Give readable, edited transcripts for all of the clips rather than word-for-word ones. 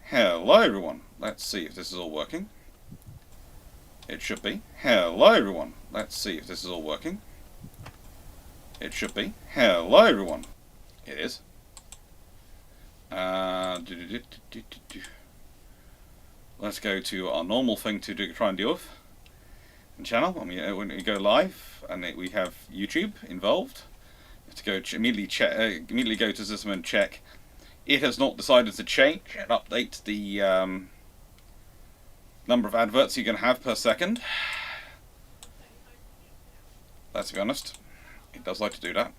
Hello everyone. Let's see if this is all working. It should be. Hello everyone. Let's see if this is all working. It should be. Hello everyone. It is. Let's go to our normal thing to try and deal with. And channel, when we go live and we have YouTube involved, you have to go immediately go to system and check. It has not decided to change and update the number of adverts you can have per second. Let's be honest, it does like to do that.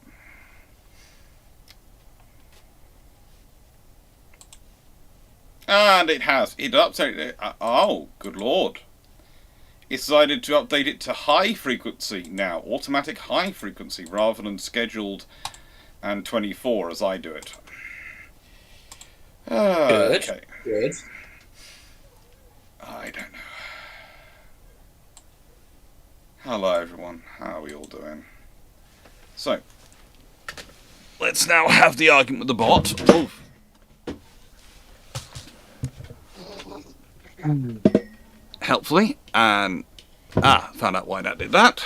And it has. It updated it. Oh, good lord. It's decided to update it to high frequency now. Automatic high frequency rather than scheduled and 24 as I do it. Good. Okay. Good. I don't know. Hello everyone. How are we all doing? So, let's now have the argument with the bot. Oof. Helpfully, and found out why that did that.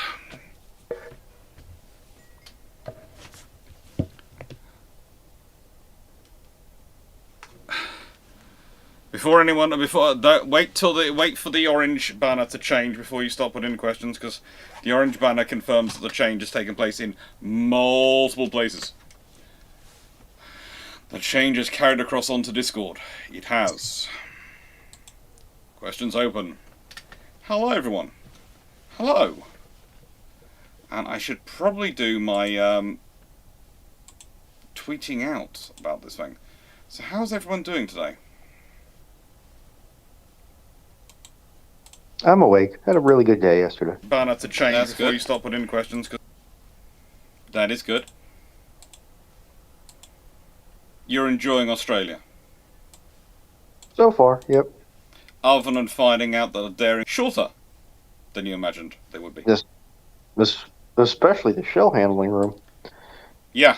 Don't wait for the orange banner to change before you start putting in questions, because the orange banner confirms that the change has taken place in multiple places. The change is carried across onto Discord. It has. Questions open. Hello everyone. Hello. And I should probably do my tweeting out about this thing. So how's everyone doing today? I'm awake. Had a really good day yesterday. Banner to change before you start putting in questions. That is good. You're enjoying Australia? So far, yep. Other than finding out that they're shorter than you imagined they would be. This especially the shell handling room. Yeah.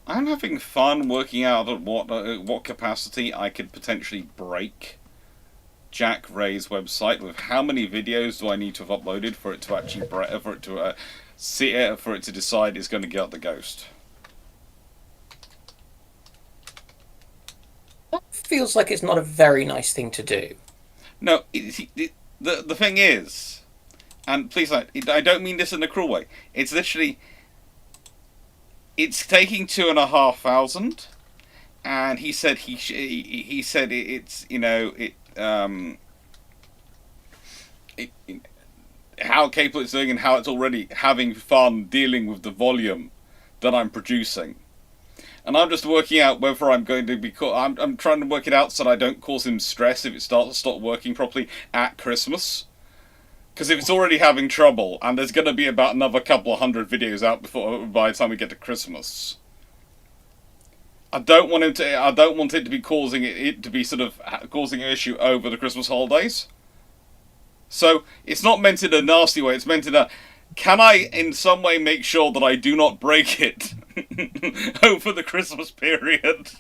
I'm having fun working out at what capacity I could potentially break Jack Ray's website with. How many videos do I need to have uploaded for it to actually for it to decide it's going to get the ghost? That feels like it's not a very nice thing to do. No, the thing is, and please, I don't mean this in a cruel way. It's literally, it's taking 2,500, and he said he said it's how capable it's doing and how it's already having fun dealing with the volume that I'm producing. And I'm just working out whether I'm going to be... I'm trying to work it out so that I don't cause him stress if it starts to stop working properly at Christmas. Because if it's already having trouble, and there's going to be about another couple of hundred videos out by the time we get to Christmas, I don't want it to be causing it to be sort of causing an issue over the Christmas holidays. So it's not meant in a nasty way. It's meant in a, can I in some way make sure that I do not break it over the Christmas period?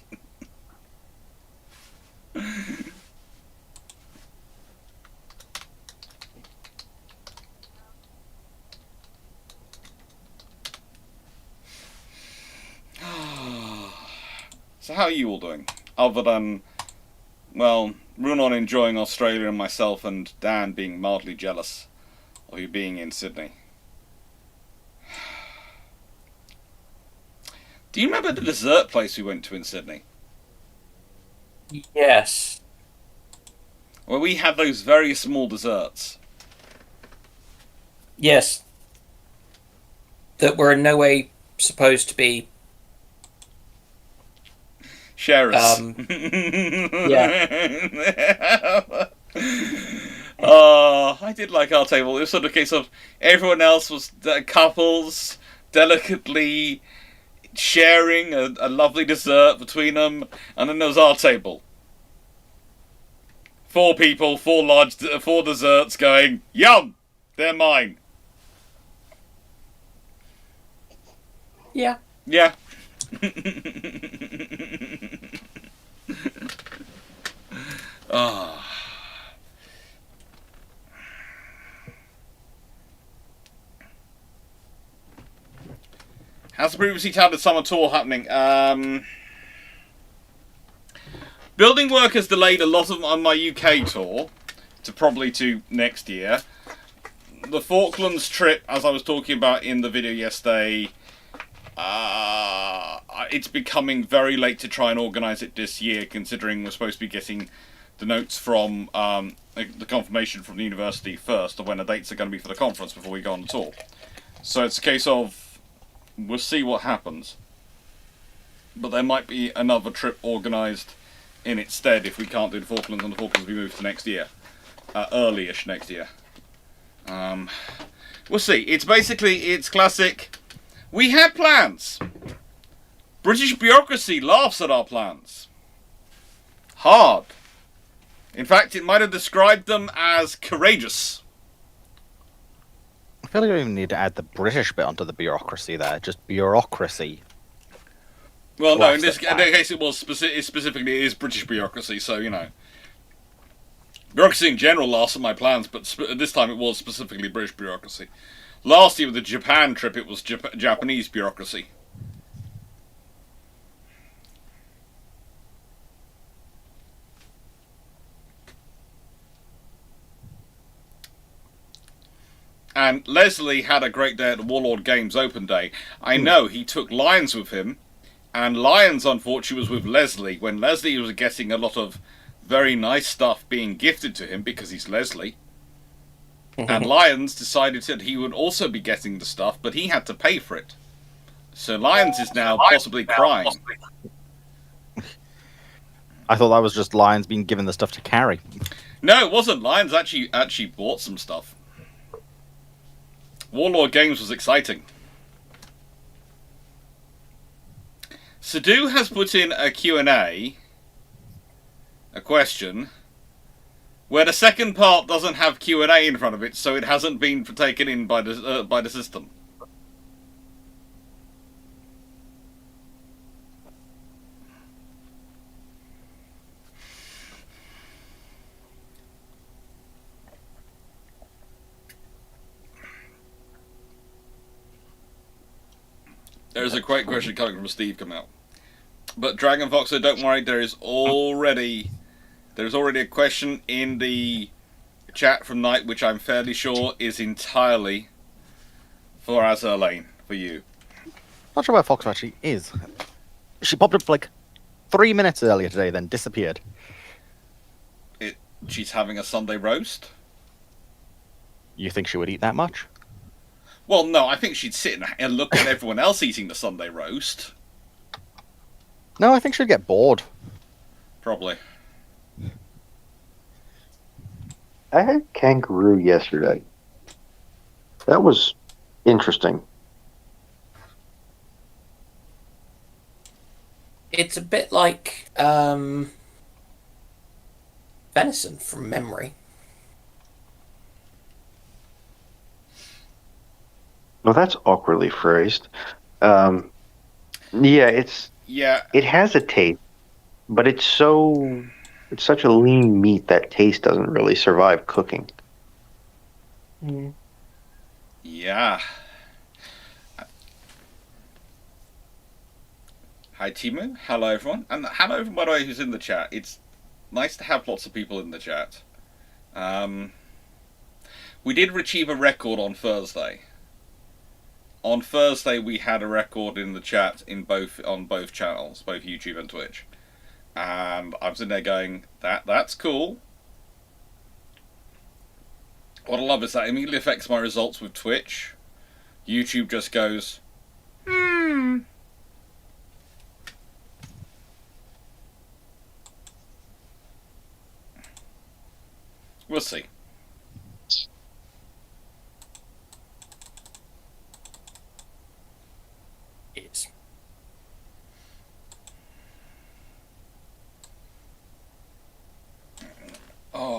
So how are you all doing? Other than, well, Runon enjoying Australia and myself and Dan being mildly jealous of you being in Sydney. Do you remember the dessert place we went to in Sydney? Yes. Where we had those very small desserts. Yes. That were in no way supposed to be... Sharers. Yeah. I did like our table. It was sort of a case of everyone else was couples delicately sharing a lovely dessert between them, and then there was our table. 4 people, 4 desserts going, yum! They're mine. Yeah. Yeah. Ah. How's the previously touted summer tour happening? Building work has delayed a lot on my UK tour to probably to next year. The Falklands trip, as I was talking about in the video yesterday, it's becoming very late to try and organise it this year, considering we're supposed to be getting the notes from the confirmation from the university first of when the dates are going to be for the conference before we go on the tour. So it's a case of we'll see what happens. But there might be another trip organised in its stead if we can't do the Falklands, and the Falklands will be moved to next year. Early-ish next year. We'll see. It's classic. We had plans. British bureaucracy laughs at our plans. Hard. In fact, it might have described them as courageous. I feel like you don't even need to add the British bit onto the bureaucracy there. Just bureaucracy. Well, no, in this case it was specifically it is British bureaucracy, so, you know. Bureaucracy in general laughs at my plans, but this time it was specifically British bureaucracy. Last year with the Japan trip, it was Japanese bureaucracy. And Leslie had a great day at the Warlord Games Open Day. I know, he took Lions with him, and Lions, unfortunately, was with Leslie, when Leslie was getting a lot of very nice stuff being gifted to him because he's Leslie. And Lions decided that he would also be getting the stuff, but he had to pay for it. So Lions is now possibly crying. I thought that was just Lions being given the stuff to carry. No, it wasn't. Lions actually bought some stuff. Warlord Games was exciting. Sadu has put in a Q&A, a question, where the second part doesn't have Q&A in front of it, so it hasn't been taken in by the system. There's a great question coming from Steve come out. But Dragon Fox said, don't worry, there's already a question in the chat from Knight, which I'm fairly sure is entirely for Azur Lane, for you. Not sure where Fox actually is. She popped up like 3 minutes earlier today, then disappeared. She's having a Sunday roast? You think she would eat that much? Well, no, I think she'd sit and look at everyone else eating the Sunday roast. No, I think she'd get bored. Probably. I had kangaroo yesterday. That was interesting. It's a bit like venison from memory. Well, that's awkwardly phrased. Yeah, it has a taste, but it's such a lean meat that taste doesn't really survive cooking. Mm. Yeah. Hi, Timu. Hello, everyone. And hello, everyone, by the way, who's in the chat. It's nice to have lots of people in the chat. We did achieve a record on Thursday. On Thursday, we had a record in the chat on both channels, both YouTube and Twitch. And I'm sitting there going, that's cool. What I love is that immediately affects my results with Twitch. YouTube just goes, We'll see. Yes. Oh,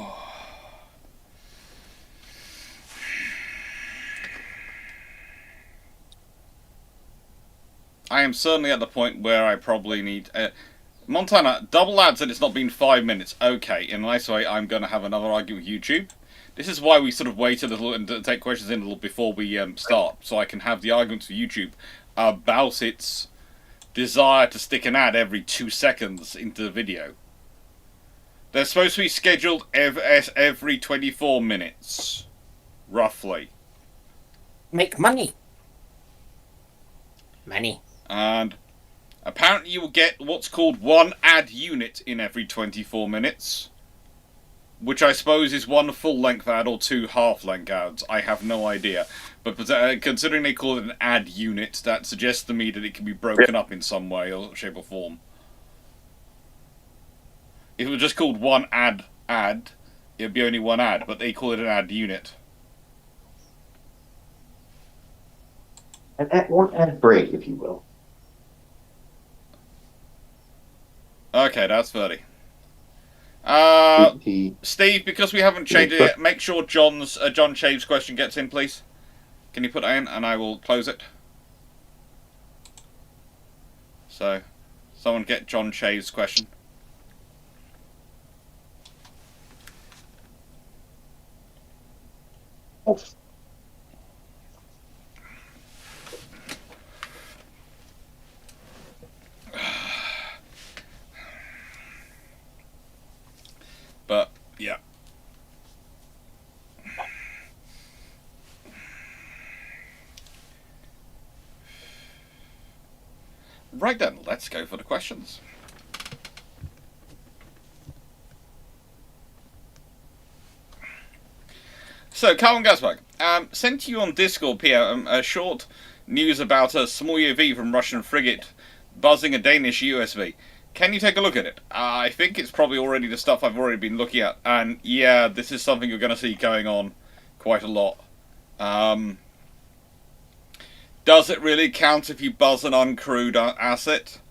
I am certainly at the point where I probably need... Montana, double adds that it's not been 5 minutes. Okay, in a nice way, I'm going to have another argument with YouTube. This is why we sort of wait a little and take questions in a little before we start, so I can have the arguments with YouTube about its desire to stick an ad every 2 seconds into the video. They're supposed to be scheduled every 24 minutes, roughly. Make money. Money. And apparently you will get what's called one ad unit in every 24 minutes. Which I suppose is one full-length ad or 2 half-length ads. I have no idea. But considering they call it an ad unit, that suggests to me that it can be broken up in some way or shape or form. If it was just called one ad, it'd be only one ad, but they call it an ad unit. One ad break, if you will. Okay, that's 30. Steve, because we haven't changed it yet, make sure John Shave's question gets in, please. Can you put that in, and I will close it. So, someone get John Shave's question. But, yeah. Right then, let's go for the questions. So, Calvin Gasberg, sent to you on Discord, PM, a short news about a small UAV from Russian frigate buzzing a Danish USV. Can you take a look at it? I think it's probably already the stuff I've already been looking at. And yeah, this is something you're going to see going on quite a lot. Does it really count if you buzz an uncrewed asset?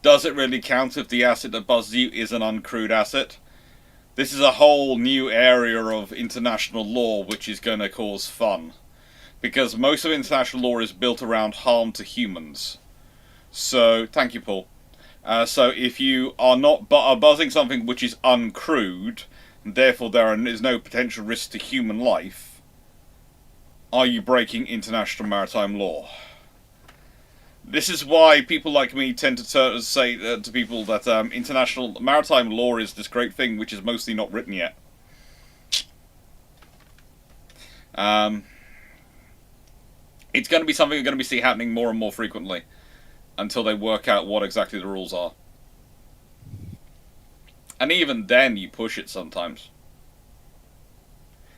Does it really count if the asset that buzzes you is an uncrewed asset? This is a whole new area of international law which is going to cause fun. Because most of international law is built around harm to humans. So, thank you, Paul. So if you are not buzzing something which is uncrewed, and therefore there is no potential risk to human life, are you breaking international maritime law? This is why people like me tend to say to people that international maritime law is this great thing which is mostly not written yet. It's going to be something we're going to see happening more and more frequently. Until they work out what exactly the rules are. And even then, you push it sometimes.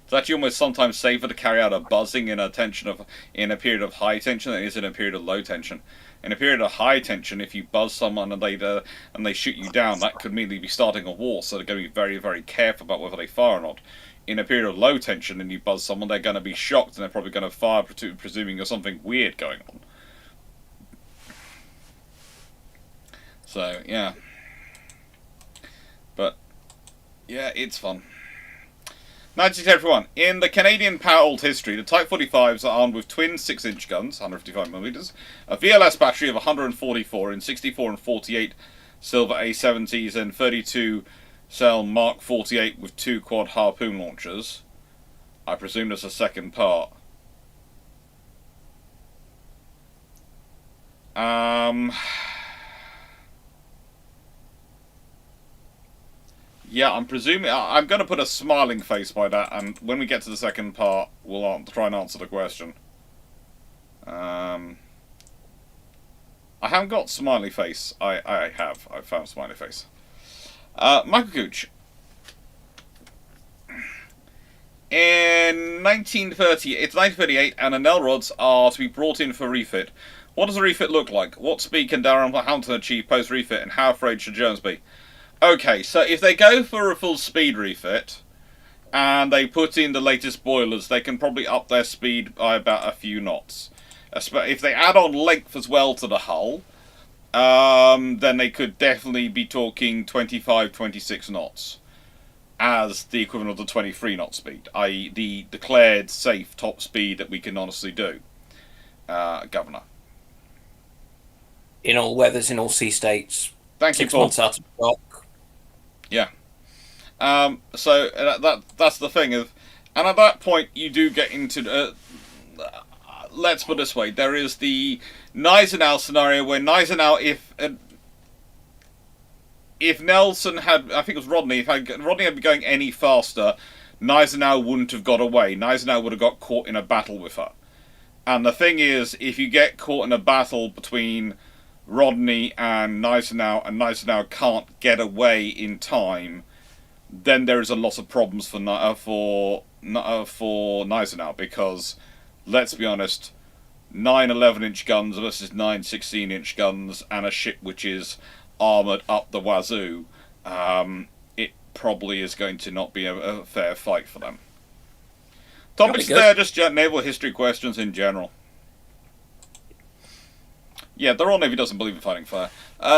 It's actually almost sometimes safer to carry out a buzzing in a period of high tension than it is in a period of low tension. In a period of high tension, if you buzz someone and they shoot you down, that could immediately be starting a war. So they're going to be very, very careful about whether they fire or not. In a period of low tension, and you buzz someone, they're going to be shocked and they're probably going to fire, presuming there's something weird going on. So, yeah. But, yeah, it's fun. 1981. In the Canadian power old history, the Type 45s are armed with twin 6-inch guns, 155mm, a VLS battery of 144 in 64 and 48 silver A70s, and 32 cell Mark 48 with 2 quad harpoon launchers. I presume there's a second part. Yeah, I'm presuming... I'm going to put a smiling face by that, and when we get to the second part, we'll try and answer the question. I haven't got smiley face. I have. I've found smiley face. Michael Cooch. In 1930, it's 1938, and the Naval rods are to be brought in for refit. What does a refit look like? What speed can Darren Hamilton achieve post-refit, and how afraid should Jones be? Okay, so if they go for a full speed refit, and they put in the latest boilers, they can probably up their speed by about a few knots. If they add on length as well to the hull, then they could definitely be talking 25, 26 knots as the equivalent of the 23 knot speed, i.e. the declared safe top speed that we can honestly do, Governor. in all weathers, in all sea states. Thank you, 6 Paul. months out of dock. Yeah. So that's the thing of, and at that point you do get into. Let's put it this way: there is the Gneisenau scenario where Gneisenau, if Nelson had, I think it was Rodney, if Rodney had been going any faster, Gneisenau wouldn't have got away. Gneisenau would have got caught in a battle with her. And the thing is, if you get caught in a battle between Rodney and Gneisenau can't get away in time, then there is a lot of problems for Gneisenau, because, let's be honest, 9 11-inch guns versus 9 16-inch guns and a ship which is armoured up the wazoo, it probably is going to not be a fair fight for them. Topics there, just naval history questions in general. Yeah, the Royal Navy doesn't believe in fighting fire.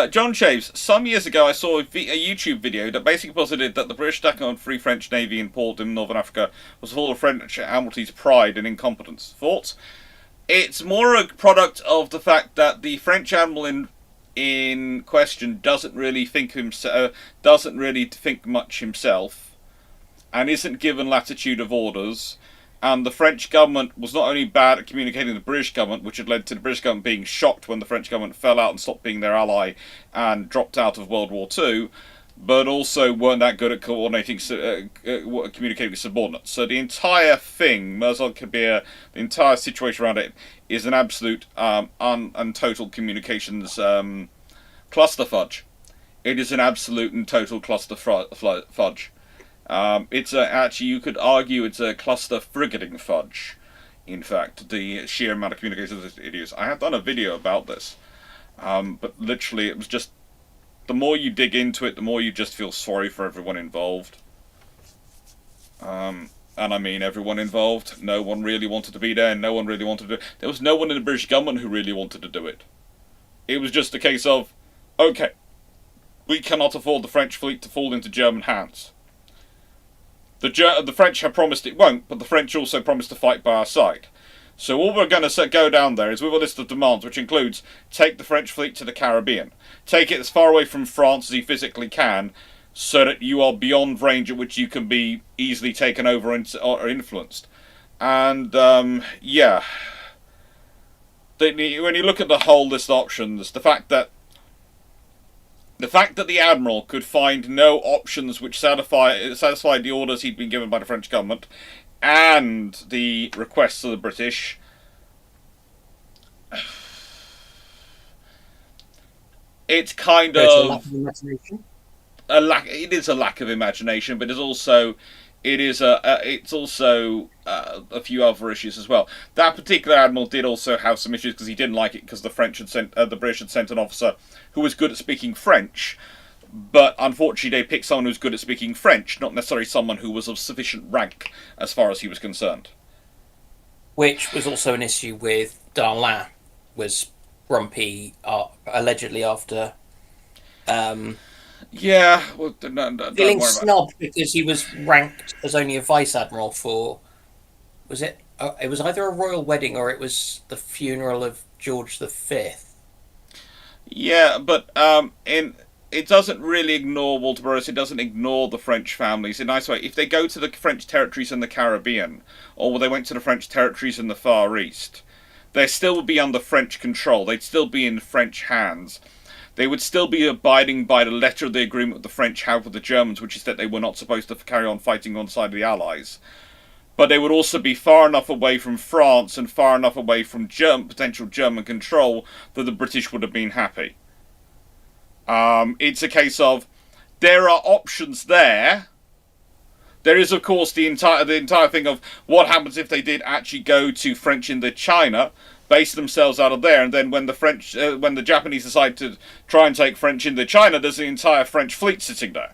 John Shaves, some years ago I saw a YouTube video that basically posited that the British attack on Free French Navy in port in Northern Africa was full of French Admiralty's pride and incompetence. Thoughts? It's more a product of the fact that the French Admiral in question doesn't really think much himself, and isn't given latitude of orders. And the French government was not only bad at communicating with the British government, which had led to the British government being shocked when the French government fell out and stopped being their ally and dropped out of World War II, but also weren't that good at communicating with subordinates. So the entire thing, Merzal Kabir, the entire situation around it, is an absolute and total communications clusterfudge. It is an absolute and total cluster fudge. It's actually, you could argue it's a cluster frigating fudge. In fact, the sheer amount of communications it is. I have done a video about this, but literally it was just, the more you dig into it, the more you just feel sorry for everyone involved. And I mean everyone involved. No one really wanted to be there, no one really wanted to do it. There was no one in the British government who really wanted to do it. It was just a case of, okay, we cannot afford the French fleet to fall into German hands. The French have promised it won't, but the French also promised to fight by our side. So all we're going to go down there is with a list of demands, which includes take the French fleet to the Caribbean, take it as far away from France as you physically can, so that you are beyond range at which you can be easily taken over or influenced. And yeah, when you look at the whole list of options, the fact that the Admiral could find no options which satisfied the orders he'd been given by the French government and the requests of the British, it's kind of it is a lack of imagination, but it's also a few other issues as well. That particular admiral did also have some issues because he didn't like it because the British had sent an officer who was good at speaking French, but unfortunately they picked someone who was good at speaking French, not necessarily someone who was of sufficient rank as far as he was concerned. Which was also an issue with Darlan, was grumpy allegedly after. Yeah, well, don't feeling worry snubbed because he was ranked as only a vice admiral for, was it? It was either a royal wedding or it was the funeral of George V. Yeah, but it doesn't really ignore Walter Burroughs. It doesn't ignore the French families in a nice way. If they go to the French territories in the Caribbean, or they went to the French territories in the Far East, they still would be under French control. They'd still be in French hands. They would still be abiding by the letter of the agreement the French have with the Germans, which is that they were not supposed to carry on fighting on the side of the Allies. But they would also be far enough away from France and far enough away from potential German control that the British would have been happy. It's a case of, there are options there. There is, of course, the entire thing of what happens if they did actually go to French Indochina, base themselves out of there, and then when the Japanese decide to try and take French Indochina, there's the entire French fleet sitting there.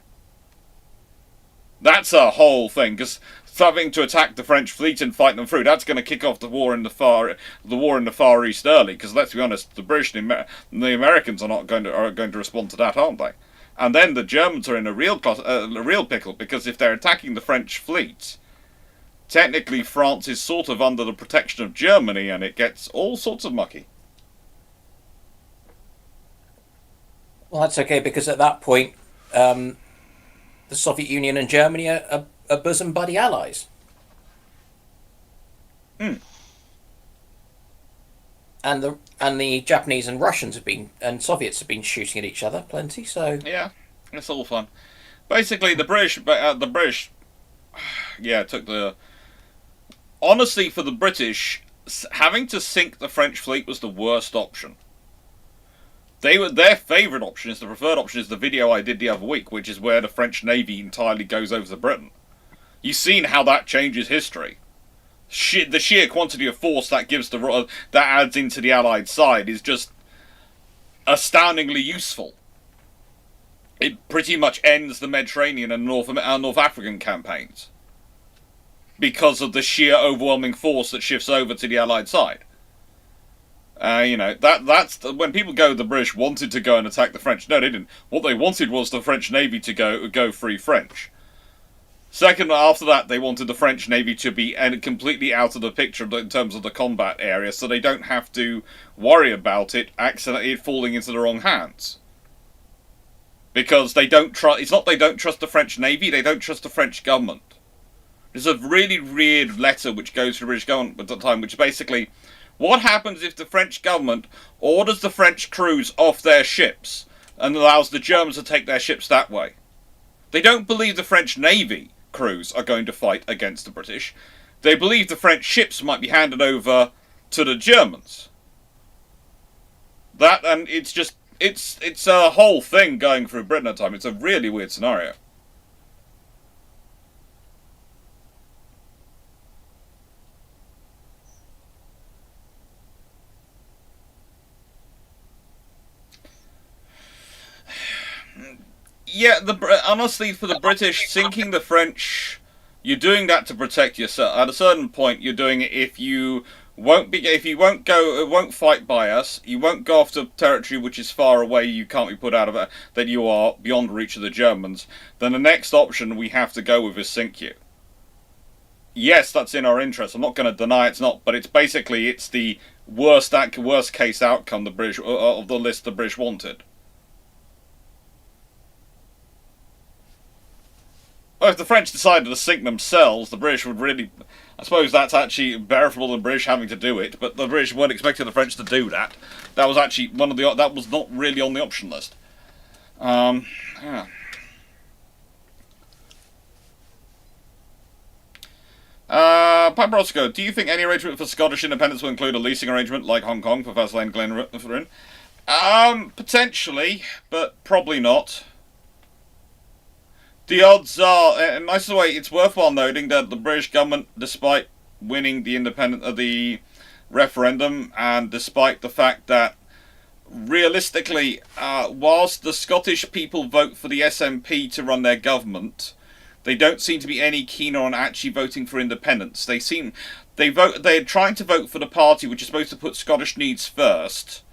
That's a whole thing, because having to attack the French fleet and fight them through, that's going to kick off the war in the Far East early. Because let's be honest, the British and the Americans are going to respond to that, aren't they? And then the Germans are in a real pickle, because if they're attacking the French fleet, technically France is sort of under the protection of Germany, and it gets all sorts of mucky. Well, that's okay because at that point, the Soviet Union and Germany are bosom buddy allies. Hmm. And the Japanese and Russians Soviets have been shooting at each other plenty. So Yeah, it's all fun. Basically, the British, yeah, took the. Honestly, for the British, having to sink the French fleet was the worst option. Their favourite option is the preferred option is the video I did the other week, which is where the French Navy entirely goes over to Britain. You've seen how that changes history. The sheer quantity of force that that adds into the Allied side is just astoundingly useful. It pretty much ends the Mediterranean and North African campaigns because of the sheer overwhelming force that shifts over to the Allied side. That's when people go. The British wanted to go and attack the French. No, they didn't. What they wanted was the French Navy to go free French. Second, after that, they wanted the French Navy to be completely out of the picture in terms of the combat area, so they don't have to worry about it accidentally falling into the wrong hands. Because they don't trust. It's not they don't trust the French Navy; they don't trust the French government. There's a really weird letter which goes to the British government at the time, which is basically, what happens if the French government orders the French crews off their ships and allows the Germans to take their ships that way? They don't believe the French Navy crews are going to fight against the British. They believe the French ships might be handed over to the Germans. And it's a whole thing going through Britain at the time. It's a really weird scenario. Yeah, honestly, for the British, sinking the French, you're doing that to protect yourself. At a certain point, you're doing it if you won't fight by us, you won't go off to territory which is far away, you can't be put out of it, that you are beyond reach of the Germans, then the next option we have to go with is sink you. Yes, that's in our interest. I'm not going to deny it's not, but it's the worst case outcome the British of the list the British wanted. Well, if the French decided to sink themselves, the British would really. I suppose that's actually better for the British having to do it, but the British weren't expecting the French to do that. That was actually that was not really on the option list. Yeah. Pipe Roscoe, do you think any arrangement for Scottish independence will include a leasing arrangement like Hong Kong for Fast Lane Glenfern? Potentially, but probably not. The odds are, in a nice way, it's worthwhile noting that the British government, despite winning the referendum, and despite the fact that, realistically, whilst the Scottish people vote for the SNP to run their government, they don't seem to be any keener on actually voting for independence. They're trying to vote for the party which is supposed to put Scottish needs first,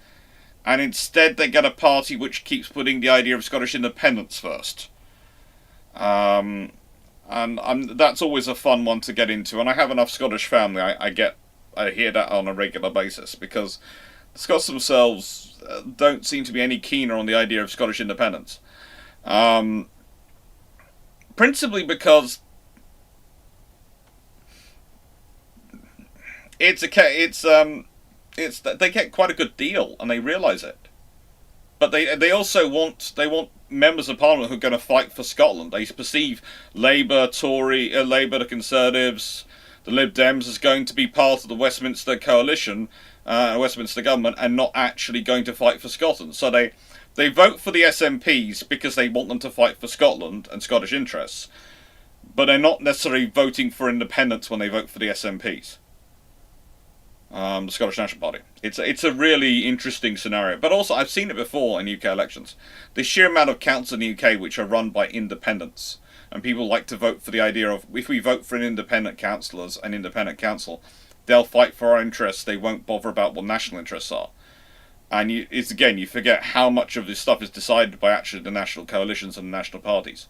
and instead they get a party which keeps putting the idea of Scottish independence first. And that's always a fun one to get into, and I have enough Scottish family. I hear that on a regular basis because the Scots themselves don't seem to be any keener on the idea of Scottish independence. Principally because they get quite a good deal and they realise it, but they also want members of Parliament who are going to fight for Scotland. They perceive Labour, Labour, the Conservatives, the Lib Dems as going to be part of the Westminster coalition, Westminster government, and not actually going to fight for Scotland. So they vote for the SNPs because they want them to fight for Scotland and Scottish interests, but they're not necessarily voting for independence when they vote for the SNPs. The Scottish National Party. It's a really interesting scenario, but also I've seen it before in UK elections. The sheer amount of councils in the UK which are run by independents, and people like to vote for the idea of if we vote for an independent councillors, an independent council, they'll fight for our interests. They won't bother about what national interests are. And you forget how much of this stuff is decided by actually the national coalitions and the national parties.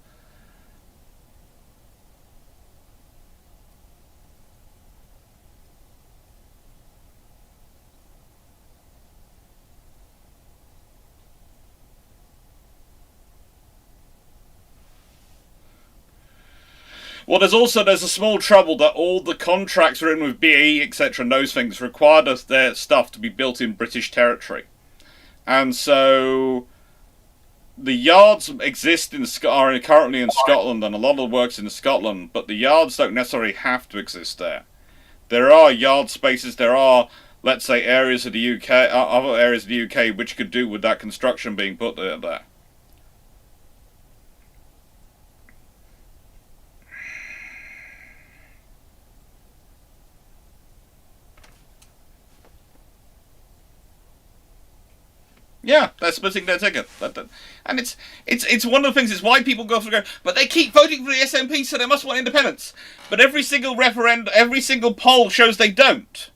Well, there's a small trouble that all the contracts written with BAE, etc., and those things required their stuff to be built in British territory, and so the yards are currently in Scotland, and a lot of the work's in Scotland, but the yards don't necessarily have to exist there. There are yard spaces. There are, let's say, areas of the UK, other areas of the UK, which could do with that construction being put there. Yeah, they're splitting their ticket, and it's one of the things. It's why people go through. But they keep voting for the SNP, so they must want independence. But every single referendum, every single poll shows they don't.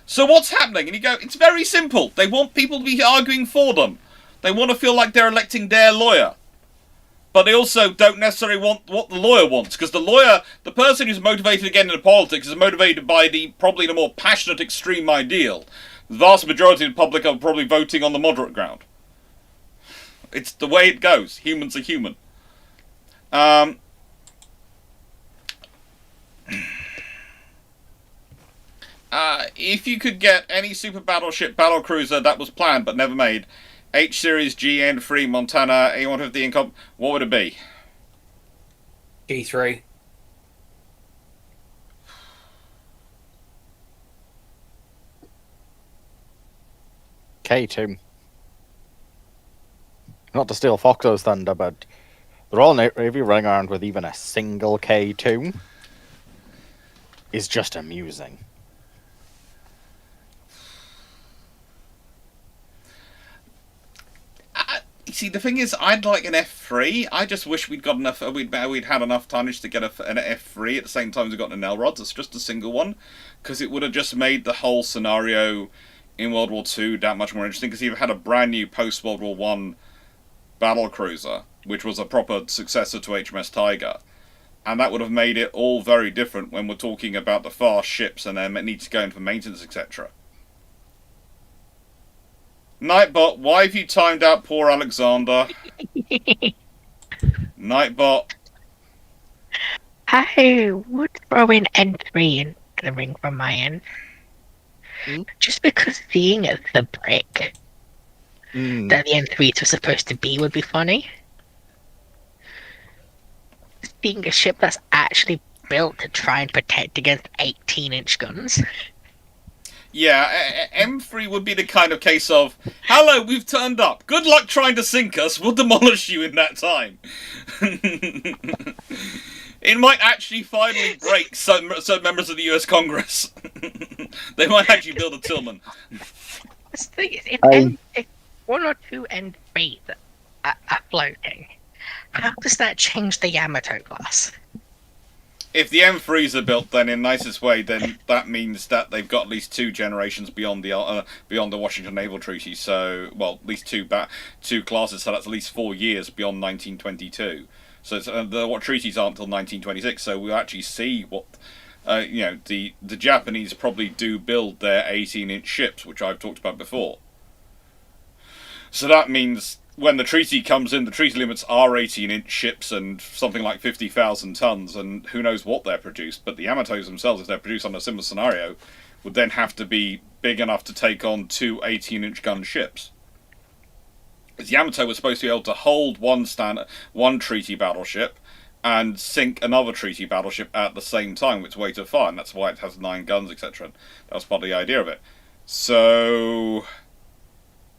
So what's happening? And you go, it's very simple. They want people to be arguing for them. They want to feel like they're electing their lawyer. But they also don't necessarily want what the lawyer wants, because the person who's motivated again in politics is motivated by probably the more passionate extreme ideal. The vast majority of the public are probably voting on the moderate ground. It's the way it goes. Humans are human. If you could get any super battleship battlecruiser that was planned but never made, H Series GN3 Montana A150 income, what would it be? G3. K2. Not to steal Foxo's thunder, but the Royal Navy running around with even a single K2 is just amusing. See, the thing is, I'd like an F3. I just wish we'd got enough. We'd had enough tonnage to get an F3 at the same time as we got an Naval rods. It's just a single one, because it would have just made the whole scenario in World War II that much more interesting. Because you've had a brand new post World War I battle cruiser, which was a proper successor to HMS Tiger, and that would have made it all very different when we're talking about the fast ships and their need to go in for maintenance, etc. Nightbot, why have you timed out poor Alexander? Nightbot. I would throw in N3 in the ring from my end. Just because seeing as the brick that the N3s were supposed to be would be funny. Being a ship that's actually built to try and protect against 18-inch guns. Yeah, M3 would be the kind of case of, hello, we've turned up. Good luck trying to sink us. We'll demolish you in that time. It might actually finally break some members of the US Congress. They might actually build a Tillman. The thing is, if one or two N3s are floating, how does that change the Yamato class? If the M3s are built, then in nicest way, then that means that they've got at least 2 generations beyond the Washington Naval Treaty. So, well, at least two classes. So that's at least 4 years beyond 1922. So what treaties aren't until 1926. So we'll actually see what the Japanese probably do build their 18-inch ships, which I've talked about before. So that means when the treaty comes in, the treaty limits are 18-inch ships and something like 50,000 tons, and who knows what they're produced. But the Yamatos themselves, if they're produced on a similar scenario, would then have to be big enough to take on 2 18-inch gun ships. Because Yamato was supposed to be able to hold one treaty battleship and sink another treaty battleship at the same time with its weight of fire, and that's why it has 9 guns, etc. That was part of the idea of it. So,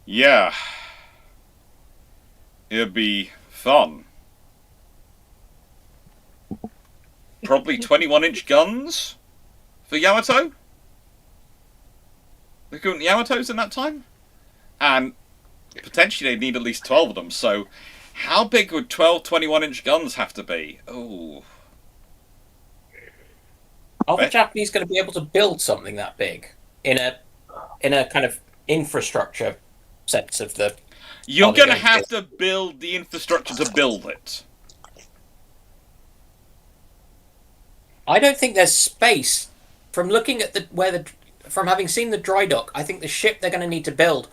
yeah. It'd be fun. Probably 21-inch guns for Yamato. They're going Yamatos in that time, and potentially they'd need at least 12 of them. So, how big would 12 21-inch guns have to be? Oh, Are the Japanese going to be able to build something that big in a kind of infrastructure sense of the? you're going to have to build the infrastructure to build it. I don't think there's space. From looking at from having seen the dry dock, I think the ship they're going to need to build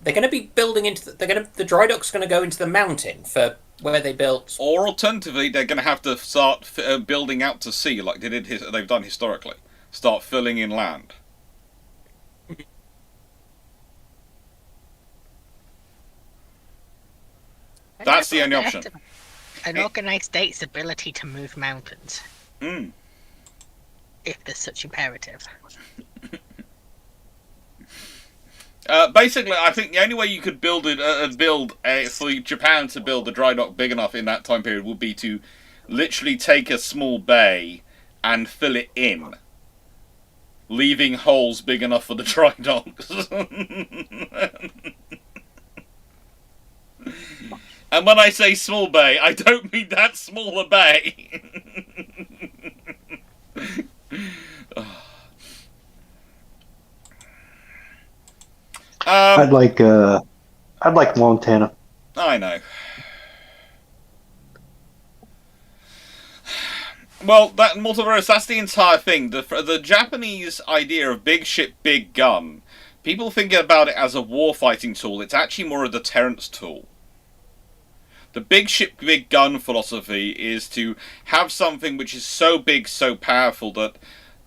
they're going to be building into the dry dock's going to go into the mountain for where they built. Or alternatively, they're going to have to start building out to sea, like they've done historically. Start filling in land. That's the only option. An organized state's ability to move mountains. Mm. If there's such imperative. Basically, I think the only way you could build for Japan to build a dry dock big enough in that time period would be to literally take a small bay and fill it in, leaving holes big enough for the dry docks. And when I say small bay, I don't mean that small a bay. I'd like Montana. I know. Well, that multiverse, that's the entire thing. The Japanese idea of big ship, big gun, people think about it as a war-fighting tool. It's actually more a deterrence tool. The big ship, big gun philosophy is to have something which is so big, so powerful that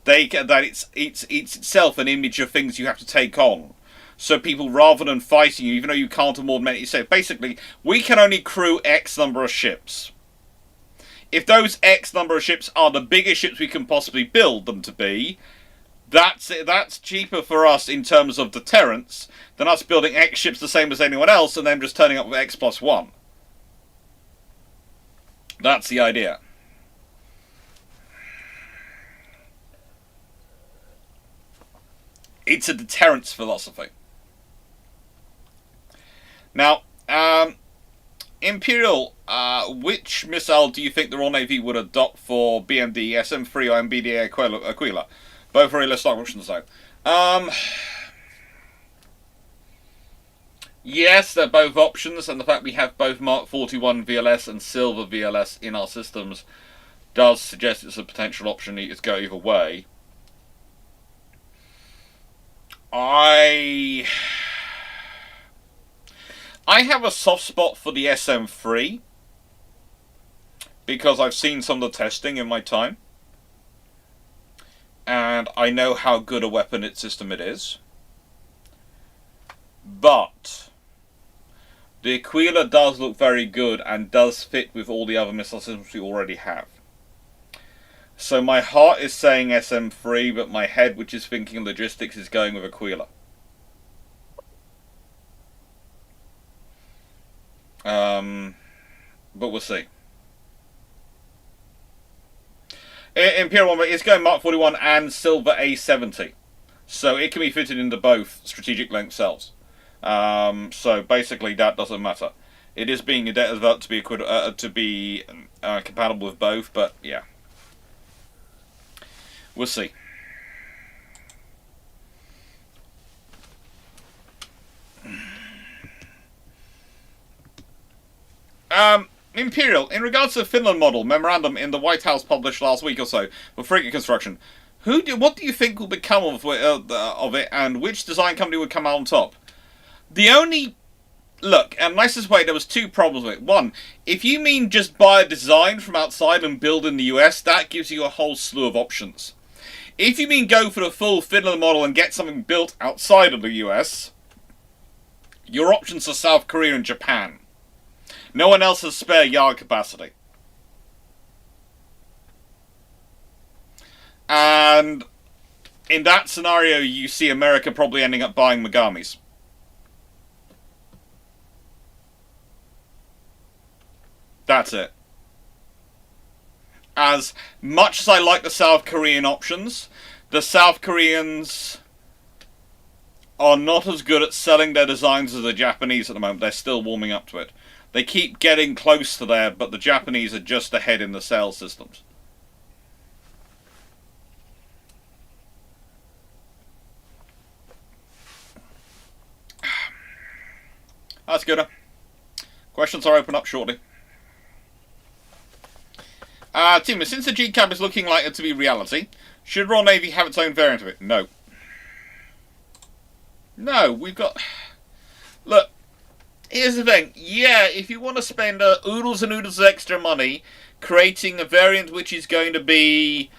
it's itself an image of things you have to take on. So people, rather than fighting you, even though you can't augment it, you say, basically, we can only crew X number of ships. If those X number of ships are the biggest ships we can possibly build them to be, that's cheaper for us in terms of deterrence than us building X ships the same as anyone else and then just turning up with X plus 1. That's the idea. It's a deterrence philosophy. Now, Imperial, which missile do you think the Royal Navy would adopt for BMD, SM-3 or MBDA Aquila? Both are list options though. Yes, they're both options, and the fact we have both Mark 41 VLS and Silver VLS in our systems does suggest it's a potential option to go either way. I have a soft spot for the SM-3 because I've seen some of the testing in my time, and I know how good a weapon system it is. But the Aquila does look very good and does fit with all the other missile systems we already have. So my heart is saying SM-3, but my head, which is thinking logistics, is going with Aquila. But we'll see. Imperial 1 is going Mark 41 and Silver A70. So it can be fitted into both strategic length cells. So basically that doesn't matter. It is being developed to be compatible with both, but yeah. We'll see. Imperial, in regards to the Finland model memorandum in the White House published last week or so for frigate construction, what do you think will become of it, and which design company would come out on top? The only look, and nicest way, there was two problems with it. One, if you mean just buy a design from outside and build in the US, that gives you a whole slew of options. If you mean go for the full Finland model and get something built outside of the US, your options are South Korea and Japan. No one else has spare yard capacity. And in that scenario, you see America probably ending up buying Megami's. That's it. As much as I like the South Korean options, the South Koreans are not as good at selling their designs as the Japanese at the moment. They're still warming up to it. They keep getting close to there, but the Japanese are just ahead in the sales systems. That's good. Questions are open up shortly. Tim, since the G-Cab is looking like it to be reality, should Royal Navy have its own variant of it? No. No, we've got... Look, here's the thing. Yeah, if you want to spend oodles and oodles of extra money creating a variant which is going to be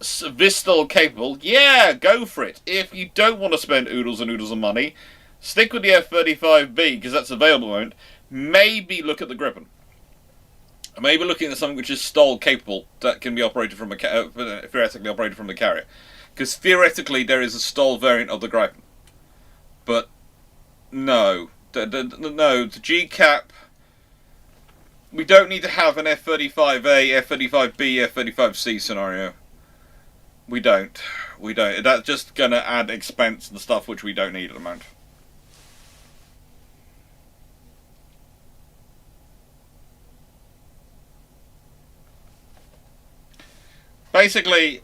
Vistal capable, yeah, go for it. If you don't want to spend oodles and oodles of money, stick with the F-35B because that's available at the moment. Maybe look at the Gripen. Maybe looking at something which is STOL capable that can be operated from theoretically operated from the carrier, because theoretically there is a STOL variant of the Gripen. But no, the GCAP. We don't need to have an F-35A, F-35B, F-35C scenario. We don't. That's just going to add expense and stuff which we don't need at the moment. Basically,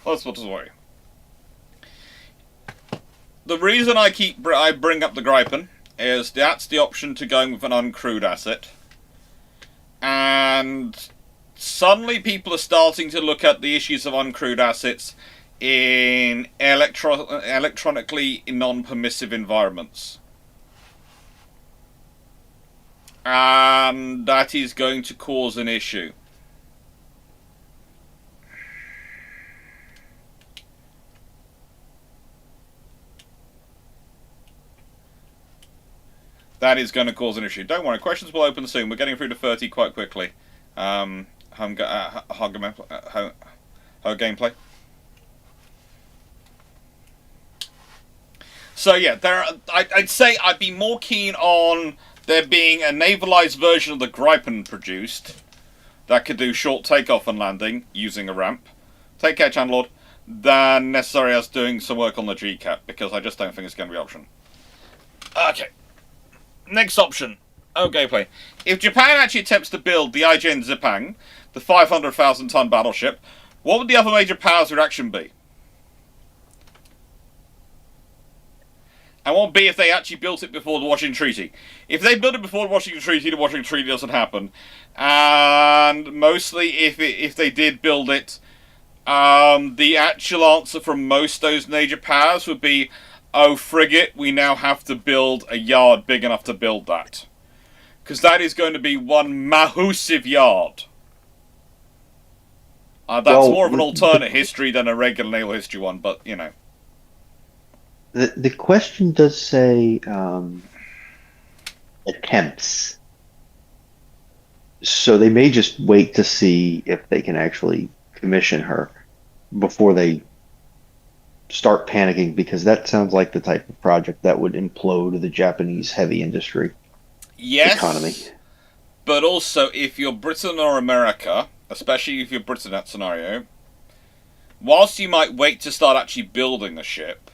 let's put this away. The reason I bring up the Gripen is that's the option to going with an uncrewed asset. And suddenly people are starting to look at the issues of uncrewed assets in electronically non-permissive environments. And that is going to cause an issue. That is going to cause an issue. Don't worry, questions will open soon. We're getting through to 30 quite quickly. Home gameplay. So yeah, I'd say I'd be more keen on there being a navalized version of the Gripen produced that could do short takeoff and landing using a ramp. Take care, Chandlord. Than necessarily us doing some work on the GCAP, because I just don't think it's going to be an option. Okay. Next option. Gameplay. If Japan actually attempts to build the IJN Zipang, the 500,000 ton battleship, what would the other major powers' reaction be? And what would be if they actually built it before the Washington Treaty? If they built it before the Washington Treaty doesn't happen. And mostly if they did build it, the actual answer from most of those major powers would be, oh, frigate, we now have to build a yard big enough to build that. Because that is going to be one massive yard. That's more of an alternate history than a regular naval history one, but, you know. The question does say attempts. So they may just wait to see if they can actually commission her before they start panicking, because that sounds like the type of project that would implode the Japanese heavy industry economy. But also, if you're Britain or America, especially if you're Britain in that scenario, whilst you might wait to start actually building a ship,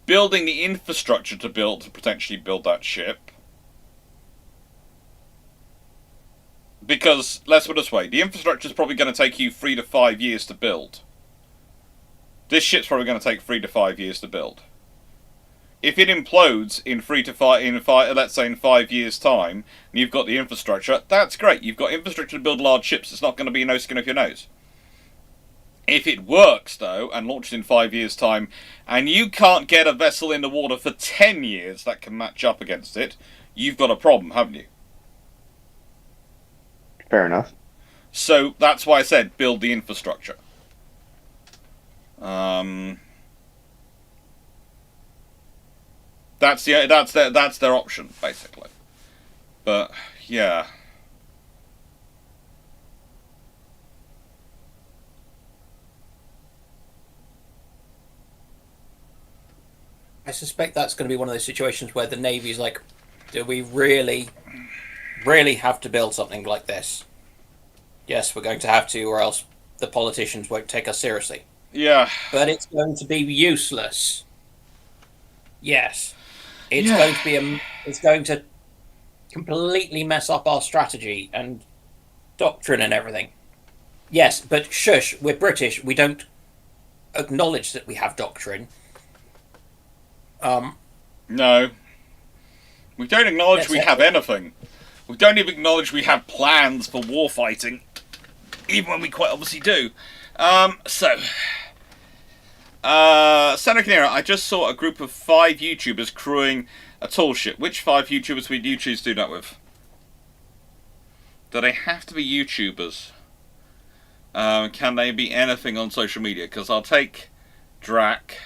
building the infrastructure to potentially build that ship, because, let's put it this way, the infrastructure is probably going to take you 3 to 5 years to build. This ship's probably going to take 3 to 5 years to build. If it implodes in 5 years' time, and you've got the infrastructure, that's great. You've got infrastructure to build large ships. It's not going to be no skin off your nose. If it works, though, and launches in 5 years' time, and you can't get a vessel in the water for 10 years that can match up against it, you've got a problem, haven't you? Fair enough. So that's why I said build the infrastructure. That's their option, basically. But yeah. I suspect that's going to be one of those situations where the Navy's like, do we really have to build something like this? Yes, we're going to have to, or else the politicians won't take us seriously. Yeah. But it's going to be useless. Yes. It's going to completely mess up our strategy and doctrine and everything. Yes, but shush, we're British. We don't acknowledge that we have doctrine. No. We don't acknowledge we have anything. We don't even acknowledge we have plans for warfighting, even when we quite obviously do. Senator Canera, I just saw a group of 5 YouTubers crewing A tall ship. Which 5 YouTubers would you choose to do that with? Do they have to be YouTubers? Can they be anything on social media? Because I'll take Drac.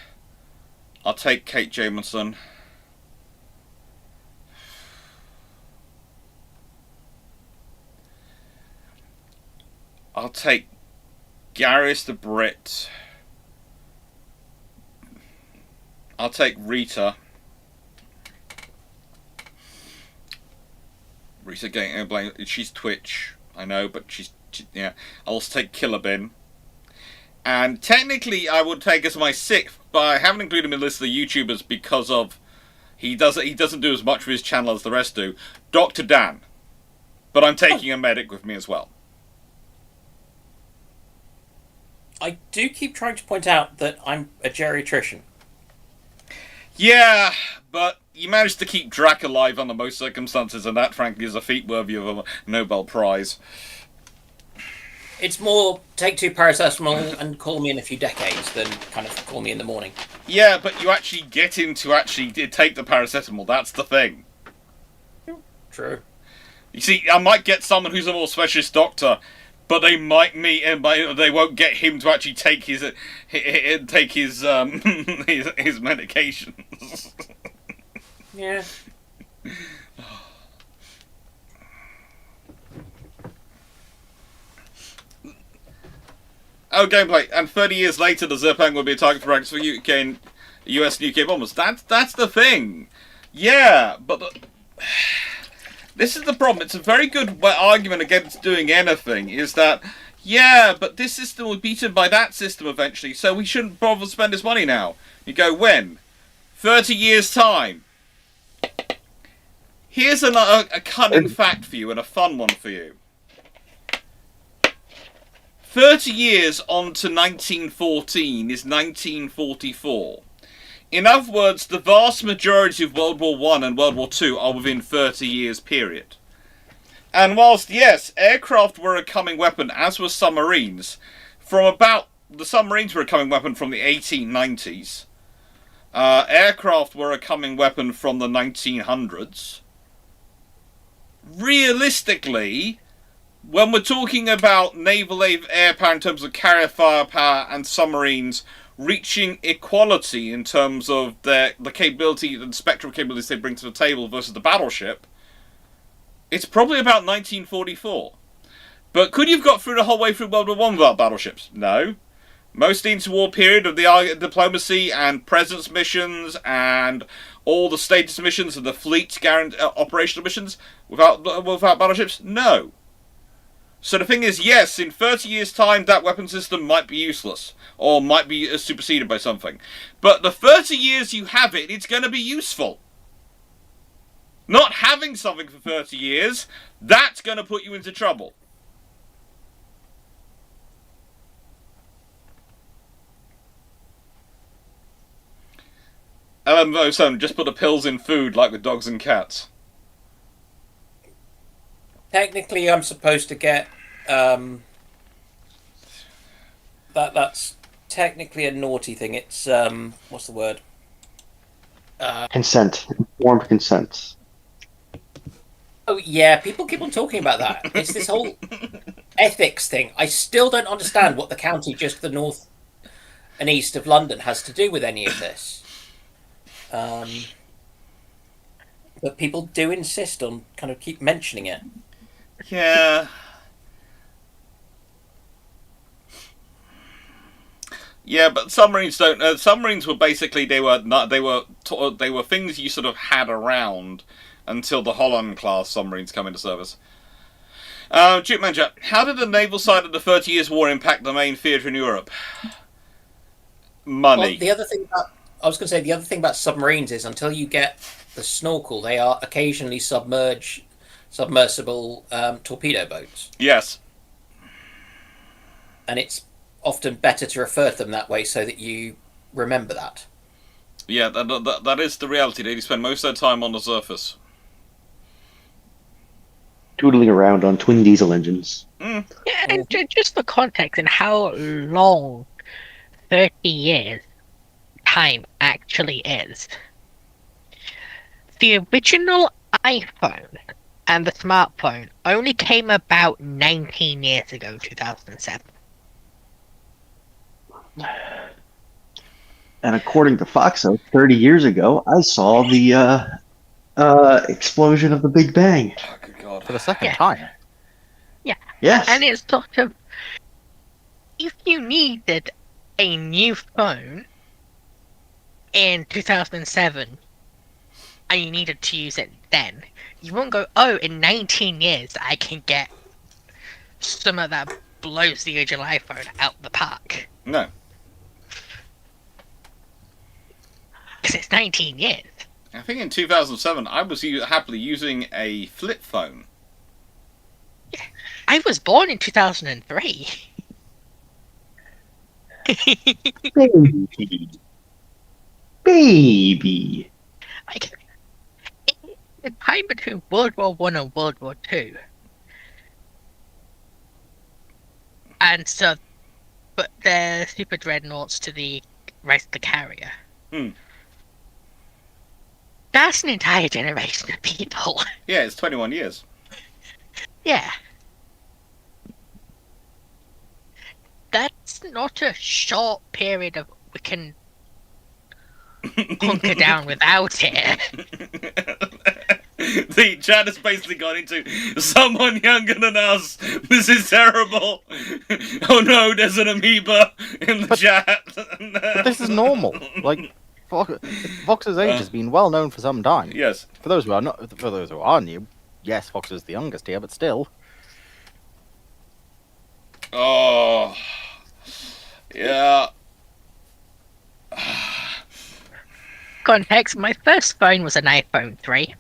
I'll take Kate Jamieson. I'll take Garrus the Brit. I'll take Rita. Rita getting blame. She's Twitch, I know, but yeah. I'll also take Killer Bin. And technically, I would take as my 6th, but I haven't included him in the list of the YouTubers because of he doesn't do as much for his channel as the rest do. Dr. Dan, but I'm taking a medic with me as well. I do keep trying to point out that I'm a geriatrician. Yeah, but you managed to keep Drac alive under most circumstances, and that, frankly, is a feat worthy of a Nobel Prize. It's more take 2 paracetamol and call me in a few decades than kind of call me in the morning. Yeah, but you actually get him to actually take the paracetamol. That's the thing. True. You see, I might get someone who's a more specialist doctor, but they might meet and they won't get him to actually take his his medications. Yeah. Oh, gameplay. And 30 years later, the Zerpang will be a target for ranks for US and UK bombers. That's the thing. Yeah, but this is the problem. It's a very good argument against doing anything. Is that, yeah, but this system will be beaten by that system eventually, so we shouldn't bother to spend this money now. You go, when? 30 years' time. Here's a cunning fact for you and a fun one for you. 30 years on to 1914 is 1944. In other words, the vast majority of World War I and World War II are within 30 years period. And whilst, yes, aircraft were a coming weapon, as were submarines, the submarines were a coming weapon from the 1890s. Aircraft were a coming weapon from the 1900s. Realistically, when we're talking about naval air power in terms of carrier firepower and submarines reaching equality in terms of the capability and spectrum capabilities they bring to the table versus the battleship, it's probably about 1944. But could you have got through the whole way through World War I without battleships? No. Most interwar period of the diplomacy and presence missions and all the status missions and the fleet operational missions without battleships? No. So the thing is, yes, in 30 years' time, that weapon system might be useless, or might be superseded by something. But the 30 years you have it, it's going to be useful. Not having something for 30 years, that's going to put you into trouble. LMO7, just put the pills in food like with dogs and cats. Technically, I'm supposed to get that's technically a naughty thing. It's what's the word? Consent. Informed consent. Oh yeah, people keep on talking about that. It's this whole ethics thing. I still don't understand what the county just to the north and east of London has to do with any of this. But people do insist on kind of keep mentioning it. Yeah. Yeah, but submarines don't. Submarines were basically they were things you sort of had around until the Holland class submarines come into service. Duke Manager, how did the naval side of the 30 Years' War impact the main theatre in Europe? Money. Well, the other thing about submarines is until you get the snorkel, they are occasionally submersible torpedo boats. Yes. And it's often better to refer to them that way so that you remember that. Yeah, that is the reality. They spend most of their time on the surface. Tootling around on twin diesel engines. Yeah, and just for context and how long 30 years time actually is. the original iPhone and the smartphone only came about 19 years ago, 2007. And according to Foxo, 30 years ago, I saw the explosion of the Big Bang. Oh, good God. For the second Yeah. time. Yes. And it's sort of, if you needed a new phone in 2007 and you needed to use it then, you won't go, oh, in 19 years I can get something that blows the original iPhone out the park. No. Because it's 19 years. I think in 2007, I was happily using a flip phone. I was born in 2003. Baby. Like, the time between World War One and World War Two. And so, but the super dreadnoughts to the Rise of the Carrier. Hmm. That's an entire generation of people. Yeah, it's 21 years. Yeah. That's not a short period of we can hunker down without it. The chat has basically gone into someone younger than us. This is terrible. Oh no, there's an amoeba in the chat. But this is normal. Like, Fox's age has been well known for some time. Yes. For those who are new, yes, Fox is the youngest here, but still. Oh. Yeah. Context, my first phone was an iPhone 3.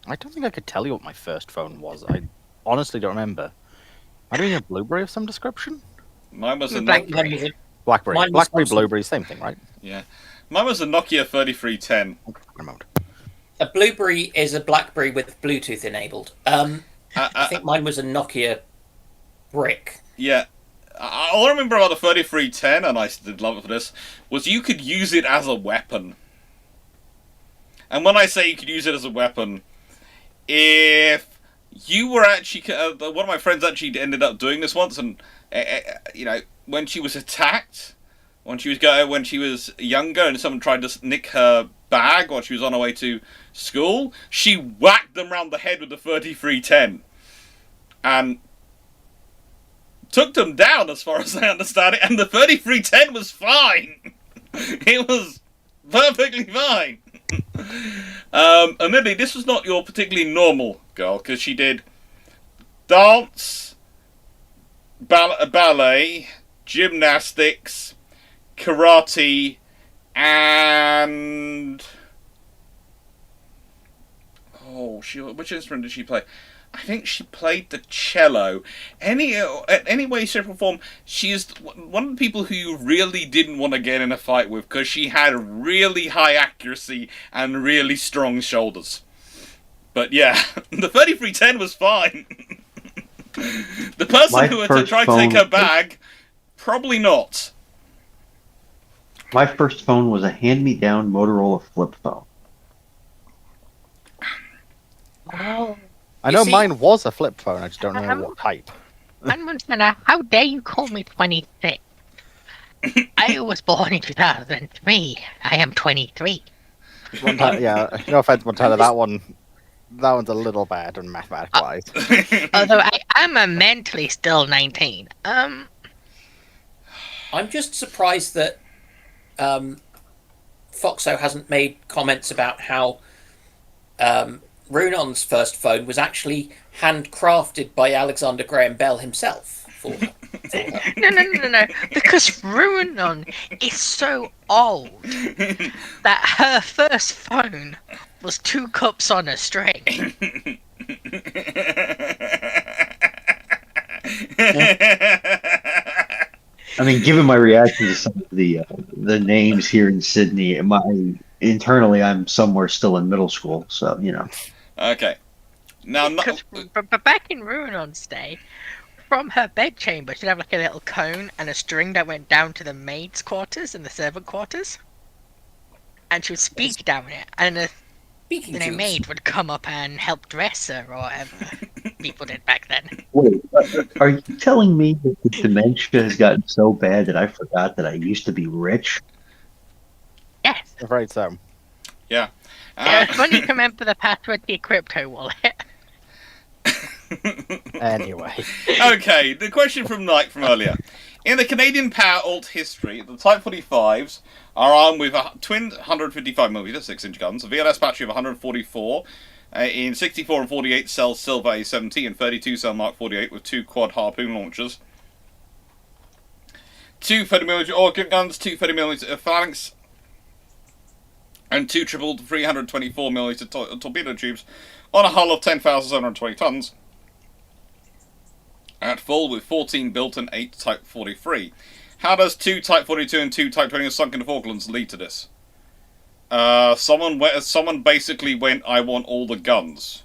I don't think I could tell you what my first phone was. I honestly don't remember. Might have been a Blueberry of some description? Mine was a Blackberry. Blackberry. Mine was Blackberry, Samsung. Blueberry, same thing, right? Yeah. Mine was a Nokia 3310. Okay, remote. A Blueberry is a BlackBerry with Bluetooth enabled. I think mine was a Nokia brick. Yeah. All I remember about the 3310, and I did love it for this, was you could use it as a weapon. And when I say you could use it as a weapon, if you were actually... one of my friends actually ended up doing this once, and, you know, when she was attacked, when she was younger and someone tried to nick her bag while she was on her way to school, she whacked them round the head with the 3310. And took them down, as far as I understand it, and the 3310 was fine. It was perfectly fine. Admittedly, this was not your particularly normal girl, because she did dance, ballet, gymnastics, karate, and... which instrument did she play? I think she played the cello. Any way, shape, or form, she is one of the people who you really didn't want to get in a fight with, because she had really high accuracy and really strong shoulders. But yeah, the 3310 was fine. The person who tried to take her bag, probably not. My first phone was a hand-me-down Motorola flip phone. Oh. I know mine was a flip phone, I just don't know what type. Montana, how dare you call me 26? I was born in 2003. I am 23. Montana, yeah, no offense, Montana, that one's a little bad on mathematics-wise. Although I am mentally still 19. I'm just surprised that Foxo hasn't made comments about how Runon's first phone was actually handcrafted by Alexander Graham Bell himself for her. No. Because Runon is so old that her first phone was 2 cups on a string. I mean, given my reaction to some of the names here in Sydney, internally I'm somewhere still in middle school, so you know. Okay. Now, But back in Runon's day, from her bedchamber, she'd have like a little cone and a string that went down to the maid's quarters and the servant quarters. and she would speak down it, and Speaking then a tubes. maid would come up and help dress her or whatever people did back then. Wait, are you telling me that the dementia has gotten so bad that I forgot that I used to be rich? Yes. Afraid so. Yeah. It's funny to remember the password to your crypto wallet. Anyway. Okay, the question from Nike from earlier. In the Canadian Power Alt history, the Type 45s are armed with a twin 155mm 6-inch guns, a VLS battery of 144 in 64 and 48 cell Silver A70 and 32 cell Mark 48 with 2 quad harpoon launchers, 2 30mm organ guns, 2 30mm phalanx, and 2 triple 324mm torpedo tubes on a hull of 10,720 tons. At full with 14 built and 8 Type 43. How does 2 Type 42 and 2 Type 20 sunk in the Falklands lead to this? Someone basically went, I want all the guns.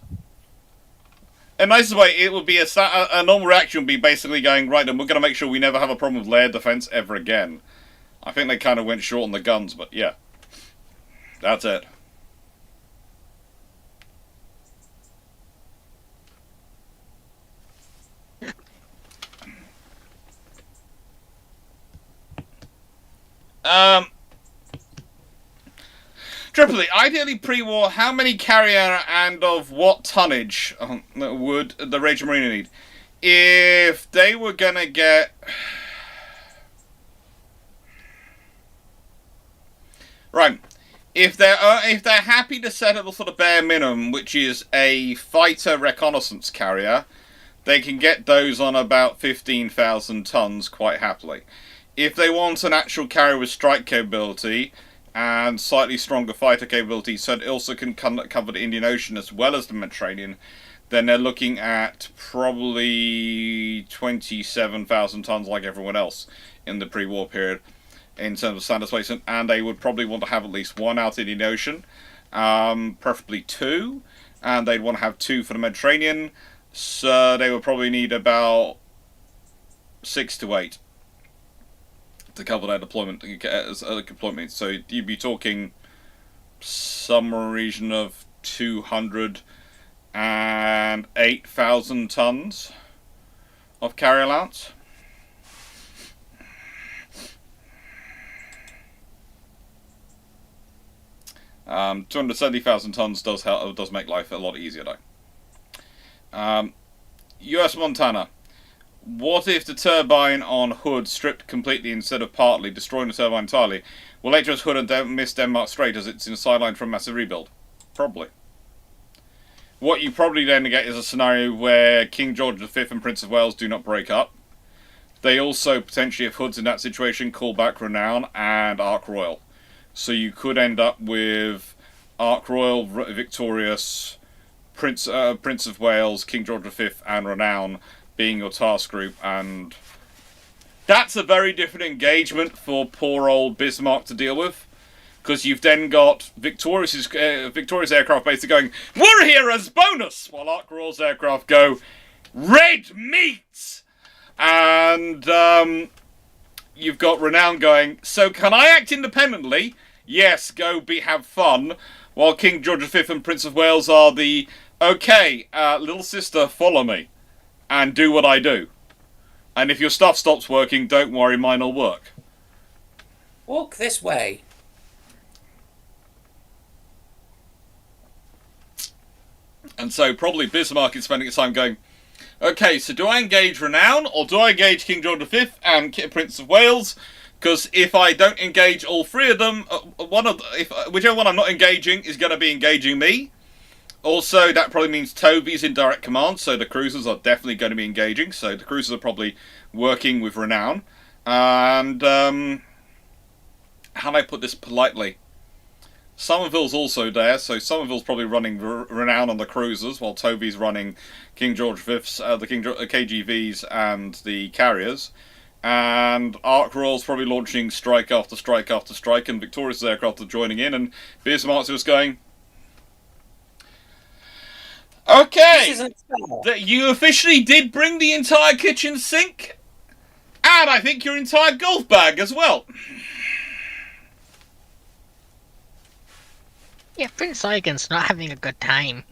In a nice way, it would be a normal reaction would be basically going, right, and we're going to make sure we never have a problem with layered defense ever again. I think they kind of went short on the guns, but yeah. That's it. Triply, ideally pre-war, how many carrier and of what tonnage would the Rage Marine need? If they were gonna get... Right. If they're happy to set up the sort of bare minimum, which is a fighter reconnaissance carrier, they can get those on about 15,000 tons quite happily. If they want an actual carrier with strike capability and slightly stronger fighter capability, so it also can cover the Indian Ocean as well as the Mediterranean, then they're looking at probably 27,000 tons like everyone else in the pre-war period in terms of standard placement, and they would probably want to have at least one out in the Ocean, preferably 2, and they'd want to have 2 for the Mediterranean, so they would probably need about 6 to 8 to cover their deployment as deployment. So you'd be talking somewhere in the region of 208,000 tons of carrier allowance. Um, 270,000 tons does make life a lot easier though. US Montana. What if the turbine on Hood stripped completely instead of partly, destroying the turbine entirely? Will HMS Hood and miss Denmark Strait as it's in a sideline from massive rebuild? Probably. What you probably then get is a scenario where King George V and Prince of Wales do not break up. They also, potentially, if Hood's in that situation, call back Renown and Ark Royal. So you could end up with Ark Royal, Victorious, Prince of Wales, King George V and Renown being your task group, and that's a very different engagement for poor old Bismarck to deal with, because you've then got Victorious aircraft basically going, we're here as bonus, while Ark Royal's aircraft go, red meat! And you've got Renown going, so can I act independently? Yes, go have fun, while King George V and Prince of Wales are the, okay, little sister, follow me. And do what I do. And if your stuff stops working, don't worry, mine'll work. Walk this way. And so probably Bismarck is spending his time going, okay, so do I engage Renown, or do I engage King George V and Prince of Wales? Because if I don't engage all 3 of them, whichever one I'm not engaging is going to be engaging me. Also, that probably means Toby's in direct command, so the cruisers are definitely going to be engaging. So the cruisers are probably working with Renown. And, how do I put this politely? Somerville's also there, so Somerville's probably running Renown on the cruisers, while Toby's running King George V's, the KGVs and the carriers. And Ark Royal's probably launching strike after strike after strike, and Victorious aircraft are joining in, and Bismarck's just going, okay, you officially did bring the entire kitchen sink, and I think your entire golf bag as well. Yeah, Prince Eugen's not having a good time.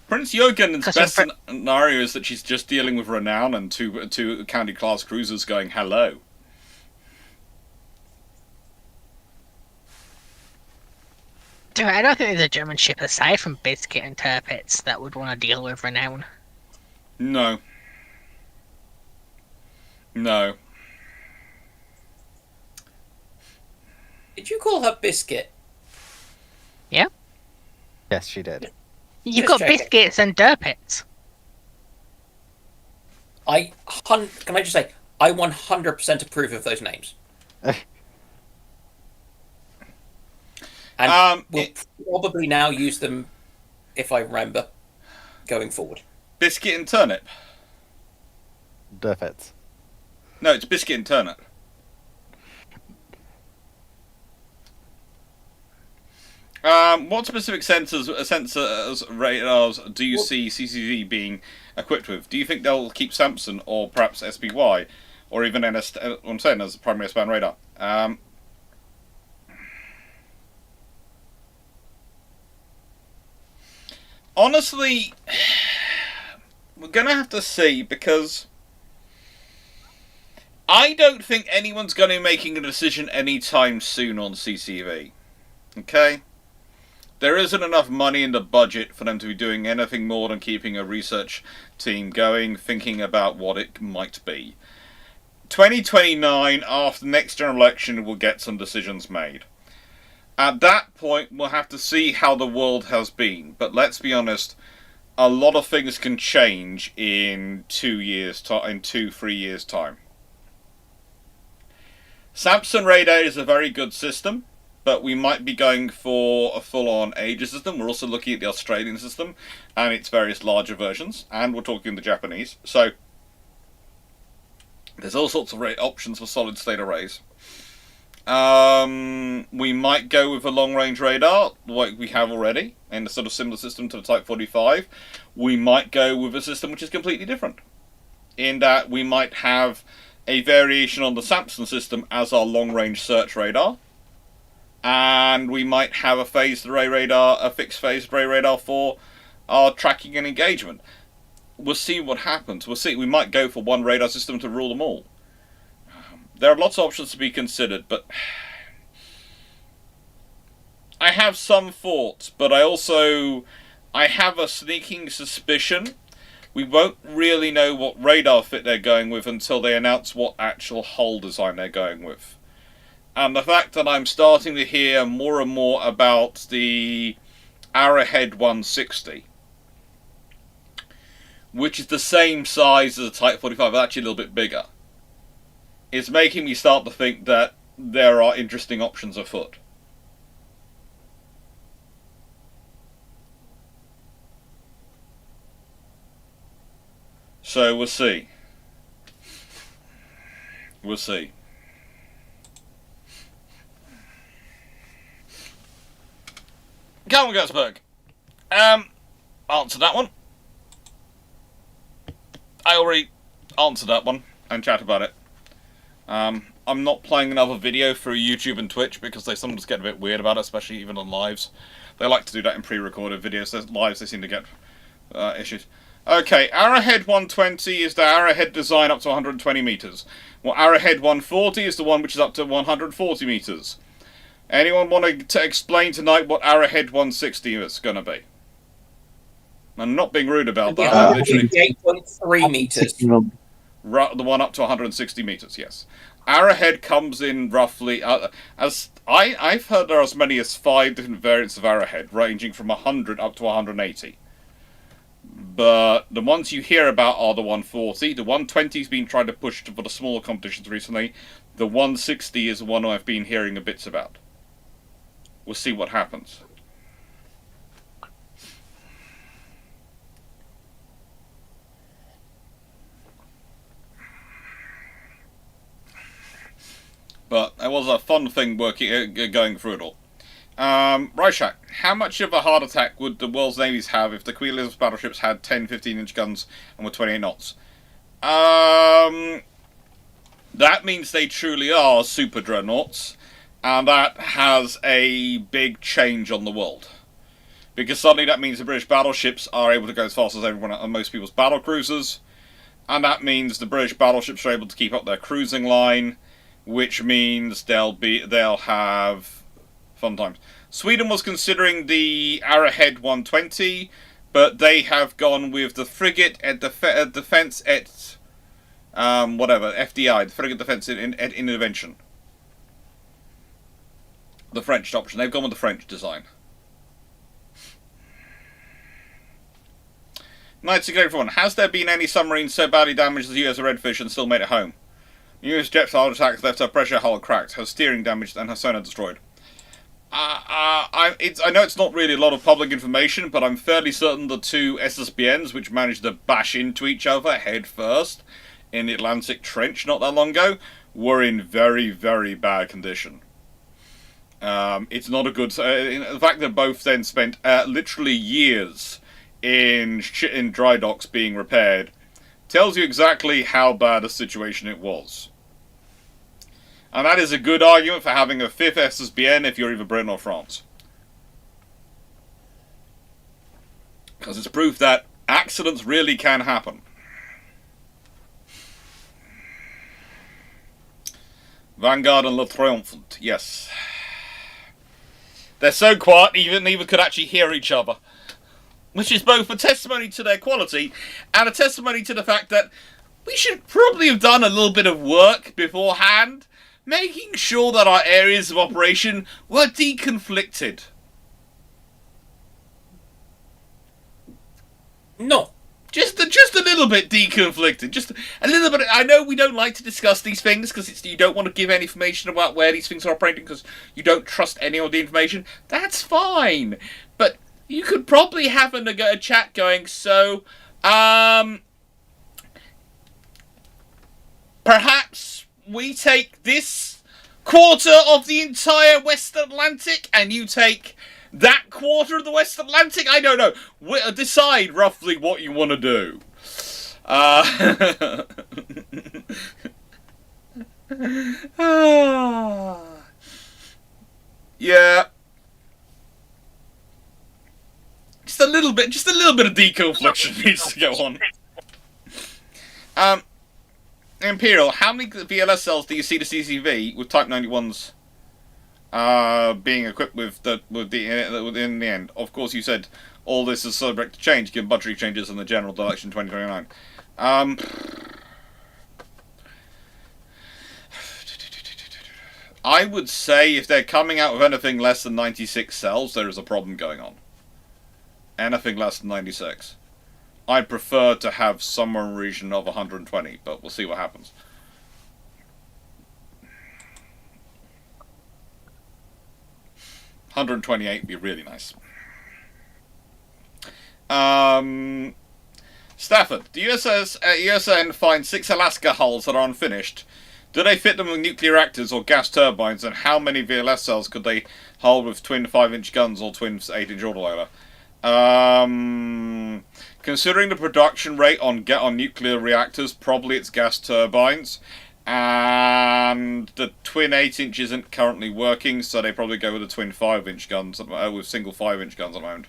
Prince Eugen's Because best when scenario is that she's just dealing with renown and two county class cruisers going hello. Dude, I don't think there's a German ship aside from Biscuit and Tirpitz that would want to deal with renown. No. No. Did you call her Biscuit? Yes, she did. You've Just got checking. Biscuits and Tirpitz. Can I just say, I 100% approve of those names. And we'll probably now use them, if I remember, going forward. Biscuit and turnip. Defits. No, it's biscuit and turnip. What specific sensors, radars do you see CCV being equipped with? Do you think they'll keep Samson or perhaps SPY, or even NS? I'm saying as a primary S-band radar. Honestly, we're gonna have to see, because I don't think anyone's going to be making a decision anytime soon on CCV. Okay? There isn't enough money in the budget for them to be doing anything more than keeping a research team going, thinking about what it might be. 2029, after the next general election, we'll get some decisions made. At that point, we'll have to see how the world has been. But let's be honest, a lot of things can change in 3 years' time. Samson radar is a very good system, but we might be going for a full-on Aegis system. We're also looking at the Australian system and its various larger versions, and we're talking the Japanese. So there's all sorts of options for solid-state arrays. We might go with a long-range radar, like we have already, in a sort of similar system to the Type 45. We might go with a system which is completely different, in that we might have a variation on the Samson system as our long-range search radar, and we might have a phased array radar, a fixed phased array radar for our tracking and engagement. We'll see what happens. We'll see. We might go for one radar system to rule them all. There are lots of options to be considered, but I have some thoughts, but I have a sneaking suspicion we won't really know what radar fit they're going with until they announce what actual hull design they're going with. And the fact that I'm starting to hear more and more about the Arrowhead 160, which is the same size as a Type 45, but actually a little bit bigger, is making me start to think that there are interesting options afoot. So we'll see. We'll see. Come on, Gutsberg. Answer that one. I already answered that one and chat about it. I'm not playing another video through YouTube and Twitch because they sometimes get a bit weird about it, especially even on lives. They like to do that in pre-recorded videos. There's lives they seem to get issues. Okay, Arrowhead 120 is the Arrowhead design up to 120 meters. Well, Arrowhead 140 is the one which is up to 140 meters. Anyone want to explain tonight what Arrowhead 160 is going to be? I'm not being rude about that. I'm literally 8.3 meters. The the one up to 160 meters. Yes, Arrowhead comes in roughly as I've heard there are as many as 5 different variants of Arrowhead, ranging from 100 up to 180. But the ones you hear about are the 140. The 120's been trying to push for the smaller competitions recently. The 160 is the one I've been hearing a bits about. We'll see what happens. But it was a fun thing going through it all. Ryshak, how much of a heart attack would the world's navies have if the Queen Elizabeth battleships had 10, 15-inch guns and were 28 knots? That means they truly are super dreadnoughts, And that has a big change on the world. Because suddenly that means the British battleships are able to go as fast as everyone and most people's battle cruisers. And that means the British battleships are able to keep up their cruising line, which means they'll have fun times. Sweden was considering the Arrowhead 120, but they have gone with the frigate at defense at FDI, the frigate defense intervention. The French option. They've gone with the French design. Knights of everyone. Has there been any submarine so badly damaged as the US Redfish and still made it home? US jet attacks left her pressure hull cracked, her steering damaged, and her sonar destroyed. I know it's not really a lot of public information, but I'm fairly certain the two SSBNs, which managed to bash into each other head first in the Atlantic Trench not that long ago, were in very, very bad condition. It's not a good... the fact that both then spent literally years in dry docks being repaired tells you exactly how bad a situation it was. And that is a good argument for having a fifth SSBN if you're either Britain or France. Because it's proof that accidents really can happen. Vanguard and Le Triomphant, yes. They're so quiet, neither could actually hear each other. Which is both a testimony to their quality and a testimony to the fact that we should probably have done a little bit of work beforehand, making sure that our areas of operation were deconflicted. No. Just a little bit deconflicted. Just a little bit. I know we don't like to discuss these things because you don't want to give any information about where these things are operating because you don't trust any of the information. That's fine. But you could probably have a chat going, so, perhaps we take this quarter of the entire West Atlantic and you take that quarter of the West Atlantic? I don't know. Decide roughly what you want to do. Yeah. Just a little bit of deconfliction needs to go on. Imperial, how many VLS cells do you see the CCV with Type 91s being equipped with in the end? Of course, you said all this is subject to change given budgetary changes in the general election 2029. I would say if they're coming out with anything less than 96 cells, there is a problem going on. Anything less than 96. I'd prefer to have somewhere in the region of 120, but we'll see what happens. $128 would be really nice. Stafford, the USN finds 6 Alaska hulls that are unfinished. Do they fit them with nuclear reactors or gas turbines, and how many VLS cells could they hold with twin 5-inch guns or twin 8-inch autoloader? Considering the production rate on nuclear reactors, probably it's gas turbines, and the twin 8-inch isn't currently working, so they probably go with the twin 5-inch guns with single 5-inch guns at the moment.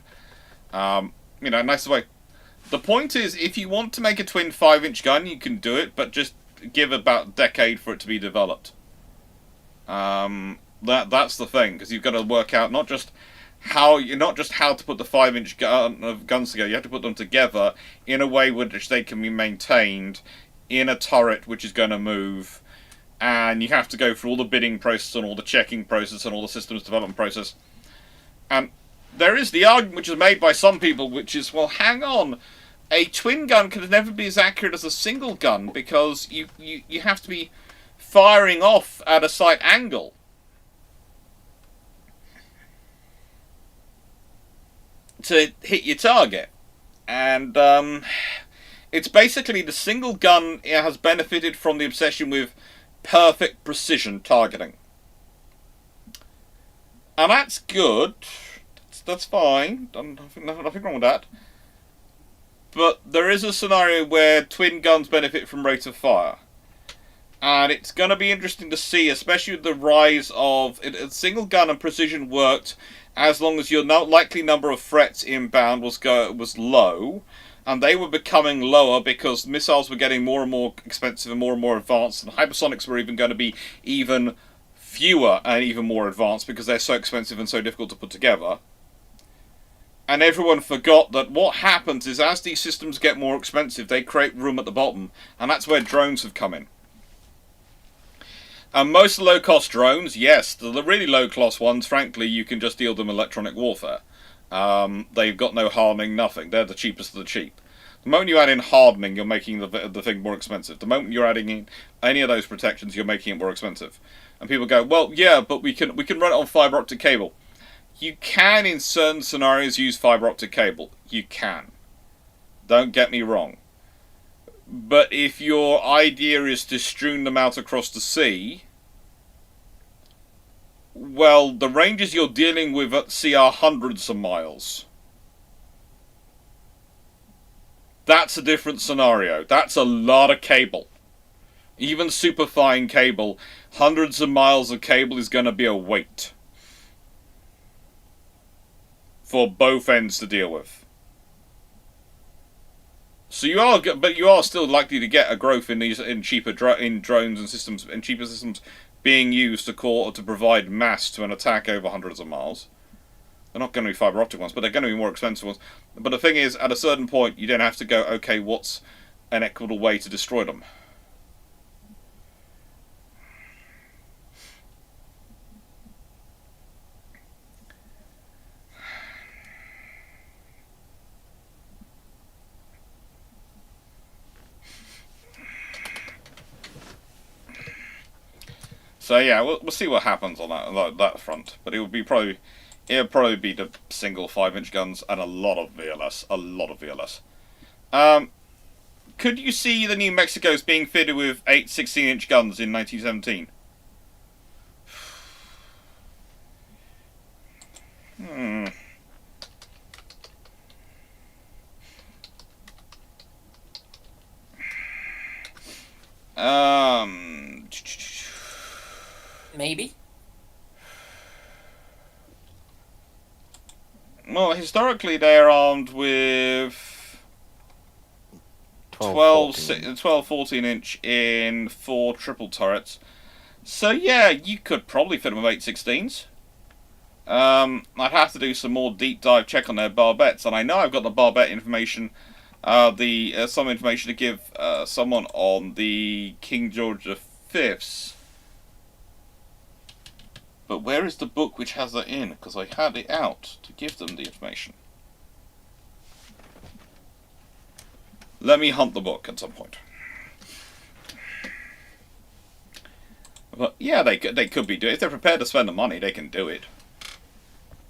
Nice way. The point is, if you want to make a twin 5-inch gun, you can do it, but just give about a decade for it to be developed. That's the thing, because you've got to work out not just how to put the 5-inch guns together. You have to put them together in a way which they can be maintained in a turret which is going to move, and you have to go through all the bidding process and all the checking process and all the systems development process. And there is the argument which is made by some people, which is, well, hang on, a twin gun can never be as accurate as a single gun because you have to be firing off at a slight angle. To hit your target, and it's basically the single gun has benefited from the obsession with perfect precision targeting, and that's good. That's fine. Nothing wrong with that. But there is a scenario where twin guns benefit from rate of fire, And it's going to be interesting to see, especially with the rise of single gun and precision worked as long as your likely number of threats inbound was low, and they were becoming lower because missiles were getting more and more expensive and more advanced, and hypersonics were even going to be even fewer and even more advanced because they're so expensive and so difficult to put together. And everyone forgot that what happens is as these systems get more expensive, they create room at the bottom, and that's where drones have come in. And most low-cost drones, yes, the really low-cost ones, frankly, you can just deal them electronic warfare. They've got no hardening, nothing. They're the cheapest of the cheap. The moment you add in hardening, you're making the thing more expensive. The moment you're adding in any of those protections, you're making it more expensive. And people go, well, yeah, but we can run it on fiber optic cable. You can, in certain scenarios, use fiber optic cable. You can. Don't get me wrong. But if your idea is to strewn them out across the sea, well, the ranges you're dealing with at sea are hundreds of miles. That's a different scenario. That's a lot of cable. Even superfine cable, hundreds of miles of cable is going to be a weight for both ends to deal with. So you are still likely to get a growth in cheaper drones and systems and cheaper systems being used to provide mass to an attack over hundreds of miles. They're not going to be fiber optic ones, but they're going to be more expensive ones. But the thing is, at a certain point, you then have to go, okay, what's an equitable way to destroy them? So yeah, we'll see what happens on that front. But it would probably be the single 5-inch guns and a lot of VLS. Could you see the New Mexicos being fitted with 8 16-inch guns in 1917? Maybe. Well, historically they're armed with 12 14-inch in 4 triple turrets. So yeah, you could probably fit them with 8.16s. I'd have to do some more deep dive check on their barbettes, and I know I've got the barbette information, some information to give someone on the King George V's. But where is the book which has that in? Because I had it out to give them the information. Let me hunt the book at some point. But yeah, they could be doing it. If they're prepared to spend the money, they can do it.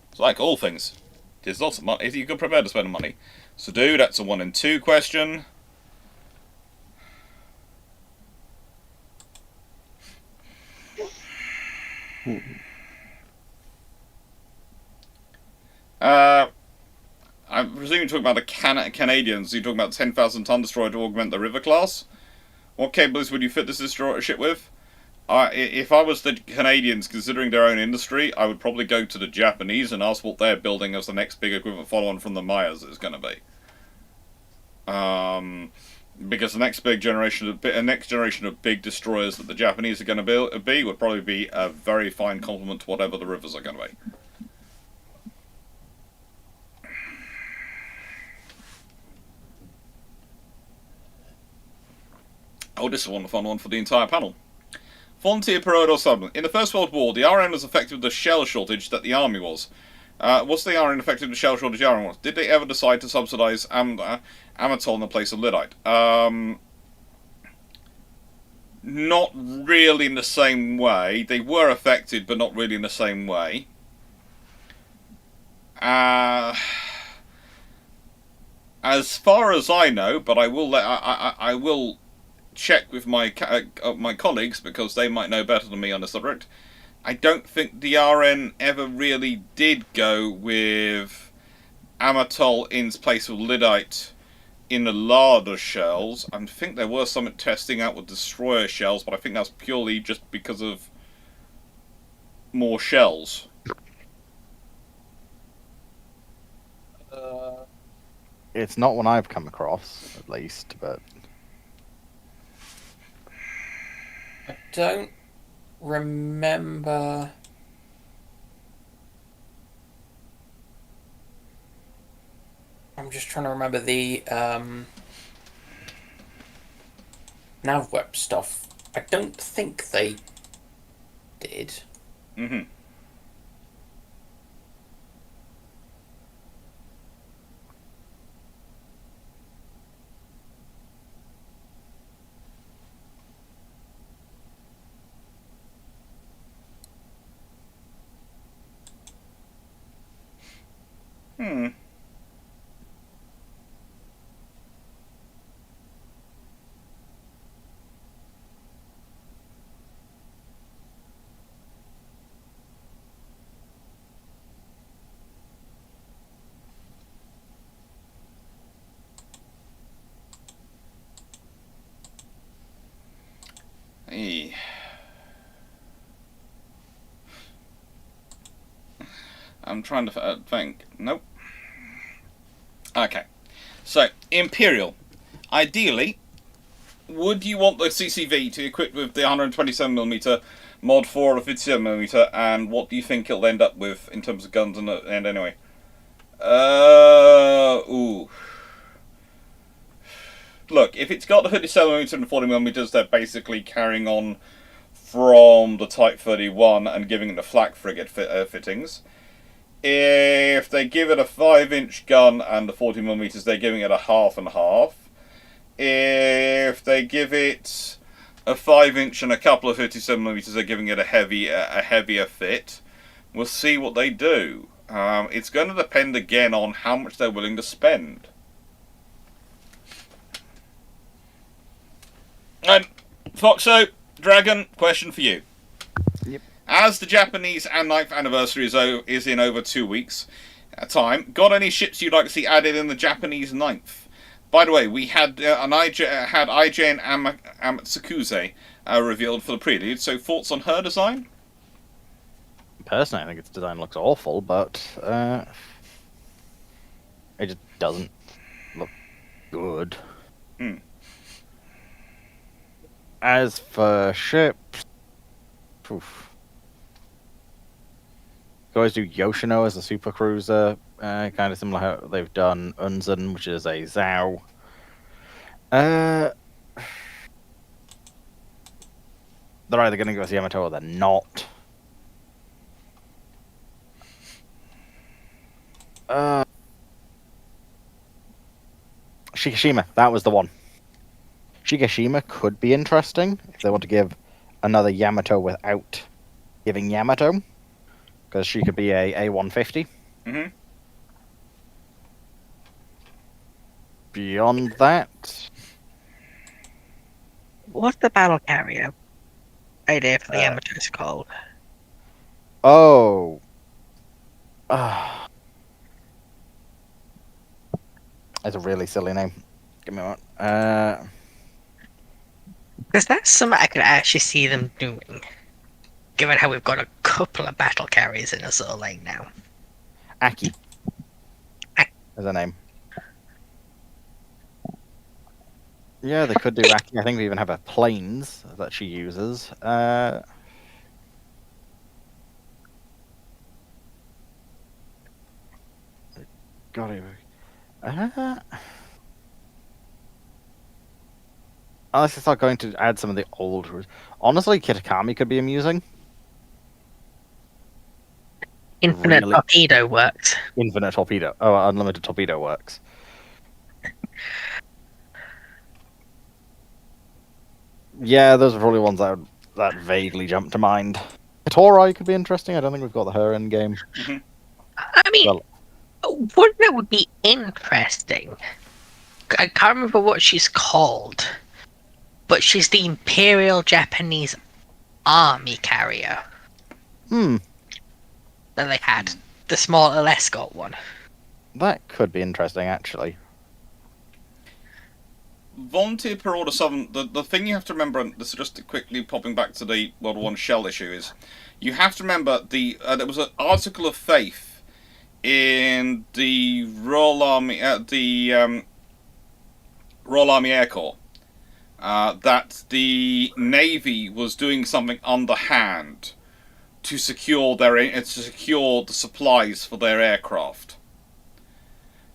It's like all things. There's lots of money. If you're prepared to spend the money. So that's a 1 and 2 question. I'm presuming you're talking about the Canadians. You're talking about the 10,000-ton destroyer to augment the River class. What capabilities would you fit this destroyer ship with? If I was the Canadians, considering their own industry, I would probably go to the Japanese and ask what they're building as the next big equivalent follow-on from the Myers is going to be. Because the next generation of big destroyers that the Japanese are going to be would probably be a very fine complement to whatever the Rivers are going to be. Oh, this is one fun one for the entire panel. Volunteer Parade or Submarine. In the First World War, the RN was affected with the shell shortage that the Army was. Was the RN affected with the shell shortage the RN was? Did they ever decide to subsidise Amatol in the place of Lyddite? Not really in the same way. They were affected, but not really in the same way. As far as I know, but I will check with my colleagues because they might know better than me on the subject. I don't think the RN ever really did go with Amatol in place of Lyddite in the larder shells. I think there were some testing out with destroyer shells, but I think that's purely just because of more shells. It's not one I've come across, at least, but I don't remember. I'm just trying to remember the NavWeb stuff. I don't think they did. Mm-hmm. Hmm. Hey. I'm trying to think. Nope. Okay. So, Imperial. Ideally, would you want the CCV to be equipped with the 127mm Mod 4 or 57mm, and what do you think it'll end up with in terms of guns and anyway? Ooh. Look, if it's got the 57mm and 40mm, they're basically carrying on from the Type 31 and giving it the flak frigate fittings. If they give it a 5-inch gun and the 40mm, they're giving it a half and half. If they give it a 5-inch and a couple of 57mm, they're giving it a heavier fit. We'll see what they do. It's going to depend again on how much they're willing to spend. Foxo, Dragon, question for you. Yep. As the Japanese and 9th anniversary is in over 2 weeks time, got any ships you'd like to see added in the Japanese 9th? By the way, we had IJ and Amatsukuze revealed for the prelude, so thoughts on her design? personally, I think its design looks awful, but it just doesn't look good. Hmm. As for ships, oof. You always do Yoshino as a super cruiser, kind of similar how they've done Unzen, which is a Zhao. They're either going to give us Yamato or they're not. Shikishima, that was the one. Shikishima could be interesting if they want to give another Yamato without giving Yamato, because she could be a A150. Mm-hmm. Beyond that, What's the battle carrier idea for the amateurs called? oh, it's a really silly name. Give me a moment. Because that's something I could actually see them doing. Given how we've got a couple of battle carriers in Azur Lane now. Aki is her name. Yeah, they could do Aki. I think we even have her planes that she uses. Got it. Unless it's not going to add some of the old rules. Honestly, Kitakami could be amusing. Infinite Really? torpedo works. Infinite torpedo. Oh, unlimited torpedo works. Yeah, those are probably ones that vaguely jump to mind. Katorai could be interesting. I don't think we've got her in game. Mm-hmm. I mean, Well, one that would be interesting. I can't remember what she's called, but she's the Imperial Japanese Army carrier that they had, the smaller escort one. that could be interesting, actually. Volunteer per Order 7, the thing you have to remember, and this is just quickly popping back to the World War I shell issue, is you have to remember there was an article of faith in the Royal Army, Royal Army Air Corps, that the Navy was doing something underhand to secure the supplies for their aircraft.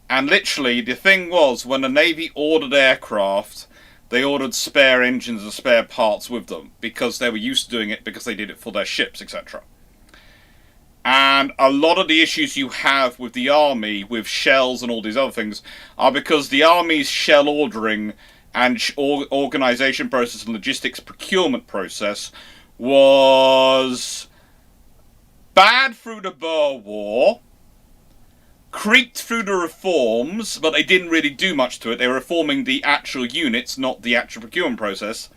And literally, the thing was, when the Navy ordered aircraft, they ordered spare engines and spare parts with them, because they were used to doing it, because they did it for their ships, etc. And a lot of the issues you have with the Army, with shells and all these other things, are because the Army's shell ordering and organisation process and logistics procurement process was bad through the Boer War, creaked through the reforms, but they didn't really do much to it. They were reforming the actual units, not the actual procurement process,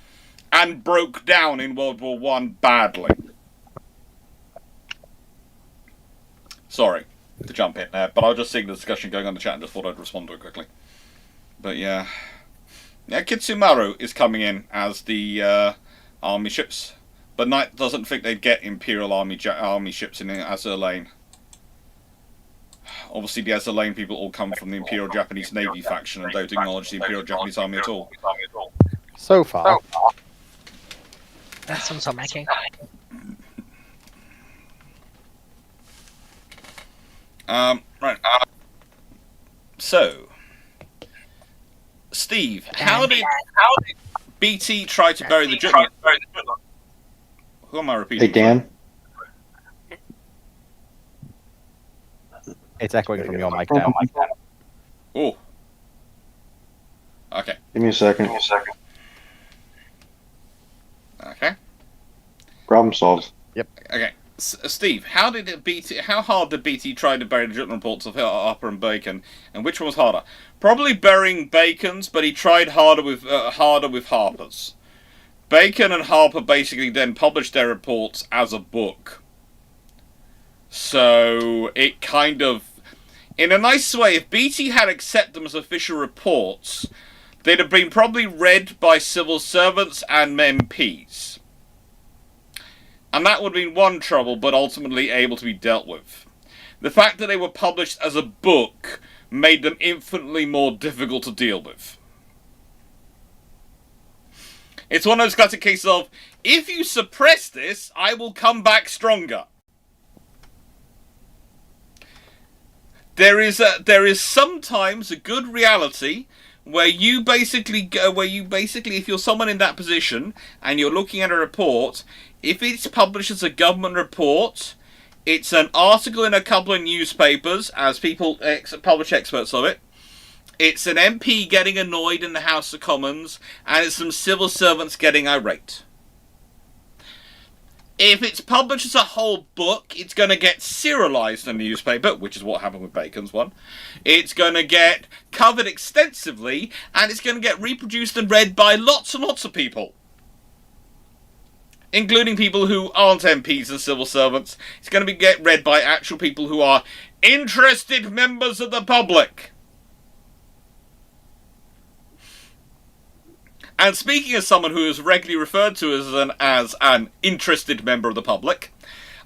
and broke down in World War I badly. Sorry to jump in there, but I was just seeing the discussion going on in the chat and just thought I'd respond to it quickly. But yeah. Yeah, Kitsumaru is coming in as the army ships, but Knight doesn't think they'd get Imperial Army ships in Azur Lane. Obviously, the Azur Lane people all come from the Imperial Japanese Navy faction and don't acknowledge the Imperial Japanese Army at all. So far. That's some stop making. Right. So, Steve, how did BT try to bury the Jutland? Who am I repeating? Hey, Dan. It's echoing from your mic now. Oh. Okay. Give me a second. Okay. Problem solved. Okay. Steve, how hard did BT try to bury the Jutland reports of Harper and Bacon, and which one was harder? Probably burying Bacon's, but he tried harder with Harper's. Bacon and Harper basically then published their reports as a book. So it kind of, in a nice way, if BT had accepted them as official reports, they'd have been probably read by civil servants and MPs. And that would have been one trouble, but ultimately able to be dealt with. The fact that they were published as a book made them infinitely more difficult to deal with. It's one of those classic cases of, if you suppress this, I will come back stronger. There is sometimes a good reality where you basically, if you're someone in that position and you're looking at a report, if it's published as a government report, it's an article in a couple of newspapers, as people publish experts of it. It's an MP getting annoyed in the House of Commons, and it's some civil servants getting irate. If it's published as a whole book, it's going to get serialised in the newspaper, which is what happened with Bacon's one. It's going to get covered extensively, and it's going to get reproduced and read by lots and lots of people. Including people who aren't MPs and civil servants. It's going to get read by actual people who are interested members of the public. And speaking as someone who is regularly referred to as an interested member of the public,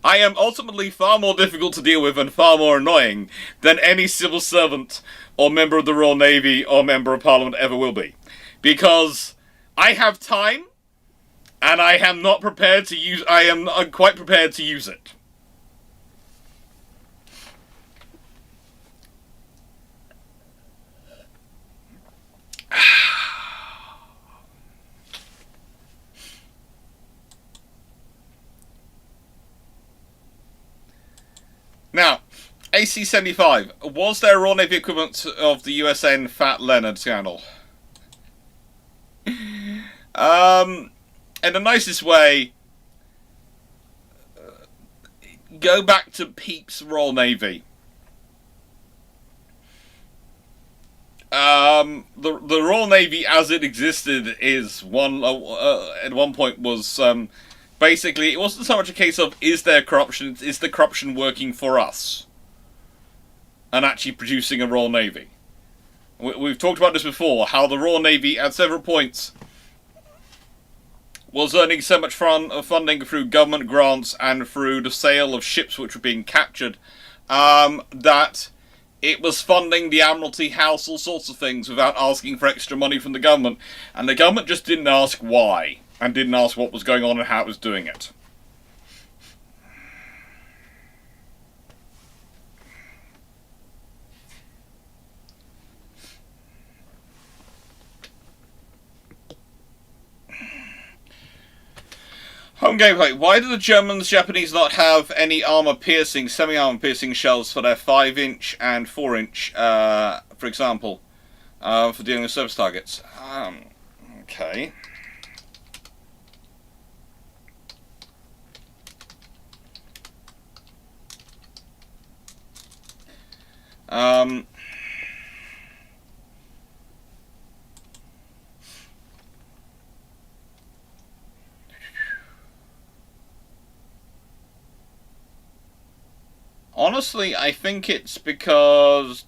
I am ultimately far more difficult to deal with and far more annoying than any civil servant or member of the Royal Navy or member of Parliament ever will be. Because I have time, and I am not prepared to use. I am quite prepared to use it. Now, AC-75. Was there a Royal Navy equivalent of the USN Fat Leonard scandal? In the nicest way, go back to Pepys Royal Navy. The Royal Navy as it existed is at one point was basically, it wasn't so much a case of is there corruption, is the corruption working for us and actually producing a Royal Navy. we've talked about this before, how the Royal Navy at several points was earning so much funding through government grants and through the sale of ships which were being captured, that it was funding the Admiralty House, all sorts of things, without asking for extra money from the government. And the government just didn't ask why, and didn't ask what was going on and how it was doing it. Home gameplay. Why do the Germans, Japanese not have any armor-piercing, semi-armor piercing shells for their 5-inch and 4-inch, for example, for dealing with surface targets? Okay. Honestly, I think it's because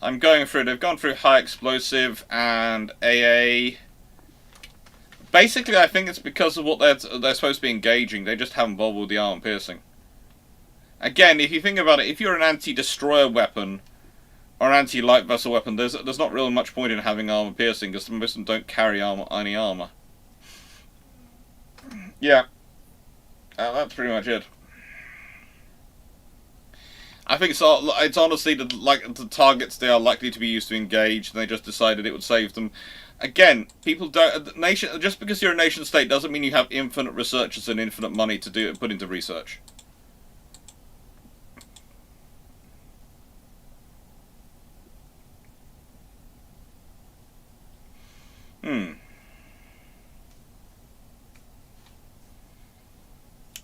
I'm going through. They've gone through high explosive and AA. Basically, I think it's because of what they're supposed to be engaging. They just haven't bothered with the armor piercing. Again, if you think about it, if you're an anti-destroyer weapon or an anti-light vessel weapon, there's not really much point in having armor piercing because most of them don't carry any armor. Yeah, that's pretty much it. I think it's honestly the targets they are likely to be used to engage, and they just decided it would save them. Again, people don't just because you're a nation state doesn't mean you have infinite researchers and infinite money to put into research.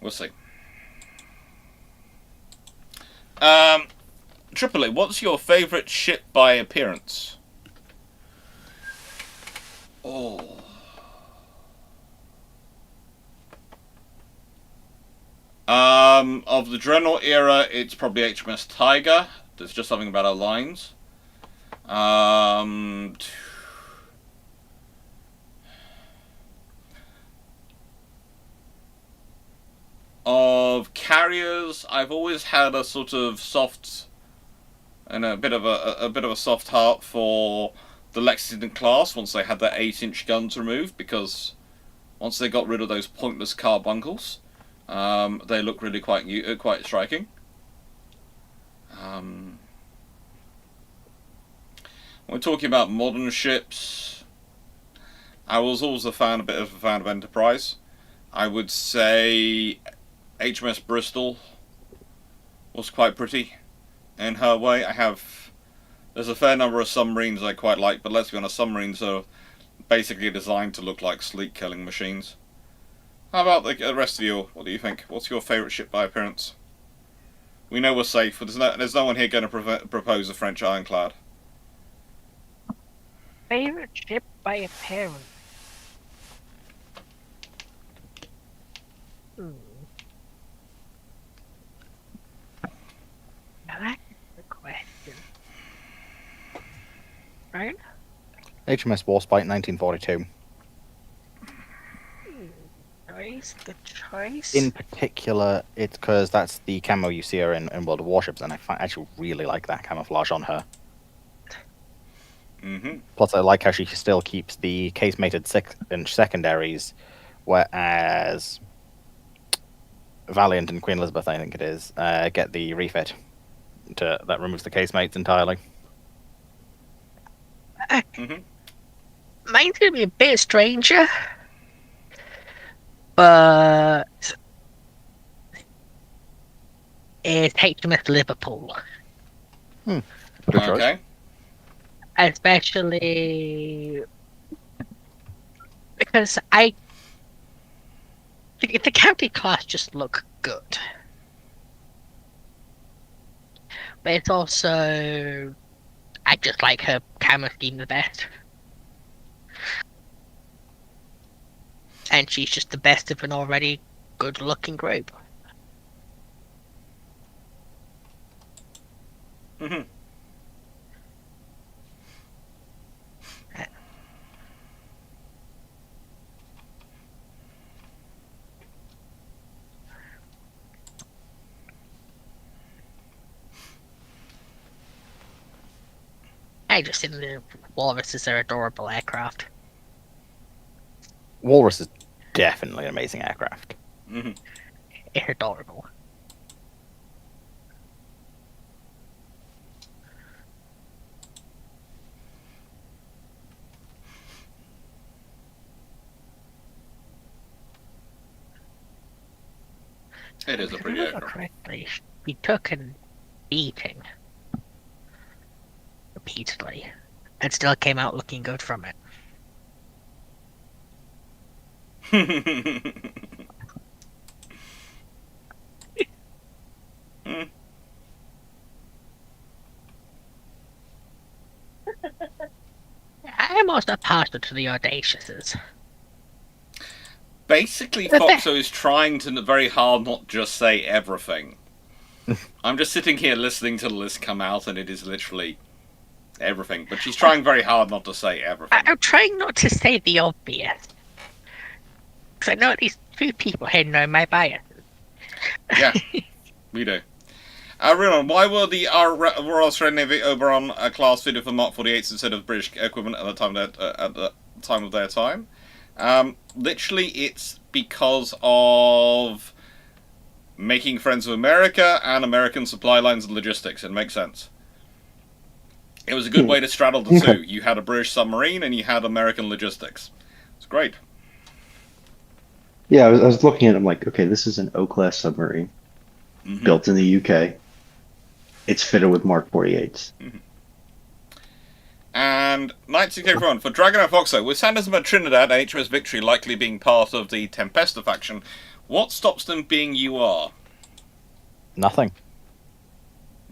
We'll see. Triple A, what's your favourite ship by appearance? Oh. Of the Dreadnought era, it's probably HMS Tiger. There's just something about our lines. Of carriers, I've always had a sort of soft and a bit of a soft heart for the Lexington class once they had their 8-inch guns removed, because once they got rid of those pointless carbuncles, they look really quite striking. When we're talking about modern ships, I was always a bit of a fan of Enterprise. I would say HMS Bristol was quite pretty in her way. There's a fair number of submarines I quite like, but let's be honest, submarines are basically designed to look like sleek killing machines. How about the rest of you? What do you think? What's your favourite ship by appearance? We know we're safe, but there's no one here going to propose a French ironclad. Favorite ship by appearance? Now that's the question. Right? HMS Warspite, 1942. Good choice. In particular, it's because that's the camo you see her in World of Warships, and I actually really like that camouflage on her. Plus, I like how she still keeps the casemated 6-inch secondaries, whereas Valiant and Queen Elizabeth, I think it is, get the refit that removes the casemates entirely. Mine's gonna be a bit stranger, but it's HMS Liverpool. Good choice. Okay. Especially because the county class just look good, but it's also I just like her camera scheme the best, and she's just the best of an already good-looking group. I just think the walruses are adorable aircraft. Walrus is definitely an amazing aircraft. Hmm. They're adorable. It is a If I pretty remember aircraft. correctly, he took a beating repeatedly and still came out looking good from it. Hmm. I'm also partial to the Audacious's. Basically, The Foxo is trying to very hard not just say everything. I'm just sitting here listening to the list come out, and it is literally everything. But she's trying very hard not to say everything. I'm trying not to say the obvious. Because I know at least 2 people here know my bias. Yeah, we do. Rinon, why were the Royal Australian Navy Oberon class fitted for Mark 48s instead of British equipment at the time of their time? Literally, it's because of making friends with America and American supply lines and logistics. It makes sense. It was a good way to straddle the two. You had a British submarine and you had American logistics. It's great. Yeah, I was looking at it, I'm like, okay, this is an O-class submarine Mm-hmm. built in the UK. It's fitted with Mark 48s. Mm-hmm. And 1961 for Dragon and Foxo, with Sanders and Trinidad and HMS Victory likely being part of the Tempesta faction, what stops them being UR? Nothing.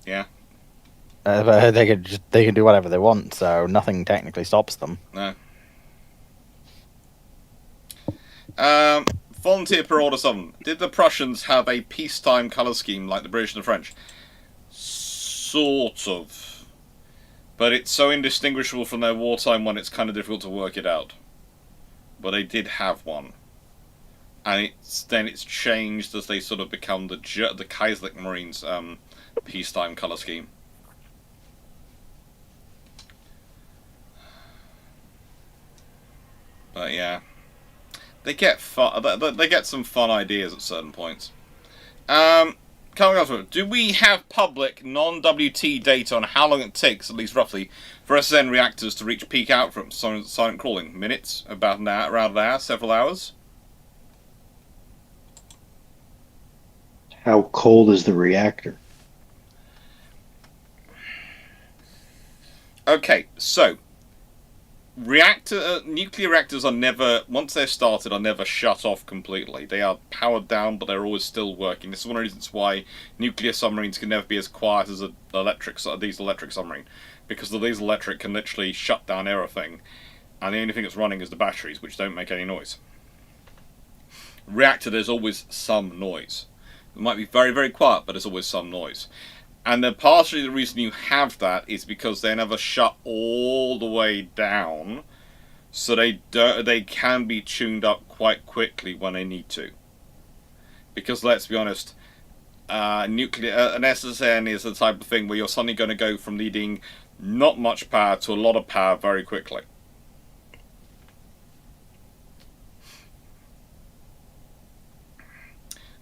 Yeah. But they can do whatever they want, so nothing technically stops them. No. Volunteer per order 7. Did the Prussians have a peacetime colour scheme like the British and the French? Sort of. But it's so indistinguishable from their wartime one, it's kind of difficult to work it out. But they did have one. And it's changed as they sort of become the Kaiserlich Marines peacetime colour scheme. But yeah. They get they get some fun ideas at certain points. Do we have public non-WT data on how long it takes, at least roughly, for SN reactors to reach peak out from silent crawling? Minutes? About an hour? Around an hour? Several hours? How cold is the reactor? Okay, so nuclear reactors are never, once they're started, are never shut off completely. They are powered down, but they're always still working. This is one of the reasons why nuclear submarines can never be as quiet as a diesel electric submarine, because the diesel electric can literally shut down everything, and the only thing that's running is the batteries, which don't make any noise. Reactor, there's always some noise. It might be very, very quiet, but there's always some noise. And then partially the reason you have that is because they're never shut all the way down, so they can be tuned up quite quickly when they need to. Because let's be honest, an SSN is the type of thing where you're suddenly going to go from needing not much power to a lot of power very quickly.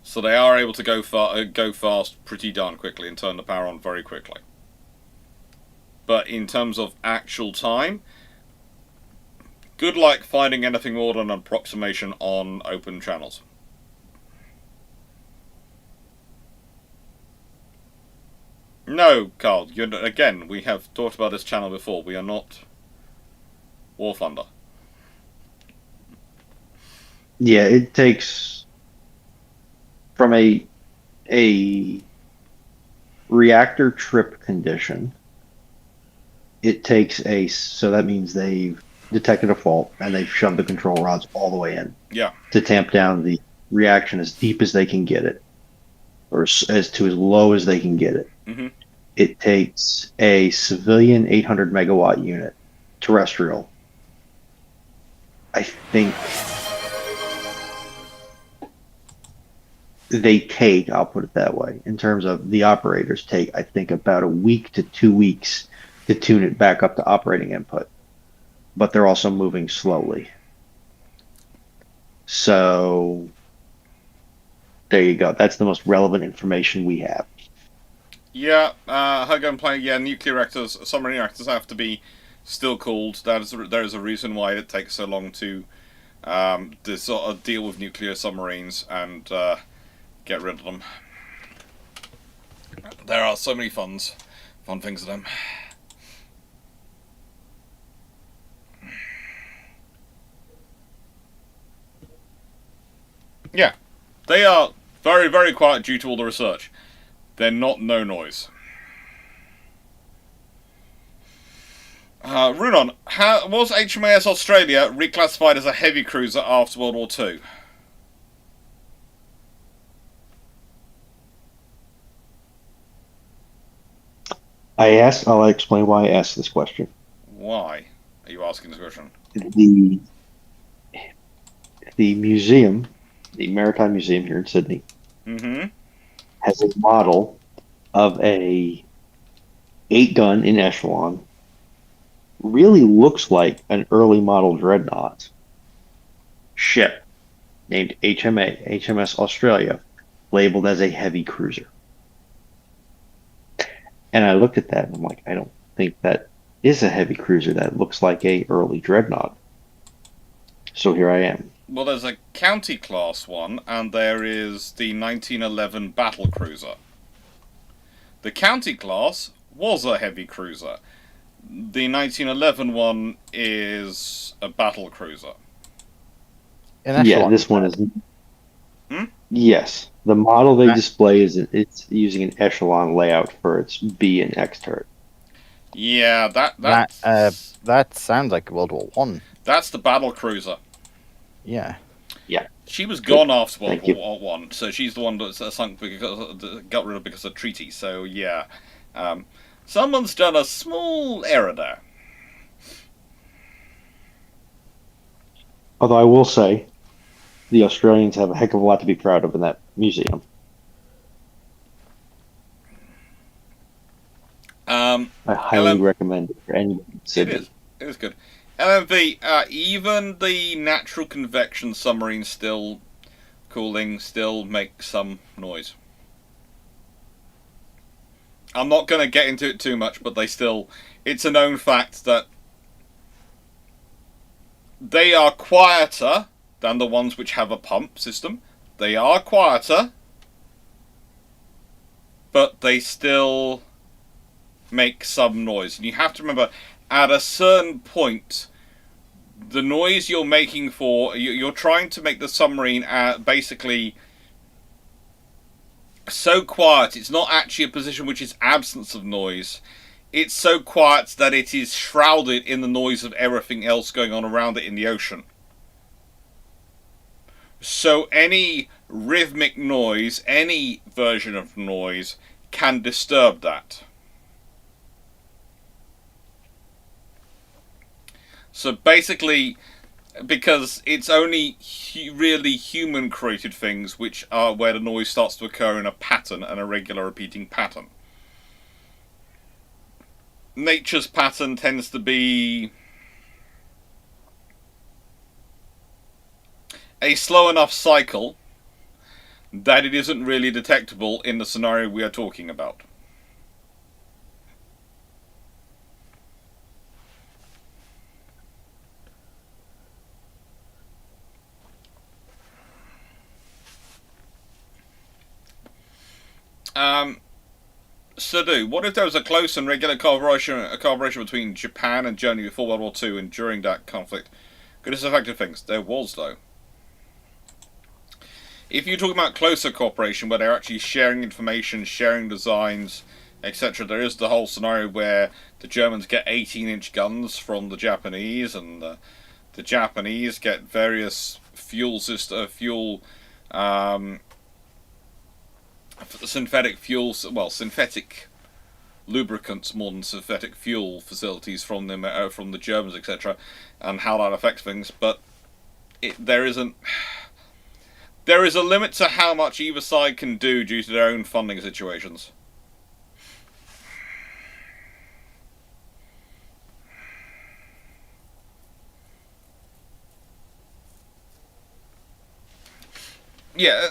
So they are able to go fast pretty darn quickly and turn the power on very quickly. But in terms of actual time, good luck finding anything more than an approximation on open channels. No, Carl, again, we have talked about this channel before. We are not War Thunder. Yeah, it takes from a reactor trip condition. It takes so that means they've detected a fault and they've shoved the control rods all the way in. Yeah. To tamp down the reaction as deep as they can get it, or as low as they can get it. Mm-hmm. It takes a civilian 800 megawatt unit, terrestrial. I think I'll put it that way, in terms of the operators take, I think, about a week to 2 weeks to tune it back up to operating input, but they're also moving slowly. So there you go. That's the most relevant information we have. Yeah, her gunplay. Yeah, nuclear reactors, submarine reactors have to be still cooled. There is a reason why it takes so long to sort of deal with nuclear submarines and get rid of them. There are so many fun things to them. Yeah, they are very, very quiet due to all the research. They're not no noise. Runon, how was HMAS Australia reclassified as a heavy cruiser after World War II? I'll explain why I asked this question. Why are you asking this question? The museum, the Maritime Museum here in Sydney, Mm-hmm. has a model of a 8-gun in echelon. Really looks like an early model dreadnought ship named HMS Australia, labeled as a heavy cruiser. And I looked at that and I'm like, I don't think that is a heavy cruiser. That looks like a early dreadnought. So here I am. Well, there's a county class one, and there is the 1911 battle cruiser. The county class was a heavy cruiser. The 1911 one is a battle cruiser. Yeah, this one is. Hmm? Yes, the model they display it's using an echelon layout for its B and X turret. Yeah, that sounds like World War One. That's the battle cruiser. Yeah. Yeah. She was gone after World Thank War One, so she's the one that's sunk because got rid of because of treaty. So yeah, someone's done a small error there. Although I will say, the Australians have a heck of a lot to be proud of in that museum. I highly recommend it for anyone in Sydney. It is good. LMV, even the natural convection submarines still make some noise. I'm not going to get into it too much, but it's a known fact that they are quieter than the ones which have a pump system. They are quieter, but they still make some noise. And you have to remember, at a certain point, the noise you're making you're trying to make the submarine basically so quiet. It's not actually a position which is absence of noise. It's so quiet that it is shrouded in the noise of everything else going on around it in the ocean. So any rhythmic noise, any version of noise, can disturb that. So basically, because it's only really human-created things which are where the noise starts to occur in a pattern, and a regular repeating pattern. Nature's pattern tends to be a slow enough cycle that it isn't really detectable in the scenario we are talking about. Sadu, what if there was a close and regular collaboration between Japan and Germany before World War II and during that conflict? Could this have affected things? There was, though. If you're talking about closer cooperation, where they're actually sharing information, sharing designs, etc., there is the whole scenario where the Germans get 18-inch guns from the Japanese, and the Japanese get various synthetic fuels, well, synthetic lubricants more than synthetic fuel facilities from the Germans, etc., and how that affects things. But there is a limit to how much either side can do due to their own funding situations. Yeah,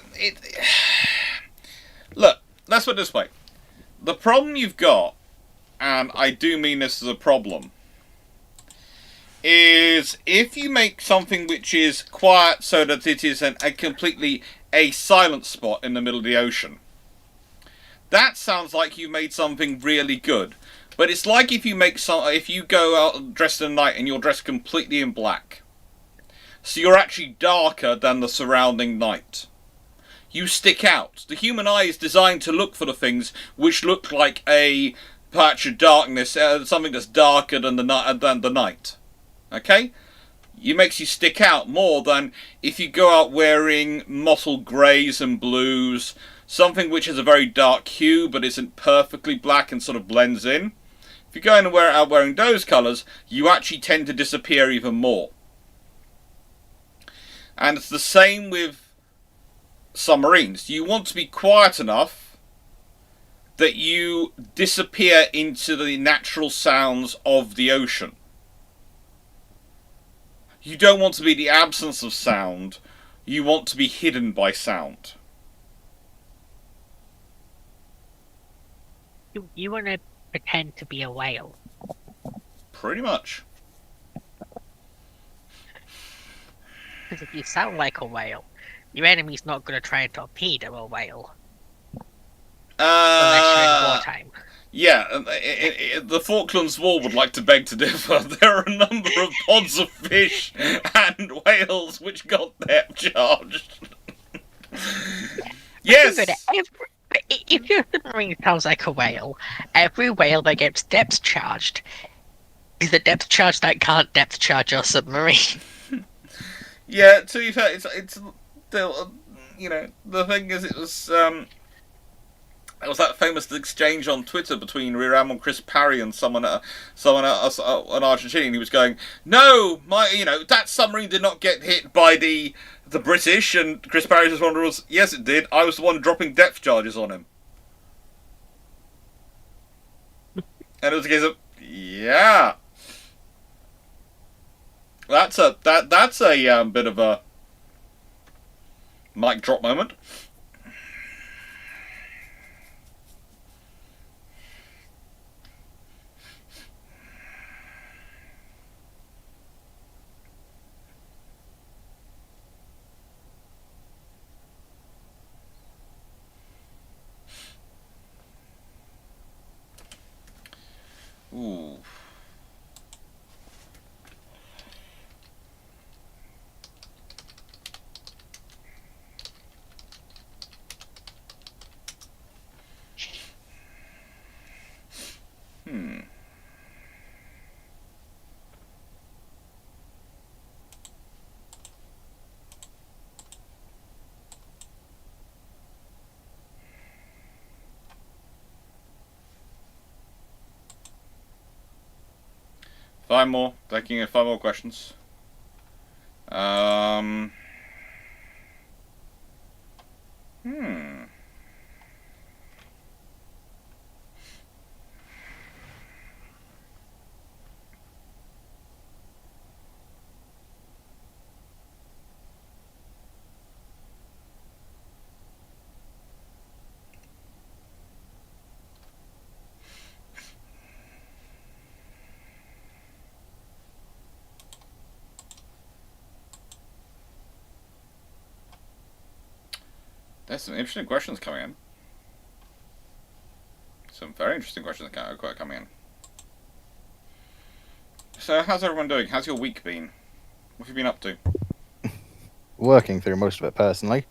look, let's put it this way. The problem you've got, and I do mean this as a problem, is if you make something which is quiet so that it is a completely a silent spot in the middle of the ocean, that sounds like you made something really good. But it's like if you go out dressed in the night and you're dressed completely in black. So you're actually darker than the surrounding night. You stick out. The human eye is designed to look for the things which look like a patch of darkness, something that's darker than the night. Okay? It makes you stick out more than if you go out wearing mottled greys and blues, something which has a very dark hue but isn't perfectly black and sort of blends in. If you go out wearing those colours, you actually tend to disappear even more. And it's the same with submarines. You want to be quiet enough that you disappear into the natural sounds of the ocean. You don't want to be the absence of sound. You want to be hidden by sound. You want to pretend to be a whale. Pretty much. Because if you sound like a whale, your enemy's not going to try and torpedo a whale. Unless you're in wartime. Yeah, the Falklands War would like to beg to differ. There are a number of pods of fish and whales which got depth charged. Yes! If your submarine sounds like a whale, every whale that gets depth charged is a depth charge that can't depth charge your submarine. Yeah, to be fair, it's still, the thing is, it was that famous exchange on Twitter between Rear Admiral Chris Parry and someone an Argentinian. He was going, "No, that submarine did not get hit by the British," and Chris Parry's response was, "Yes, it did. I was the one dropping depth charges on him." And it was a case of, yeah. That's a bit of a mic drop moment. Ooh. Five more. Taking 5 more questions. There's some interesting questions coming in. Some very interesting questions coming in. So, how's everyone doing? How's your week been? What have you been up to? Working through most of it personally.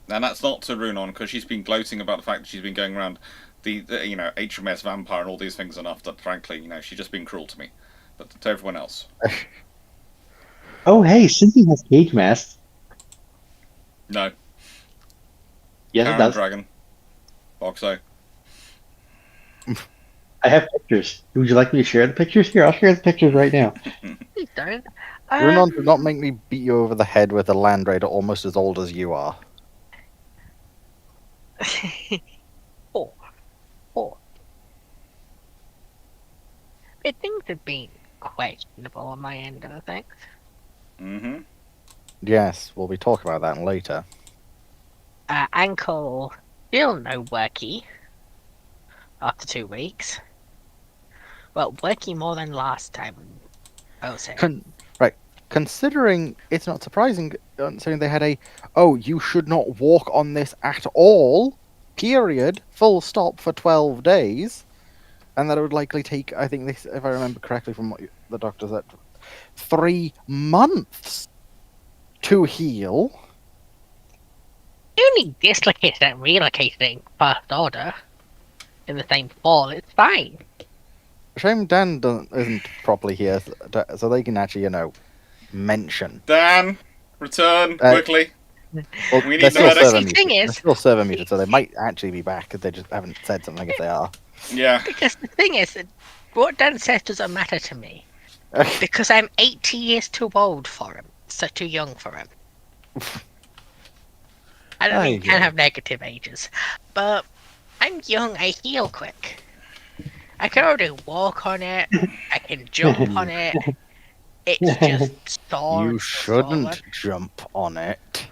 And that's not to Runon, because she's been gloating about the fact that she's been going around the HMS Vampire and all these things enough that, frankly, she's just been cruel to me. But to everyone else. Oh, hey, Cynthia has cage masks. No. Yes, Karen it does. Dragon. Boxo. I have pictures. Would you like me to share the pictures? Here, I'll share the pictures right now. Please don't. Runon, do not make me beat you over the head with a Land Raider almost as old as you are. Four. But things have been questionable on my end of things. Mm-hmm. Yes, we'll be talking about that later. Ankle still no worky after 2 weeks. Well, worky more than last time. I'll say. Right. Considering it's not surprising, considering they had you should not walk on this at all, period, full stop for 12 days, and that it would likely take, I think this, if I remember correctly from what the doctor said, 3 months to heal. You only dislocated and relocated it in first order in the same fall. It's fine. Shame Dan isn't properly here, so they can actually, mention. Dan, return quickly. Well, We they're need the still medic. server See, muted. thing is- They're still server muted, so they might actually be back because they just haven't said something if they are. Yeah. Because the thing is, that what Dan says doesn't matter to me. Because I'm 80 years too old for him. So too young for him. I don't think you can have negative ages. But I'm young, I heal quick. I can already walk on it. I can jump on it. It's just sore. You shouldn't jump on it.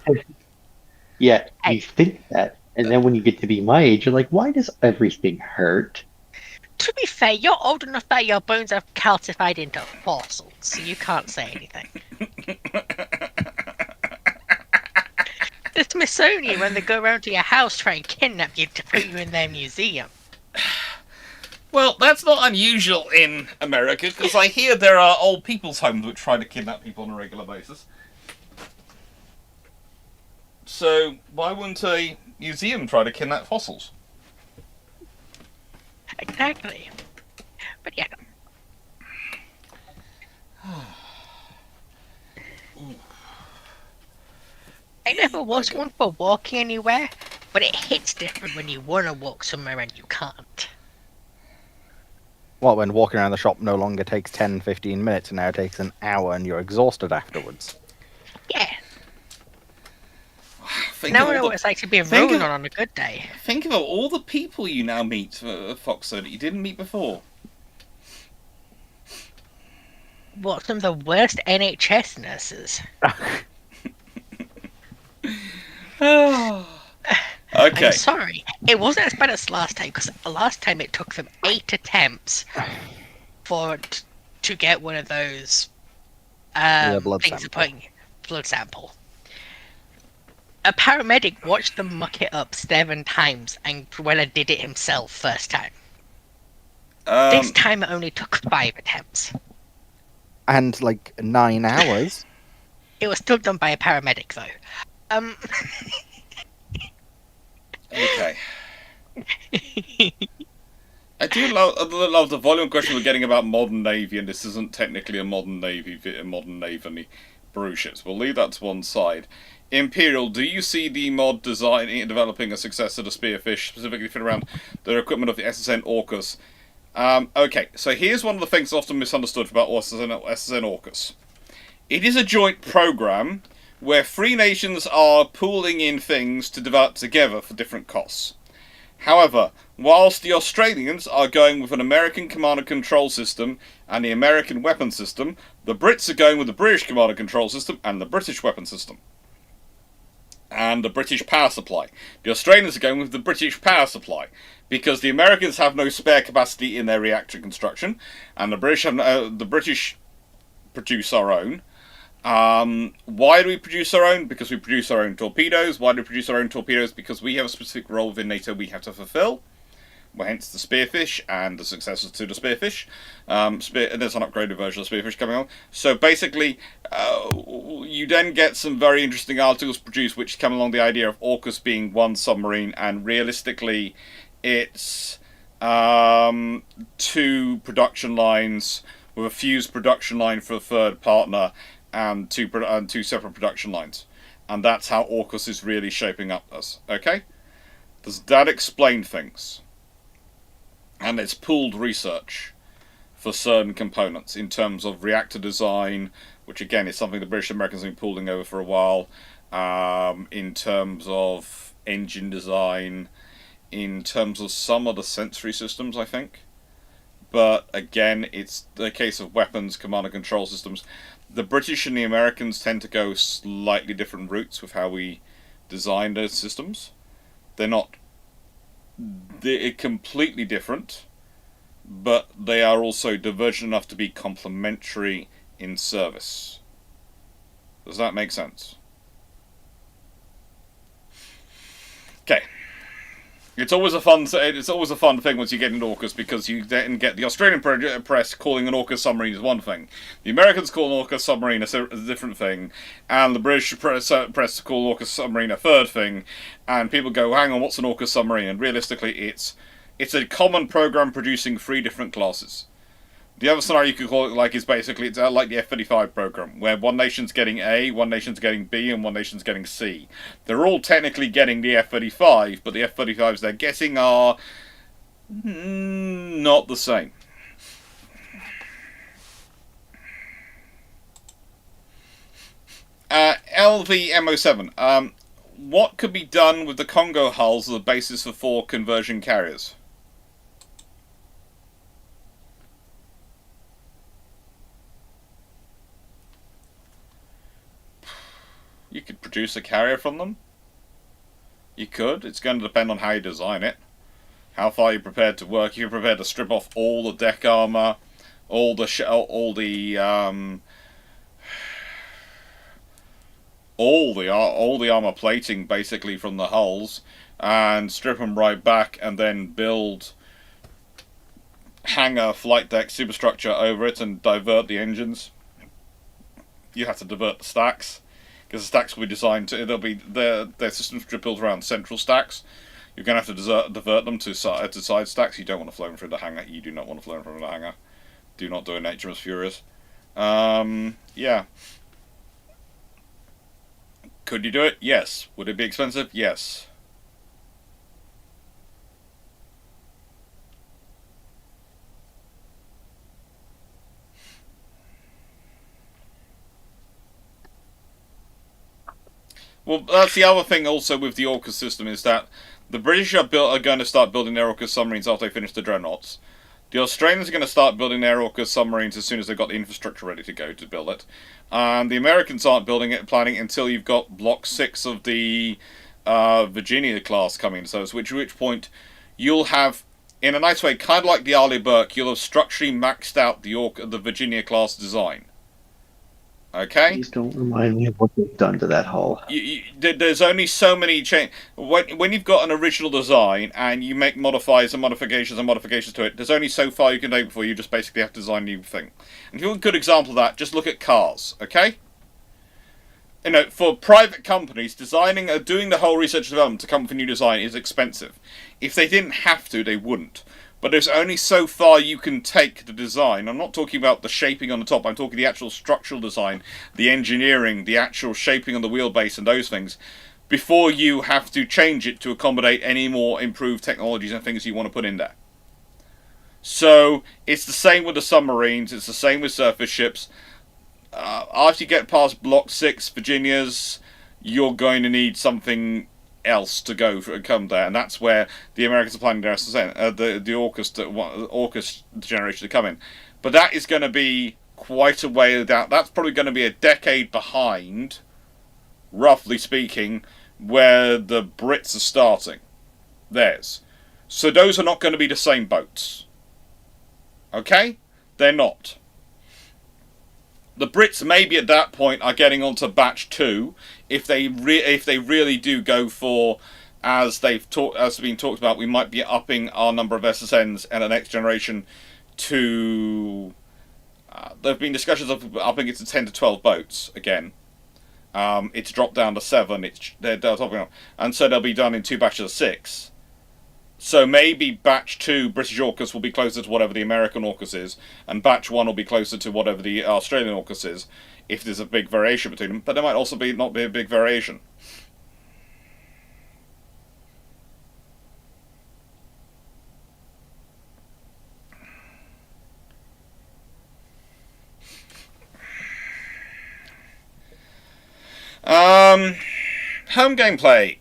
Yeah, you think that, and then when you get to be my age, you're like, why does everything hurt? To be fair, you're old enough that your bones have calcified into fossils, so you can't say anything. The Smithsonian, when they go around to your house, try and kidnap you to put you in their museum. Well, that's not unusual in America, because I hear there are old people's homes which try to kidnap people on a regular basis. So, why wouldn't a museum try to kidnap fossils? Exactly. But yeah. I never was one for walking anywhere, but it hits different when you want to walk somewhere and you can't. What, when walking around the shop no longer takes 10-15 minutes and now it takes an hour and you're exhausted afterwards? Yeah. Think Now of I know all what the- it's like to be a think Ronin of- on a good day. Think of all the people you now meet at Foxo that you didn't meet before. What, some of the worst NHS nurses? Okay. I'm sorry. It wasn't as bad as last time, because last time it took them 8 attempts to get one of those blood things sample. putting blood sample. A paramedic watched them muck it up 7 times, and Cruella did it himself first time. This time it only took 5 attempts. And 9 hours. It was still done by a paramedic, though. Okay. I do love the volume question we're getting about modern navy, and this isn't technically a modern navy, any Bruships. We'll leave that to one side. Imperial, do you see the mod designing and developing a successor to Spearfish, specifically fit around the equipment of the SSN AUKUS? Okay, so here's one of the things often misunderstood about SSN AUKUS. It is a joint program where 3 nations are pooling in things to develop together for different costs. However, whilst the Australians are going with an American command and control system and the American weapon system, the Brits are going with the British command and control system and the British weapon system. And the British power supply. The Australians are going with the British power supply, because the Americans have no spare capacity in their reactor construction, and the British produce our own. Why do we produce our own? Because we produce our own torpedoes. Why do we produce our own torpedoes? Because we have a specific role within NATO we have to fulfill. Well, hence the Spearfish and the successors to the Spearfish. There's an upgraded version of Spearfish coming on. So basically, you then get some very interesting articles produced which come along the idea of AUKUS being one submarine, and realistically, it's 2 production lines with a fused production line for a third partner, and 2 separate production lines. And that's how AUKUS is really shaping up as. Okay? Does that explain things? And it's pooled research for certain components in terms of reactor design, which again is something the British and Americans have been pooling over for a while, in terms of engine design, in terms of some of the sensory systems, I think. But again, it's the case of weapons, command and control systems. the British and the Americans tend to go slightly different routes with how we design those systems. They're completely different, but they are also divergent enough to be complementary in service. Does that make sense? Okay. It's always a fun thing once you get into AUKUS, because you then get the Australian press calling an AUKUS submarine is one thing, the Americans call an AUKUS submarine a different thing, and the British press call an AUKUS submarine a third thing, and people go, hang on, what's an AUKUS submarine? And realistically, it's a common program producing 3 different classes. The other scenario you could call it like is basically it's like the F-35 program, where one nation's getting A, one nation's getting B, and one nation's getting C. They're all technically getting the F-35, but the F-35s they're getting are not the same. LVMO7. What could be done with the Congo hulls as the basis for 4 conversion carriers? You could produce a carrier from them. You could. It's going to depend on how you design it. How far you're prepared to work. You're prepared to strip off all the deck armor, all the armor plating basically from the hulls, and strip them right back, and then build hangar flight deck superstructure over it and divert the engines. You have to divert the stacks, because the stacks will be designed to, their systems are built around central stacks. You're going to have to divert them to side stacks. You don't want to flow them through the hangar. You do not want to flow them through the hangar. Do not do a Nature's Furious. Yeah. Could you do it? Yes. Would it be expensive? Yes. Well, that's the other thing also with the AUKUS system, is that the British are going to start building their AUKUS submarines after they finish the dreadnoughts. The Australians are going to start building their AUKUS submarines as soon as they've got the infrastructure ready to go to build it. And the Americans aren't planning it until you've got Block 6 of the Virginia class coming. So at which point you'll have, in a nice way, kind of like the Arleigh Burke, you'll have structurally maxed out the Virginia class design. Okay. Please don't remind me of what they've done to that hull. There's only so many change. When you've got an original design and you make modifications to it, there's only so far you can take before you just basically have to design a new thing. And if you want a good example of that, just look at cars. Okay. You know, for private companies, doing the whole research and development to come up with a new design is expensive. If they didn't have to, they wouldn't. But there's only so far you can take the design. I'm not talking about the shaping on the top. I'm talking the actual structural design, the engineering, the actual shaping on the wheelbase and those things, before you have to change it to accommodate any more improved technologies and things you want to put in there. So it's the same with the submarines. It's the same with surface ships. After you get past Block 6 Virginias, you're going to need something else to come there, and that's where the Americans are planning their the AUKUS generation to come in. But that is going to be quite a way down. That's probably going to be a decade behind, roughly speaking, where the Brits are starting theirs. So those are not going to be the same boats. Okay? They're not. The Brits maybe at that point are getting onto batch 2 if they really do go for, as been talked about, we might be upping our number of SSNs and the next generation to. There have been discussions of upping it to 10 to 12 boats again. It's dropped down to 7. They're topping up, and so they'll be done in 2 batches of 6. So maybe batch 2 British AUKUS will be closer to whatever the American AUKUS is, and batch 1 will be closer to whatever the Australian AUKUS is, if there's a big variation between them. But there might also not be a big variation. Home gameplay.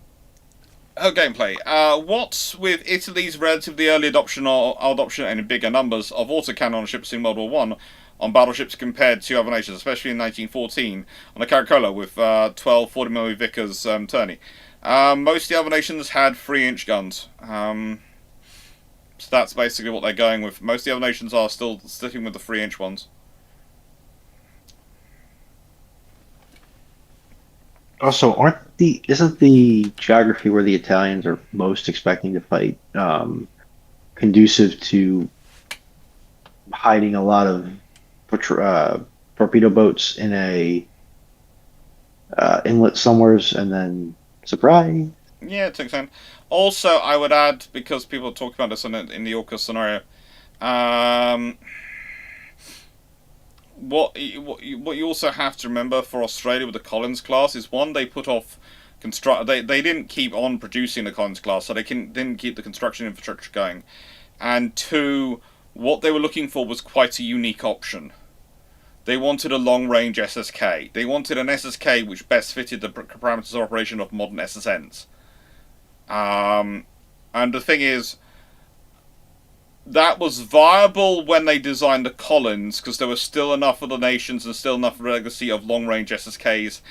What's with Italy's relatively early adoption and in bigger numbers of autocannon ships in World War I? on battleships compared to other nations, especially in 1914 on the Caracola with 12 40mm Vickers tourney. Most of the other nations had 3-inch guns. So that's basically what they're going with. Most of the other nations are still sticking with the 3-inch ones. Also, isn't the geography where the Italians are most expecting to fight conducive to hiding a lot of torpedo boats in a inlet somewheres and then surprise? Yeah, it takes time. Also, I would add, because people are talking about this in the AUKUS scenario, what you also have to remember for Australia with the Collins class is, one, they put off they didn't keep on producing the Collins class, so they didn't keep the construction infrastructure going, and two, what they were looking for was quite a unique option. They wanted a long-range SSK. They wanted an SSK which best fitted the parameters of operation of modern SSNs. And the thing is, that was viable when they designed the Collins, because there was still enough of the nations and still enough legacy of long-range SSKs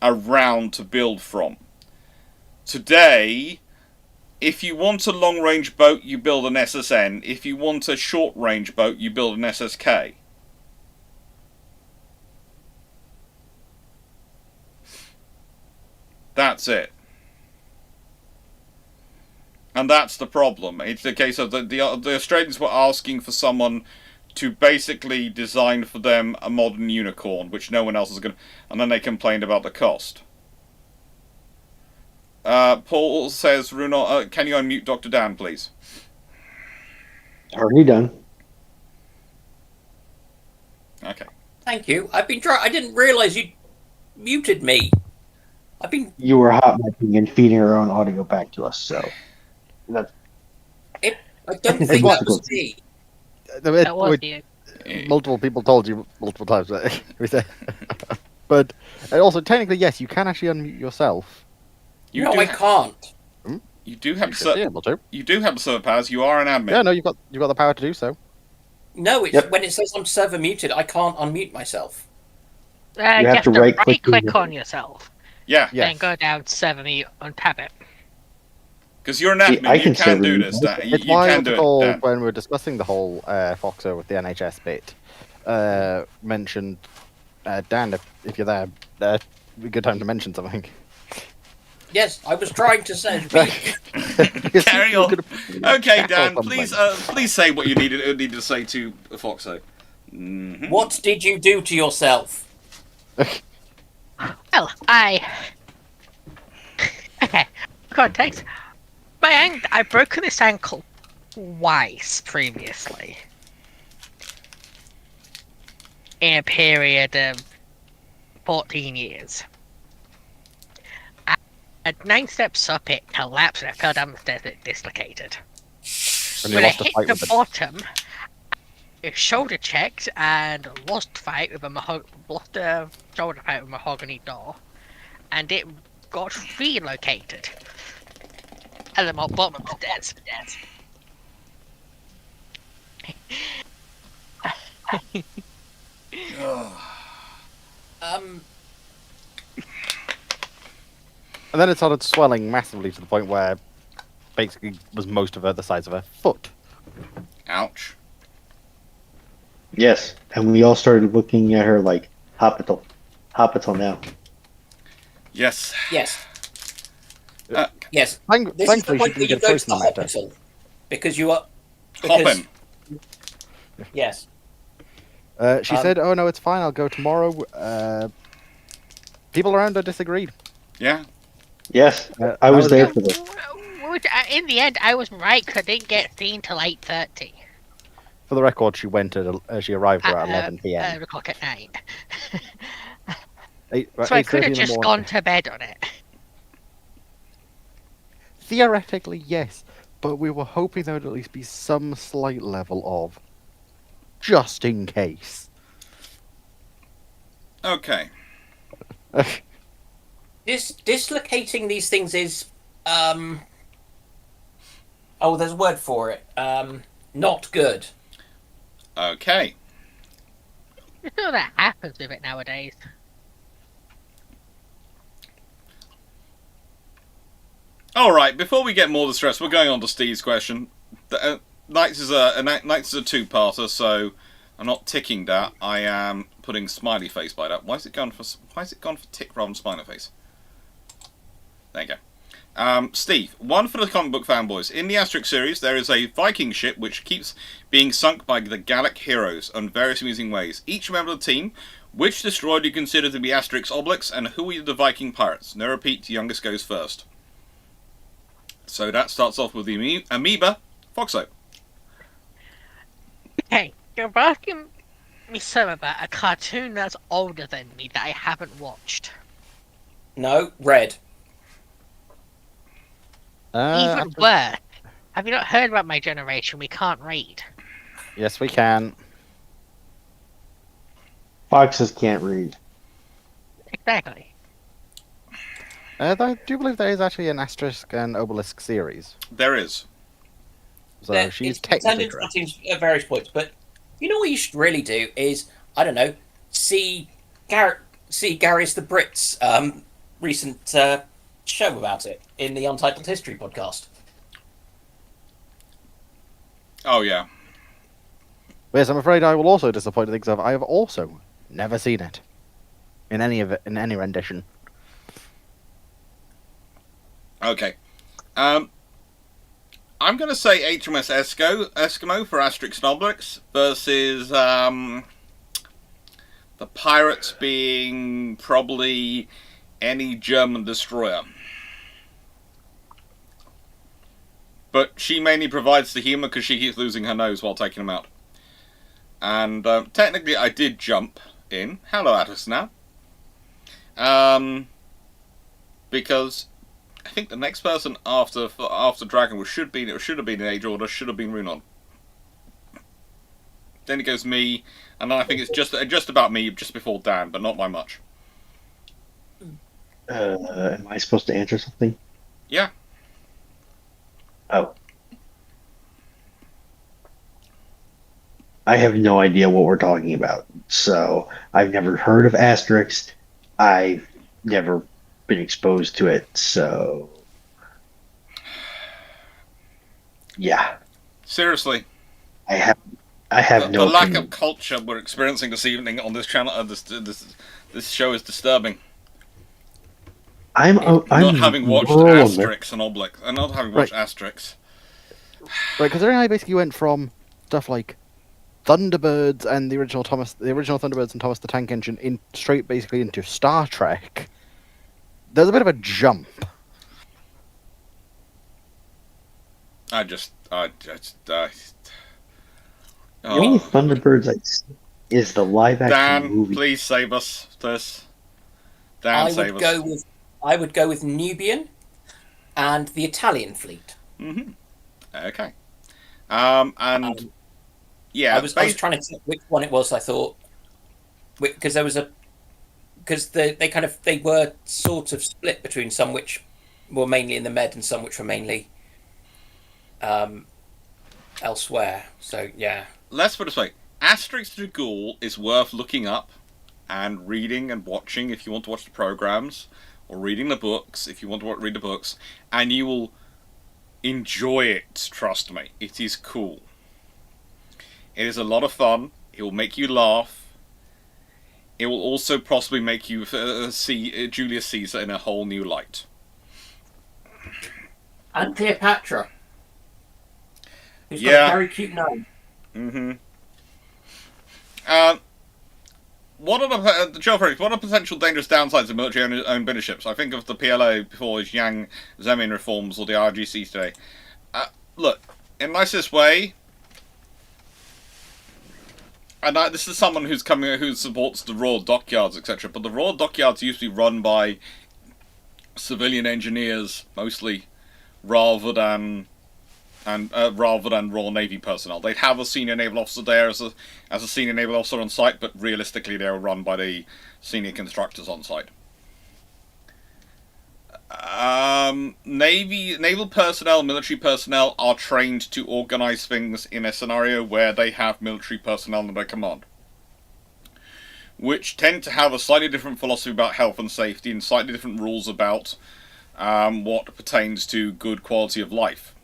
around to build from. Today, if you want a long-range boat, you build an SSN. If you want a short-range boat, you build an SSK. That's it. And that's the problem. It's the case of the Australians were asking for someone to basically design for them a modern unicorn, which no one else is going to... And then they complained about the cost. Paul says, Runo, can you unmute Dr. Dan, please? Already done. Okay. Thank you. I've been trying. I didn't realise you muted me. You were hot micing and feeding our own audio back to us, so that's... I don't think that was me. That was you. Multiple people told you multiple times. But also, technically, yes, you can actually unmute yourself. No, I can't. You do have You should be able to. You do have the server powers. You are an admin. Yeah, no, you've got the power to do so. No, it's when it says I'm server muted, I can't unmute myself. You have to right click on yourself. Yeah. Then go down to server mute, untap it. Because you're an admin, you can do this. It's why when we were discussing the whole Foxo with the NHS bit, mentioned Dan, if you're there, it'd be a good time to mention something. Yes, I was trying to say. Carry on. Okay, Dan, please say what you needed to say to Foxo. Mm-hmm. What did you do to yourself? Well, okay, context. I've broken this ankle twice previously. In a period of 14 years. At 9 steps up, it collapsed and I fell down the stairs and it dislocated. When I hit the bottom, I shoulder checked and lost a shoulder fight with a mahogany door, and it got relocated. And I'm at the bottom of the stairs. And then it started swelling massively to the point where basically was most of her the size of her foot. Ouch. Yes, and we all started looking at her like, hospital now. Yes. Yes. Yes. This is the Thankfully, point she where you didn't go get to the choice no hospital. Because you are... Hopping. Yes. She said, "Oh no, it's fine. I'll go tomorrow." People around her disagreed. Yeah. Yes, I was there for this. In the end, I was right because I didn't get seen till 8:30. For the record, she arrived around 11 p.m. 11 o'clock at night. So I could have just gone to bed on it. Theoretically, yes, but we were hoping there would at least be some slight level of just in case. Okay. Dislocating these things is there's a word for it. Not good. Okay. You know that happens with it nowadays. Alright, before we get more distressed, we're going on to Steve's question. Knights is a two-parter, so I'm not ticking that. I am putting smiley face by that. Why is it gone for tick rather than smiley face? There you go. Steve, one for the comic book fanboys. In the Asterix series, there is a Viking ship which keeps being sunk by the Gallic heroes in various amusing ways. Each member of the team, which destroyer do you consider to be Asterix Obelix, and who are the Viking pirates? No repeat, youngest goes first. So that starts off with the amoeba, Foxo. Okay, you're asking me so about a cartoon that's older than me that I haven't watched. No, red. Even worse. Have you not heard about my generation? We can't read. Yes, we can. Foxes can't read. Exactly. I do believe there is actually an Asterisk and Obelisk series. There is. So she's it's technically interesting at various points, but you know what you should really do is, I don't know, see Gary's the Brits recent show about it in the Untitled History podcast. Oh yeah. Yes, I'm afraid I will also disappoint the things of I have also never seen it. In any rendition. Okay. I'm going to say HMS Eskimo for Asterix and Obelix versus the pirates being probably any German destroyer. But she mainly provides the humour because she keeps losing her nose while taking them out. And technically I did jump in. Hello, Atlas now. Because I think the next person after Dragon should have been in Age Order, should have been Runon. Then it goes me, and then I think it's just about me, just before Dan, but not by much. Am I supposed to answer something? Yeah. Oh. I have no idea what we're talking about. So I've never heard of Asterix. I've never been exposed to it. So yeah. Seriously. I have no the lack opinion. of culture we're experiencing this evening on this channel, this show is disturbing. I'm Not having watched rural Asterix and Obelix, and not having watched Asterix. Right, because I basically went from stuff like Thunderbirds and the original Thunderbirds and Thomas the Tank Engine in straight basically into Star Trek. There's a bit of a jump. The only Thunderbirds I see is the live action Dan, movie. please save us this. Dan, save us. I would go with Nubian and the Italian fleet. Mm-hmm. Okay. Yeah, I was trying to think which one it was. I thought because there was they were sort of split between some which were mainly in the Med and some which were mainly elsewhere. So yeah. Let's put it this way: Asterix the Ghoul is worth looking up and reading and watching if you want to watch the programs, or reading the books if you want to read the books, and you will enjoy it. Trust me, it is cool. It is a lot of fun. It will make you laugh. It will also possibly make you see Julius Caesar in a whole new light. And Cleopatra. Who's got a very cute name. Mm-hmm. What are potential dangerous downsides of military-owned British ships? I think of the PLA before his Yang Zemin reforms or the RGC today. Look, in nicest way, and this is someone who supports the Royal Dockyards, etc. But the Royal Dockyards used to be run by civilian engineers mostly, rather than Royal Navy personnel. They'd have a senior naval officer there as a senior naval officer on site, but realistically they were run by the senior constructors on site. Naval personnel, military personnel are trained to organize things in a scenario where they have military personnel under their command. which tend to have a slightly different philosophy about health and safety and slightly different rules about what pertains to good quality of life.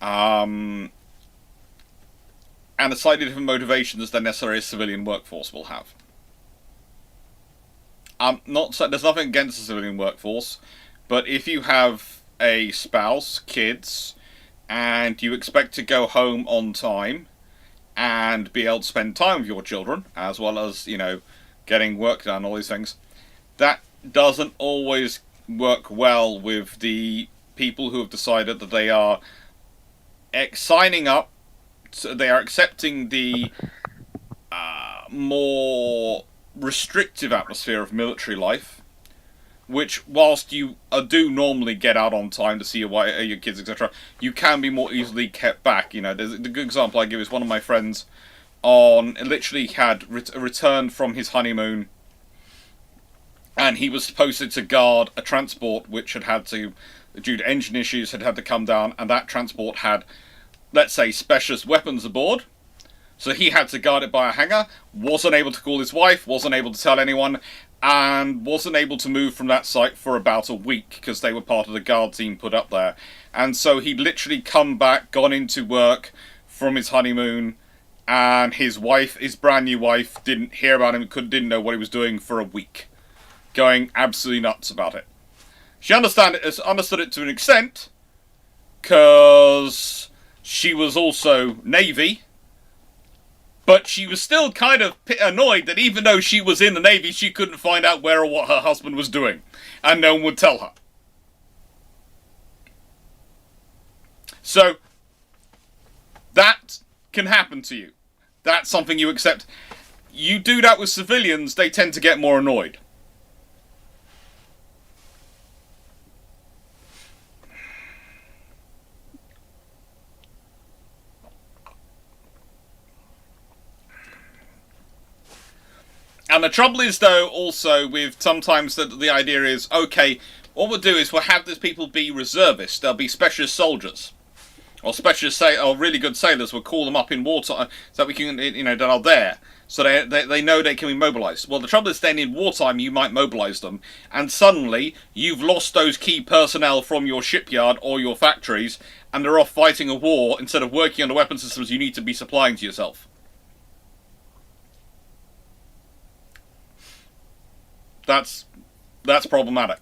And a slightly different motivations than necessarily a civilian workforce will have. There's nothing against the civilian workforce, but if you have a spouse, kids, and you expect to go home on time and be able to spend time with your children, as well as, getting work done, all these things, that doesn't always work well with the people who have decided that they are signing up, so they are accepting the more restrictive atmosphere of military life, which, whilst you do normally get out on time to see your kids, etc., you can be more easily kept back. There's the good example I give is one of my friends literally had returned from his honeymoon, and he was posted to guard a transport which had to, due to engine issues, had to come down, and that transport had, let's say, specialist weapons aboard. So he had to guard it by a hangar, wasn't able to call his wife, wasn't able to tell anyone, and wasn't able to move from that site for about a week because they were part of the guard team put up there. And so he'd literally come back, gone into work from his honeymoon, and his brand new wife, didn't hear about him, didn't know what he was doing for a week. Going absolutely nuts about it. She understood it to an extent, because she was also Navy, but she was still kind of annoyed that even though she was in the Navy, she couldn't find out where or what her husband was doing. And no one would tell her. So, that can happen to you. That's something you accept. You do that with civilians, they tend to get more annoyed. And the trouble is, though, also with sometimes the idea is, okay, what we'll do is we'll have these people be reservists. They'll be specialist soldiers. Or or really good sailors. We'll call them up in wartime so that we can, that are there. So they know they can be mobilised. Well, the trouble is then in wartime you might mobilise them, and suddenly you've lost those key personnel from your shipyard or your factories, and they're off fighting a war instead of working on the weapon systems you need to be supplying to yourself. That's problematic.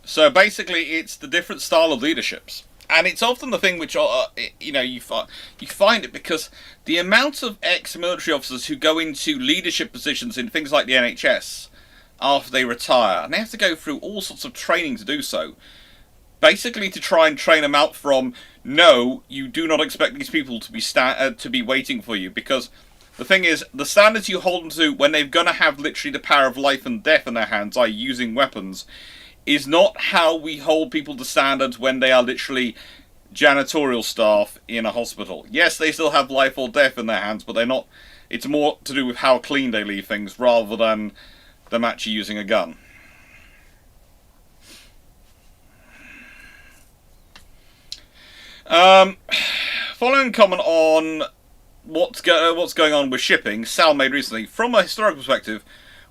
So basically, it's the different style of leaderships, and it's often the thing which you find it because the amount of ex-military officers who go into leadership positions in things like the NHS after they retire, and they have to go through all sorts of training to do so, basically to try and train them out from, no, you do not expect these people to be waiting for you, because the thing is, the standards you hold them to when they're going to have literally the power of life and death in their hands, i.e. using weapons, is not how we hold people to standards when they are literally janitorial staff in a hospital. Yes, they still have life or death in their hands, but they're not. It's more to do with how clean they leave things rather than them actually using a gun. Following comment on what's going on with shipping, Sal made recently, from a historical perspective,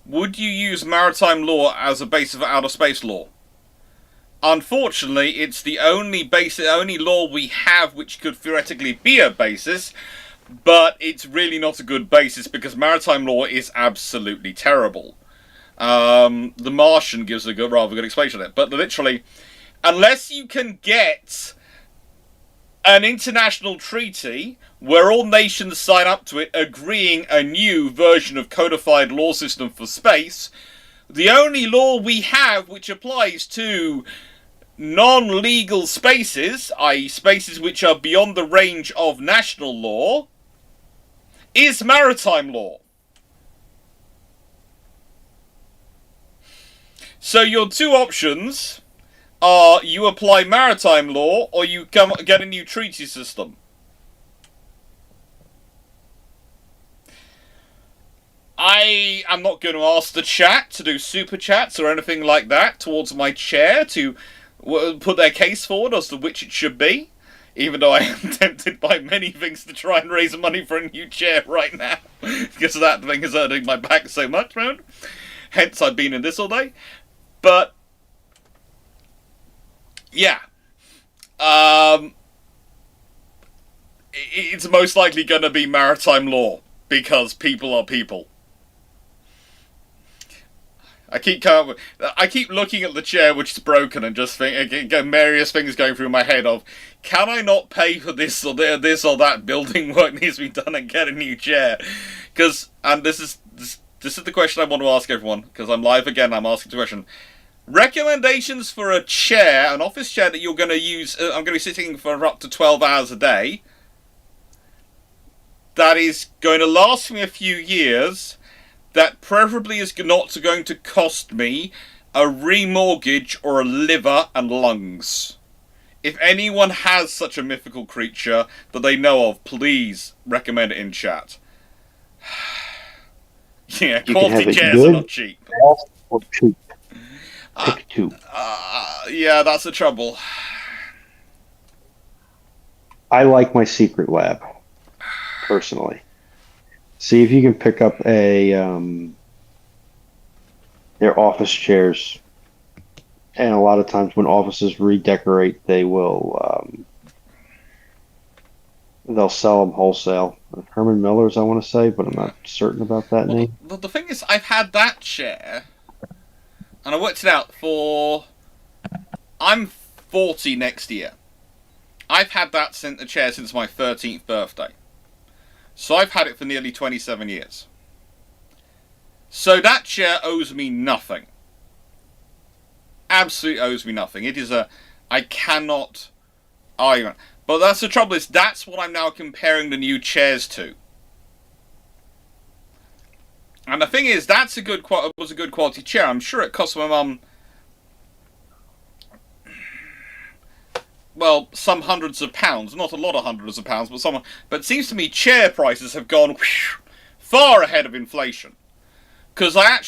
would you use maritime law as a basis of outer space law? Unfortunately, it's the only law we have which could theoretically be a basis, but it's really not a good basis because maritime law is absolutely terrible. The Martian gives a rather good explanation of it, but literally, unless you can get an international treaty where all nations sign up to it agreeing a new version of codified law system for space, the only law we have which applies to non-legal spaces, i.e. spaces which are beyond the range of national law, is maritime law. So your two options are you apply maritime law or you get a new treaty system. I am not going to ask the chat to do super chats or anything like that towards my chair to put their case forward as to which it should be. Even though I am tempted by many things to try and raise money for a new chair right now. Because that thing is hurting my back so much, man. Hence I've been in this all day. But, yeah. It's most likely going to be maritime law. Because people are people. I keep looking at the chair which is broken and just think various things going through my head of, can I not pay for this or that building work needs to be done and get a new chair? And this is the question I want to ask everyone, because I'm live again, I'm asking the question. Recommendations for a chair, an office chair that you're going to use, I'm going to be sitting for up to 12 hours a day, that is going to last me a few years, that preferably is not going to cost me a remortgage or a liver and lungs. If anyone has such a mythical creature that they know of, please recommend it in chat. Yeah, quality chairs are not cheap. Or cheap. Pick two. Yeah, that's the trouble. I like my Secret Lab, personally. See if you can pick up their office chairs. And a lot of times when offices redecorate, they will they'll sell them wholesale. Herman Miller's, I want to say, but I'm not certain about that name. The thing is, I've had that chair, and I worked it out for... I'm 40 next year. I've had that chair since my 13th birthday. So I've had it for nearly 27 years. So that chair owes me nothing. Absolutely owes me nothing. It is I cannot argue. But that's the trouble, is that's what I'm now comparing the new chairs to. And the thing is, was a good quality chair. I'm sure it cost my mum, well, some hundreds of pounds. Not a lot of hundreds of pounds, but some. But it seems to me chair prices have gone far ahead of inflation. Because I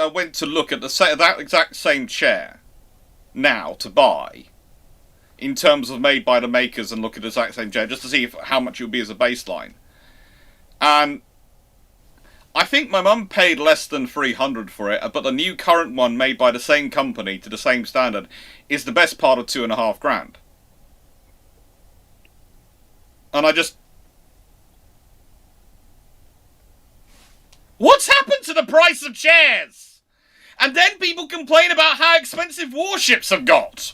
went to look at that exact same chair now to buy, in terms of made by the makers, and look at the exact same chair just to see how much it would be as a baseline. And I think my mum paid less than 300 for it, but the new current one made by the same company to the same standard is the best part of £2,500. And I just... What's happened to the price of chairs? And then people complain about how expensive warships have got.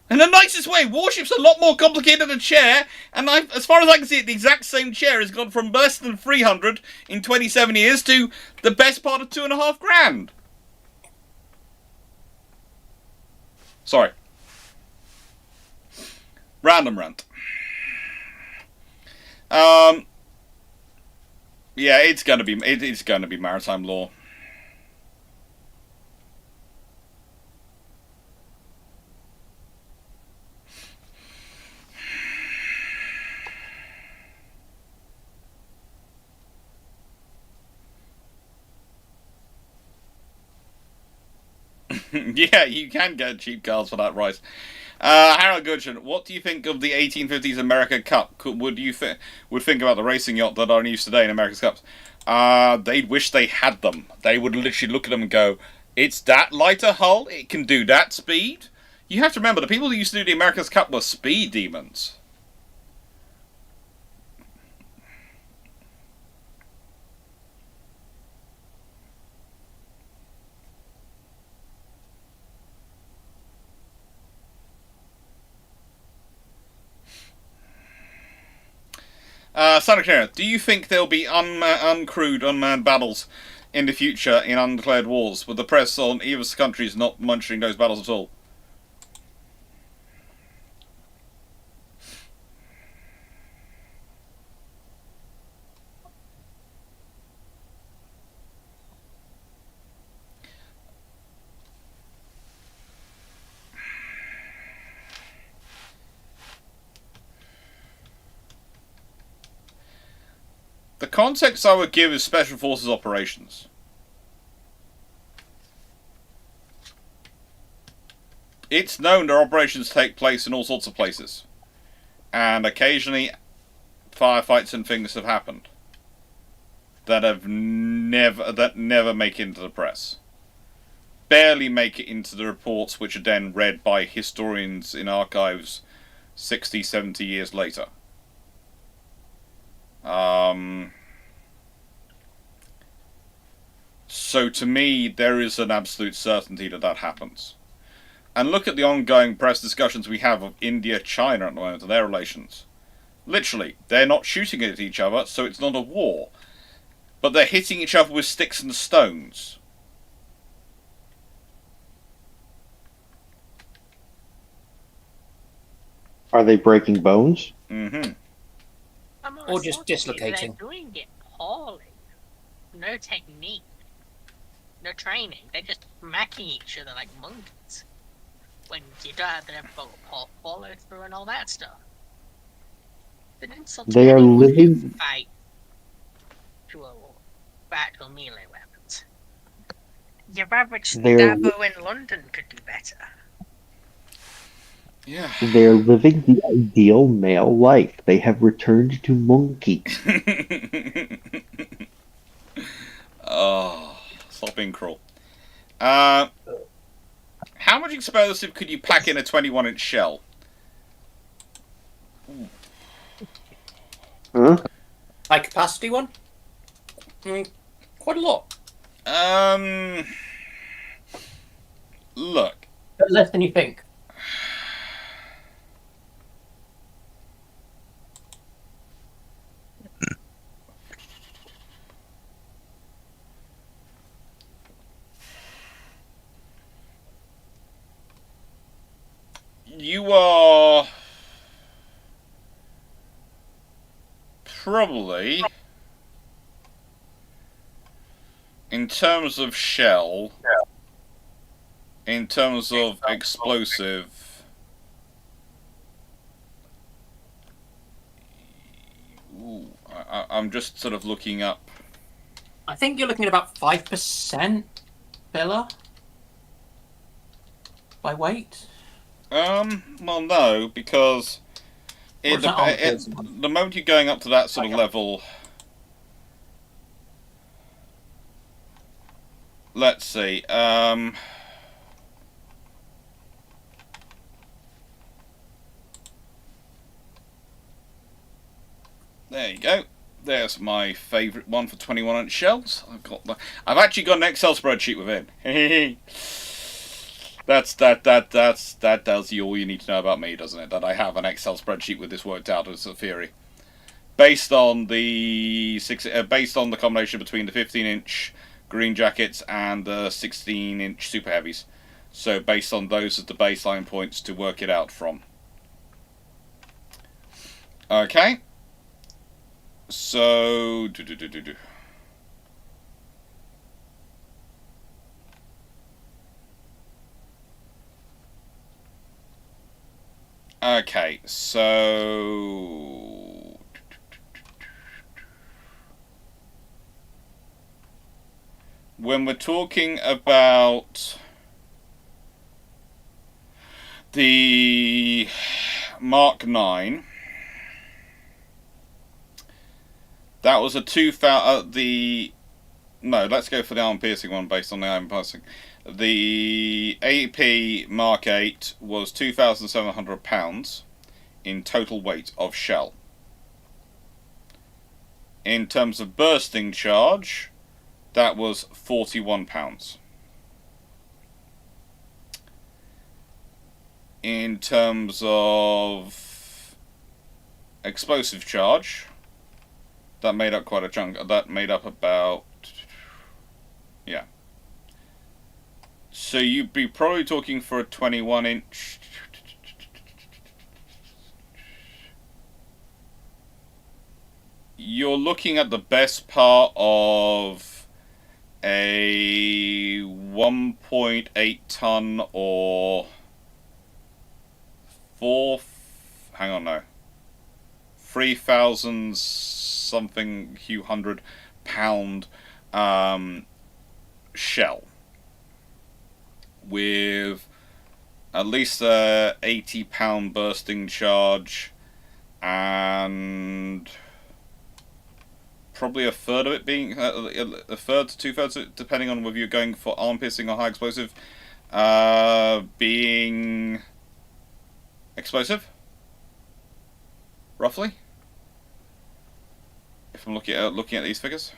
In the nicest way, warships are a lot more complicated than a chair, and as far as I can see it, the exact same chair has gone from less than 300 in 27 years to the best part of £2,500. Sorry. Random rant. Yeah, it's gonna be maritime law. Yeah, you can get cheap cars for that price. Harold Goodson, what do you think of the 1850s America Cup? Would think about the racing yacht that are used today in America's Cups? They'd wish they had them. They would literally look at them and go, it's that lighter hull? It can do that speed? You have to remember, the people who used to do the America's Cup were speed demons. Santa Clara, do you think there'll be uncrewed, unmanned battles in the future in undeclared wars, with the press on either countries not mentioning those battles at all? The context I would give is Special Forces operations. It's known their operations take place in all sorts of places, and occasionally firefights and things have happened that never make it into the press. Barely make it into the reports, which are then read by historians in archives 60, 70 years later. So to me, there is an absolute certainty that that happens. And look at the ongoing press discussions we have of India, China at the moment and their relations. Literally, they're not shooting at each other, so it's not a war. But they're hitting each other with sticks and stones. Are they breaking bones? Mm-hmm. Or just dislocating. They're doing it poorly. No technique. No training. They're just smacking each other like monkeys. When you don't have their follow through and all that stuff. They are living. Fight to battle melee weapons. Your average stabbo in London could do better. Yeah. They're living the ideal male life. They have returned to monkeys. Oh, stop being cruel. How much explosive could you pack in a 21-inch shell? Huh? High capacity one? Quite a lot. Look. But less than you think. You are probably, in terms of shell, in terms of explosive, I'm just sort of looking up. I think you're looking at about 5% filler by weight. Well, no, because the moment you're going up to that sort of level, let's see, there you go. There's my favourite one for 21-inch shells. I've actually got an Excel spreadsheet within. That tells you all you need to know about me, doesn't it? That I have an Excel spreadsheet with this worked out as a theory, based on the combination between the 15-inch green jackets and the 16-inch super heavies. So based on those as the baseline points to work it out from. Okay. So okay, so when we're talking about the Mark 9, that was a 2000. No, let's go for the arm piercing one based on the arm piercing. The AP Mark 8 was 2,700 pounds in total weight of shell. In terms of bursting charge, that was 41 pounds. In terms of explosive charge, that made up quite a chunk. That made up about, yeah. So you'd be probably talking for a 21-inch. You're looking at the best part of a 1.8 ton or 3,000 something few hundred pound shell with at least 80-pound bursting charge, and probably a third of it being a third to 2/3, depending on whether you're going for arm piercing or high explosive, being explosive, roughly. If I'm looking at these figures.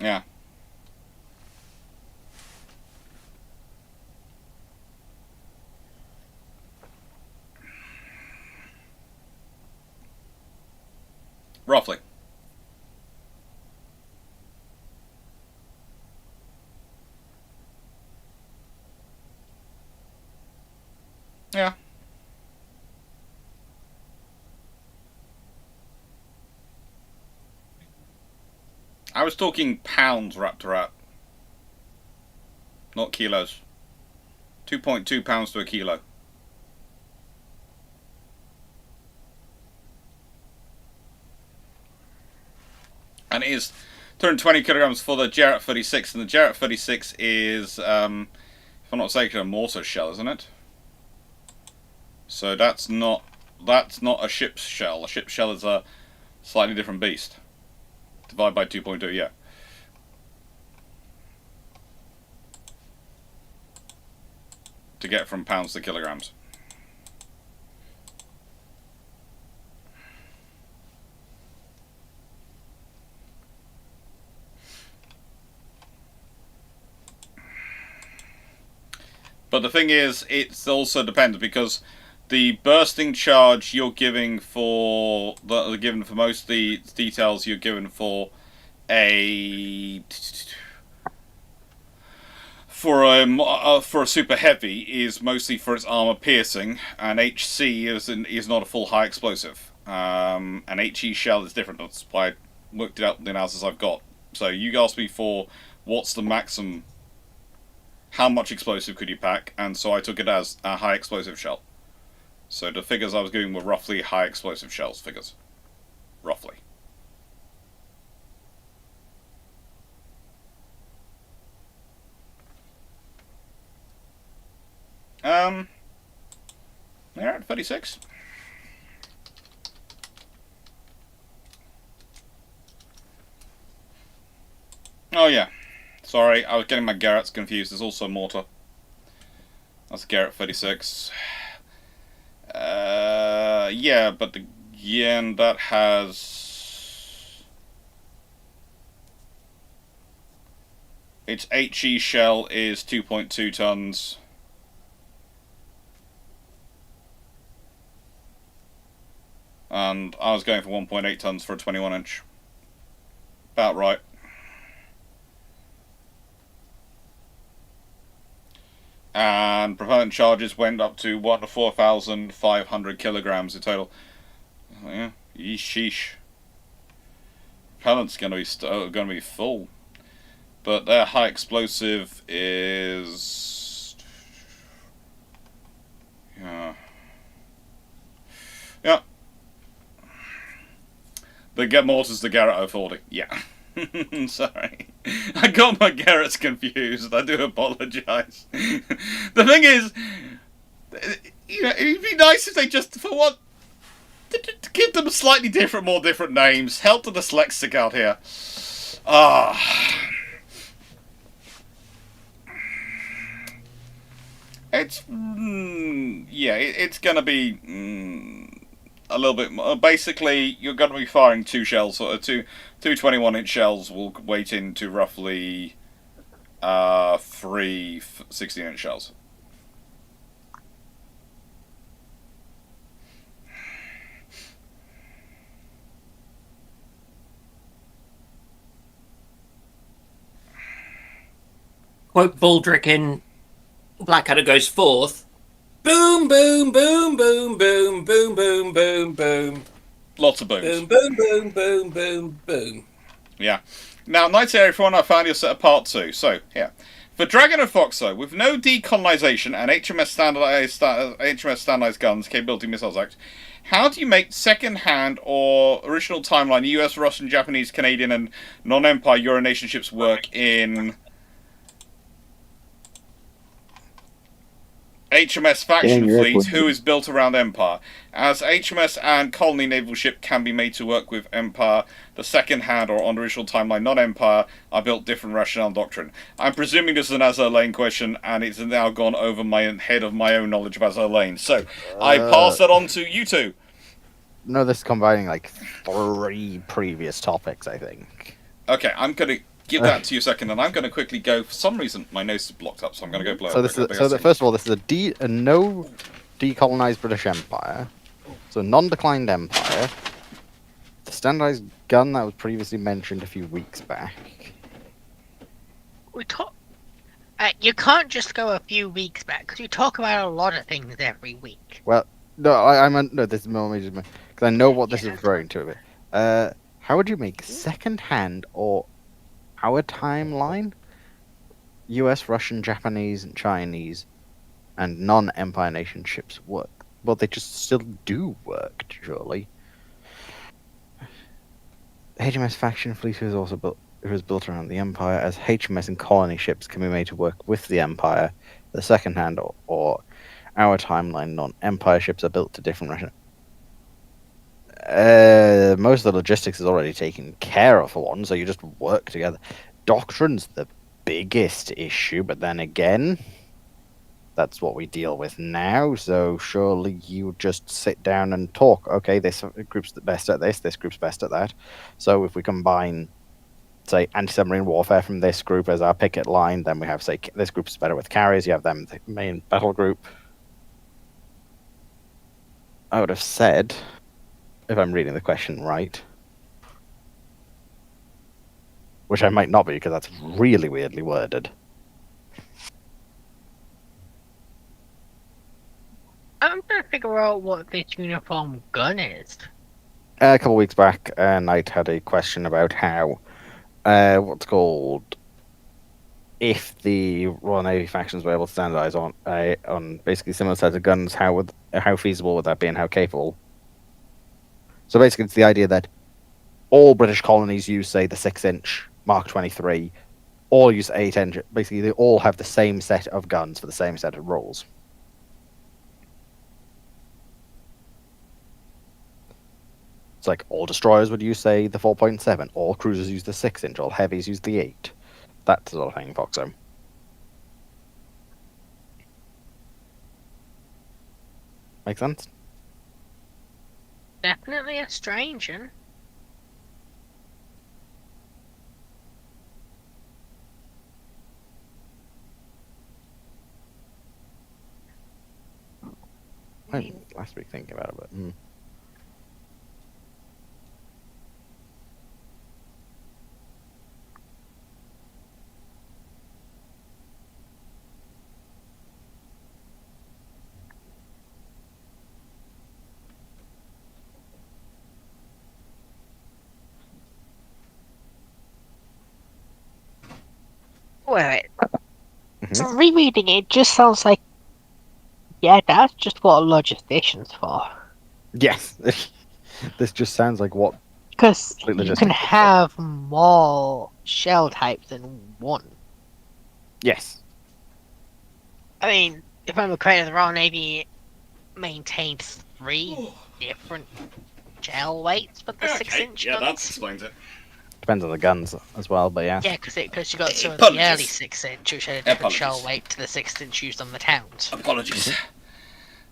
Yeah. Roughly. Yeah. I was talking pounds, Raptor, not kilos. 2.2 pounds to a kilo. And it is 220 kilograms for the Jarrett 36, and the Jarrett 36 is, if I'm not mistaken, a mortar shell, isn't it? So that's not a ship's shell. A ship's shell is a slightly different beast. Divide by 2.2, yeah. To get from pounds to kilograms. But the thing is, it also depends, because the bursting charge you're giving for most of the details you're given for a super heavy is mostly for its armor piercing, and HC is not a full high explosive. And HE shell is different. That's why I worked it out the analysis I've got. So you asked me for what's the maximum. How much explosive could you pack? And so I took it as a high explosive shell. So the figures I was giving were roughly high explosive shells figures. Roughly. They're at 36. Oh yeah. Sorry, I was getting my Garretts confused. There's also a mortar. That's a Garrett 36. Yeah, but again, that has... Its HE shell is 2.2 tons. And I was going for 1.8 tons for a 21-inch. About right. And propellant charges went up to 4,500 kilograms in total. Oh, yeah, sheesh. Propellant's going to be full, but their high explosive is yeah. The get mortars the Garrett 040. Yeah. Sorry. I got my Garretts confused. I do apologise. The thing is, it'd be nice if they just, for what, to give them slightly different, more different names. Help the dyslexic out here. It's, yeah, it's going to be... a little bit more. Basically, you're going to be firing two shells. So two 21-inch shells will weight into roughly 3 16-inch shells. Quote Baldrick in Blackadder goes forth. Boom, boom, boom, boom, boom, boom, boom, boom, boom. Lots of booms. Boom, boom, boom, boom, boom, boom. Yeah. Now, Knights Area 4, I found your set of part 2. So, yeah. For Dragon and Foxo, with no decolonization and HMS standardized guns, capability missiles act, how do you make second-hand or original timeline US, Russian, Japanese, Canadian, and non-Empire Euro nation ships work in HMS faction fleet, who is built around Empire? As HMS and colony naval ship can be made to work with Empire, the second-hand or on original timeline non-Empire are built different rationale and doctrine. I'm presuming this is an Azur Lane question, and it's now gone over my head of my own knowledge of Azur Lane. So, I pass that on to you two. No, this is combining like 3 previous topics, I think. Okay, I'm going to give that to you a second, and I'm going to quickly go. For some reason, my nose is blocked up, so I'm going to go blow So it. first of all, this is a no decolonized British Empire, so non-declined empire. The standardized gun that was previously mentioned a few weeks back. We talk. You can't just go a few weeks back because we talk about a lot of things every week. Well, no, I meant no. This is more because I know what this is referring to. How would you make second-hand or our timeline US, Russian, Japanese, and Chinese, and non-Empire nation ships work? Well, they just still do work, surely. HMS faction fleet is also built around the Empire, as HMS and colony ships can be made to work with the Empire. The second-hand or our timeline non-Empire ships are built to different Russian. Most of the logistics is already taken care of for one, so you just work together. Doctrine's the biggest issue, but then again, that's what we deal with now, so surely you just sit down and talk. Okay, this group's the best at this group's best at that. So if we combine, say, anti-submarine warfare from this group as our picket line, then we have, say, this group's better with carriers, you have them, the main battle group. I would have said, if I'm reading the question right, which I might not be because that's really weirdly worded. I'm trying to figure out what this uniform gun is. A couple of weeks back, Knight had a question about how, what's called, if the Royal Navy factions were able to standardize on basically similar sets of guns, how feasible would that be and how capable? So basically, it's the idea that all British colonies use, say, the 6-inch Mark 23, all use 8-inch. Basically, they all have the same set of guns for the same set of rules. It's like all destroyers would use, say, the 4.7, all cruisers use the 6-inch, all heavies use the 8. That sort of thing, Foxo. Make sense? Definitely a strange one. Last week thinking about it, but... Wait. So rereading it just sounds like, yeah, that's just what a logistician's for. Yes. This just sounds like what... Because you logistics can is for. have more shell types than one. Yes. I mean, if I'm correct, the Royal Navy maintains 3 different shell weights for the 6-inch yeah, that guns. explains it. Depends on the guns as well, but yeah. Yeah, because you got some of Apologies. the early 6-inch, which had a different shell weight to the 6-inch used on the towns. Apologies.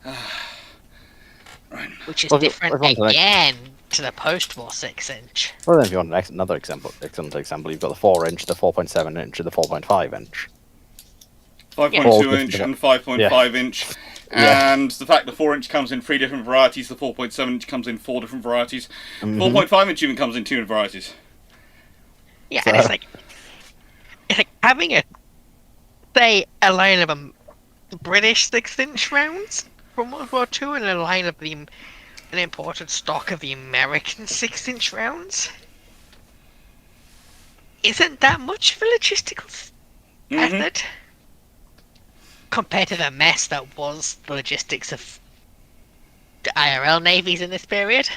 Right. Which is Well, different everyone's like- again to the post-war 6-inch. Well, then if you want another excellent example, you've got the 4-inch, the 4.7-inch, and the 4.5-inch. 5.2 inch and 5.5 inch. Yeah. And the fact the 4-inch comes in 3 different varieties, the 4.7-inch comes in 4 different varieties. 4.5-inch even comes in 2 varieties. Yeah, and it's like having a, say, a line of the British 6-inch rounds from World War II and a line of an imported stock of the American 6-inch rounds. Isn't that much of a logistical effort compared to the mess that was the logistics of the IRL navies in this period?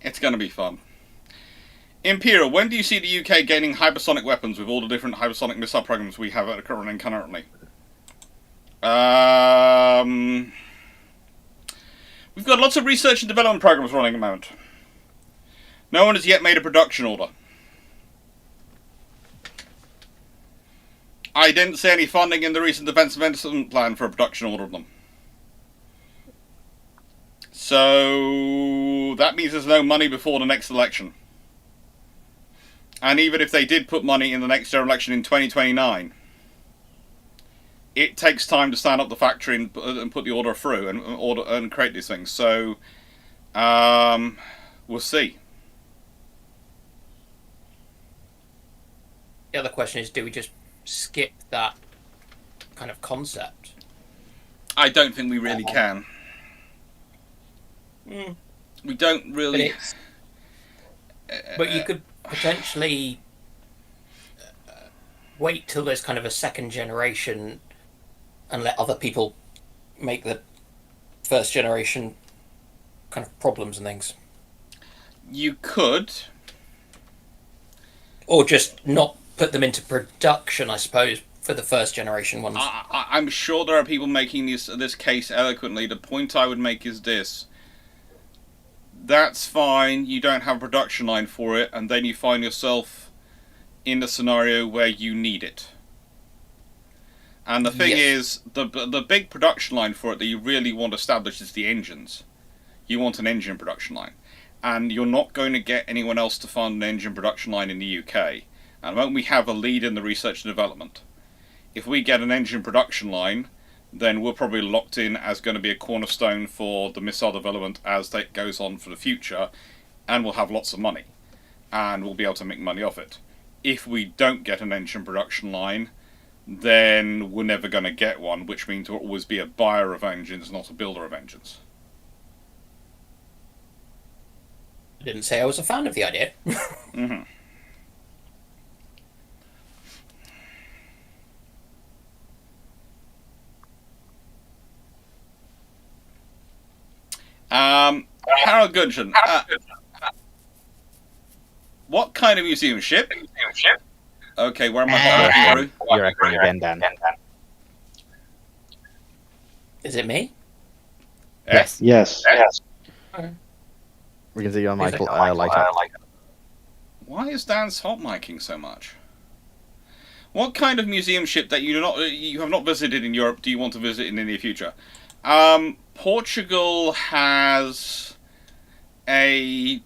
It's going to be fun. Imperial, when do you see the UK gaining hypersonic weapons with all the different hypersonic missile programs we have running currently? We've got lots of research and development programs running at the moment. No one has yet made a production order. I didn't see any funding in the recent defence investment plan for a production order of them. So that means there's no money before the next election. And even if they did put money in the next general election in 2029, it takes time to stand up the factory and put the order through and create these things. So we'll see. The other question is, do we just skip that kind of concept? I don't think we really can. We don't really. But you could potentially wait till there's kind of a second generation and let other people make the first generation kind of problems and things. You could. Or just not put them into production, I suppose, for the first generation ones. I'm sure there are people making this case eloquently. The point I would make is this. That's fine, you don't have a production line for it, and then you find yourself in a scenario where you need it. And the thing is, the big production line for it that you really want established is the engines. You want an engine production line. And you're not going to get anyone else to fund an engine production line in the UK. And the moment we have a lead in the research and development, if we get an engine production line, then we're probably locked in as going to be a cornerstone for the missile development as that goes on for the future, and we'll have lots of money, and we'll be able to make money off it. If we don't get an engine production line, then we're never going to get one, which means we'll always be a buyer of engines, not a builder of engines. I didn't say I was a fan of the idea. Harold Gudgeon, what kind of museum ship? Okay, where am I through? You're echoing again, Dan. Is it me? Yes. Yes. We can see you on Michael. Why is Dan's hot micing so much? What kind of museum ship that you have not visited in Europe do you want to visit in the near future? Portugal has a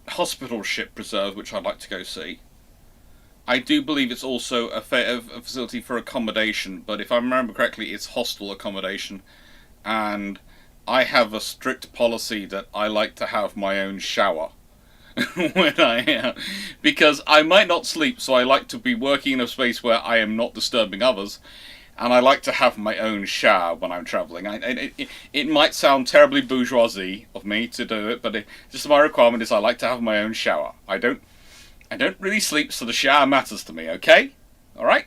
hospital ship preserve, which I'd like to go see. I do believe it's also a facility for accommodation, but if I remember correctly, it's hostel accommodation. And I have a strict policy that I like to have my own shower because I might not sleep, so I like to be working in a space where I am not disturbing others. And I like to have my own shower when I'm travelling. It might sound terribly bourgeoisie of me to do it, but just my requirement is I like to have my own shower. I don't really sleep, so the shower matters to me, okay? Alright?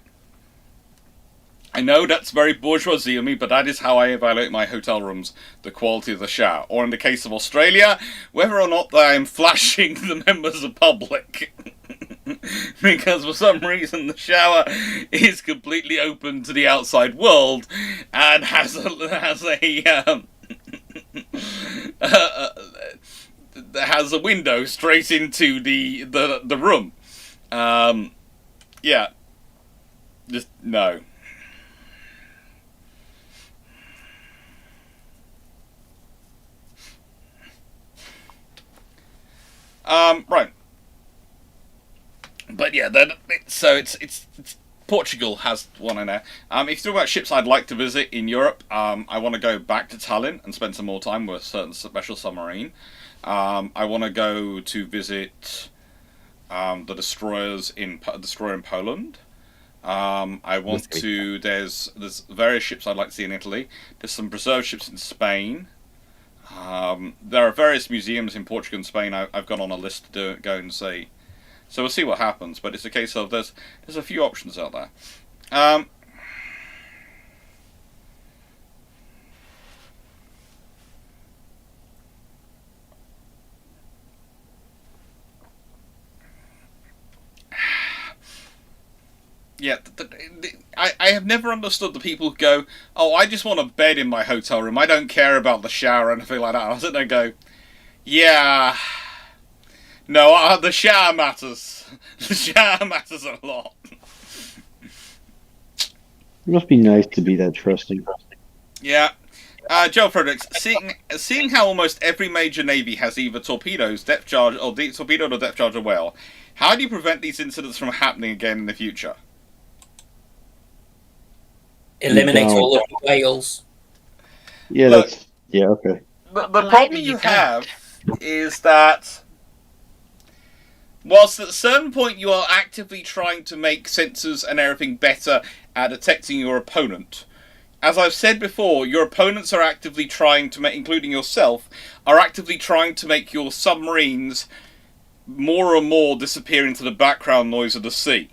I know that's very bourgeoisie of me, but that is how I evaluate my hotel rooms, the quality of the shower. Or in the case of Australia, whether or not I am flashing the members of the public. Because for some reason the shower is completely open to the outside world and has a window straight into the room. Yeah. Just no. Right. But yeah, so it's Portugal has one in there. If you talk about ships I'd like to visit in Europe, I want to go back to Tallinn and spend some more time with a certain special submarine. I want to go to visit the destroyer in Poland. I want to. There's various ships I'd like to see in Italy. There's some preserved ships in Spain. There are various museums in Portugal and Spain I've got on a list to go and see. So we'll see what happens. But it's a case of there's a few options out there. Yeah, I have never understood the people who go, oh, I just want a bed in my hotel room. I don't care about the shower or anything like that. I sit there and go, yeah, no, the shower matters. The shower matters a lot. It must be nice to be that trusting. Yeah. Joe Fredericks, seeing how almost every major navy has either torpedoes, depth charge, or torpedoed or depth charge a whale, how do you prevent these incidents from happening again in the future? Eliminate all of the whales. Yeah, Look, okay. The problem you have is that whilst at a certain point you are actively trying to make sensors and everything better at detecting your opponent, as I've said before, your opponents are actively trying to make, including yourself, are actively trying to make your submarines more and more disappear into the background noise of the sea.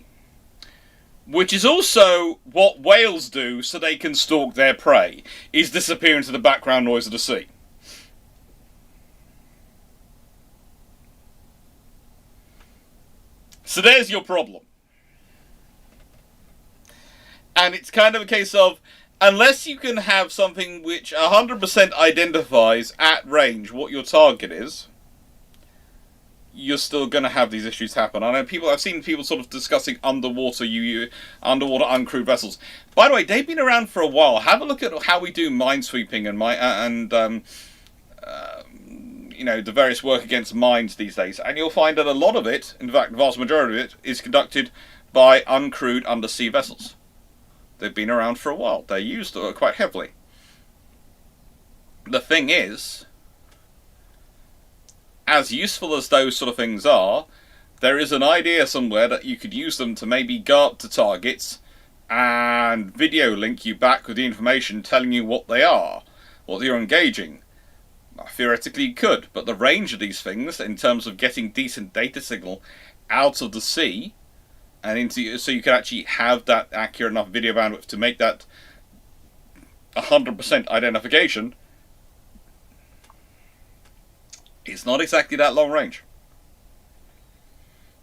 Which is also what whales do so they can stalk their prey, is disappear into the background noise of the sea. So there's your problem. And it's kind of a case of, unless you can have something which 100% identifies at range what your target is, you're still going to have these issues happen. I know I've seen people sort of discussing underwater uncrewed vessels. By the way, they've been around for a while. Have a look at how we do minesweeping and the various work against mines these days, and you'll find that a lot of it, in fact, the vast majority of it, is conducted by uncrewed undersea vessels. They've been around for a while. They're used quite heavily. The thing is, as useful as those sort of things are, there is an idea somewhere that you could use them to maybe go up to targets and video link you back with the information telling you what they are, what you're engaging. Theoretically you could, but the range of these things, in terms of getting decent data signal out of the sea, and so you can actually have that accurate enough video bandwidth to make that 100% identification, it's not exactly that long range.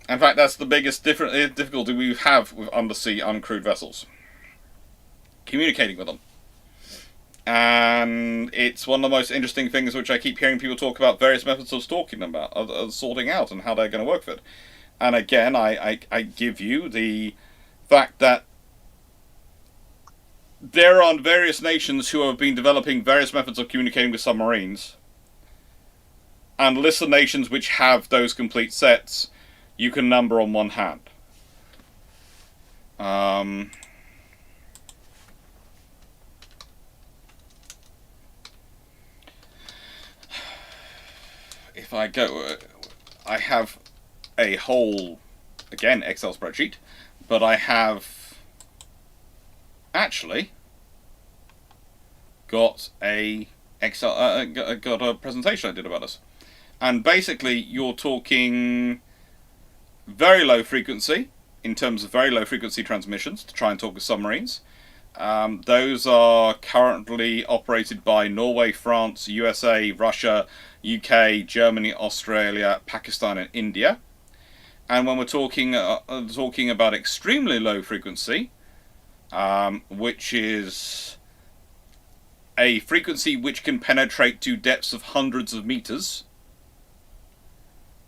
In fact, that's the biggest difficulty we have with undersea uncrewed vessels. Communicating with them. And it's one of the most interesting things which I keep hearing people talk about various methods of sorting out and how they're going to work with it. And again, I give you the fact that there are various nations who have been developing various methods of communicating with submarines. And list of nations which have those complete sets, you can number on one hand. If I go, I have a whole, again, Excel spreadsheet, but I have actually got a got a presentation I did about this. And basically, you're talking very low frequency, in terms of very low frequency transmissions, to try and talk with submarines. Those are currently operated by Norway, France, USA, Russia, UK, Germany, Australia, Pakistan, and India. And when we're talking about extremely low frequency, which is a frequency which can penetrate to depths of hundreds of meters,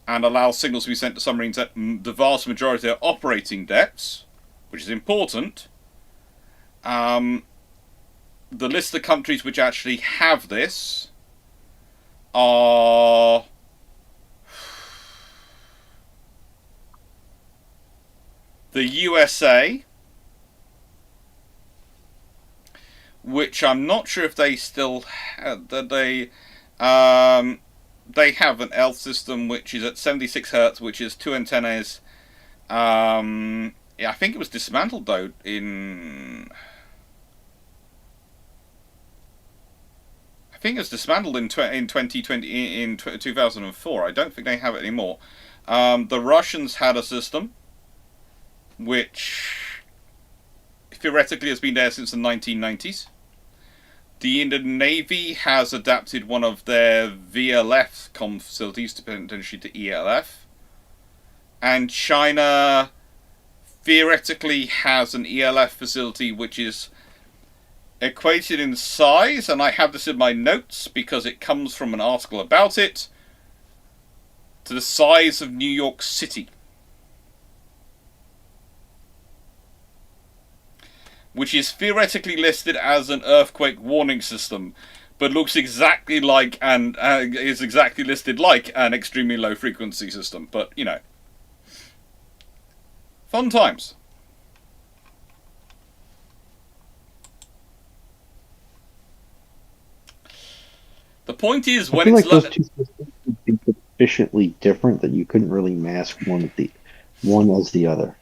and allow signals to be sent to submarines at the vast majority of operating depths, which is important. The list of countries which actually have this are the USA, which I'm not sure if they still have, they have an L system which is at 76 hertz, which is 2 antennas. Yeah, I think it was dismantled though in. I think it was dismantled in 2020 in 2004. I don't think they have it anymore. The Russians had a system which theoretically has been there since the 1990s. The Indian Navy has adapted one of their VLF comm facilities to potentially to ELF. And China theoretically has an ELF facility which is equated in size, and I have this in my notes because it comes from an article about it, to the size of New York City. Which is theoretically listed as an earthquake warning system, but looks exactly like and is exactly listed like an extremely low frequency system. But, you know, fun times. The point is, I when feel it's like those two systems would be sufficiently different that you couldn't really mask one as the other.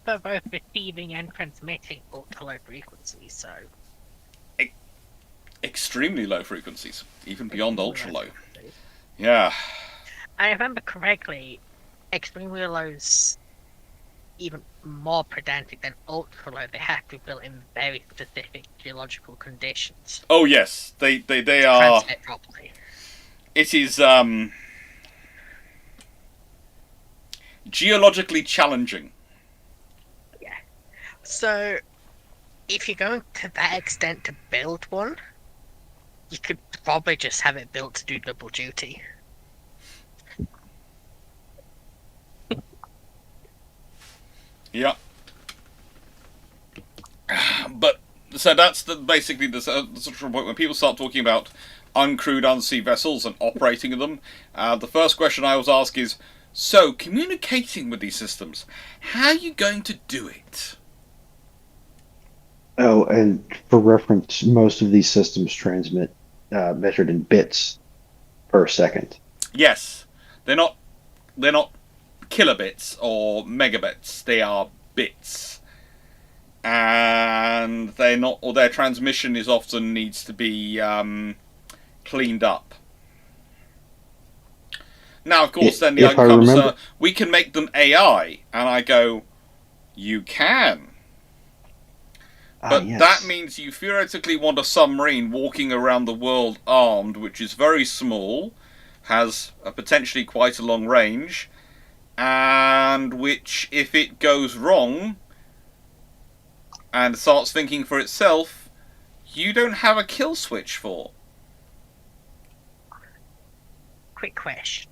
They're both receiving and transmitting ultra low frequencies, so extremely low frequencies, even beyond ultra low. frequencies. Yeah. I remember correctly, extremely low's even more pedantic than ultra low. They have to be built in very specific geological conditions. Oh yes, they to are. transmit properly. It is geologically challenging. So, if you're going to that extent to build one, you could probably just have it built to do double duty. Yeah. But so that's basically the sort of point when people start talking about uncrewed unsea vessels and operating them. The first question I always ask is, so communicating with these systems, how are you going to do it? Oh, and for reference, most of these systems transmit measured in bits per second. Yes, they're not kilobits or megabits. They are bits, and they're not. Or their transmission is often needs to be cleaned up. Now, of course, then the If I argument comes, remember, we can make them AI, and I go, you can. But yes. that means you theoretically want a submarine walking around the world armed, which is very small, has a potentially quite a long range, and which, if it goes wrong and starts thinking for itself, you don't have a kill switch for. Quick question.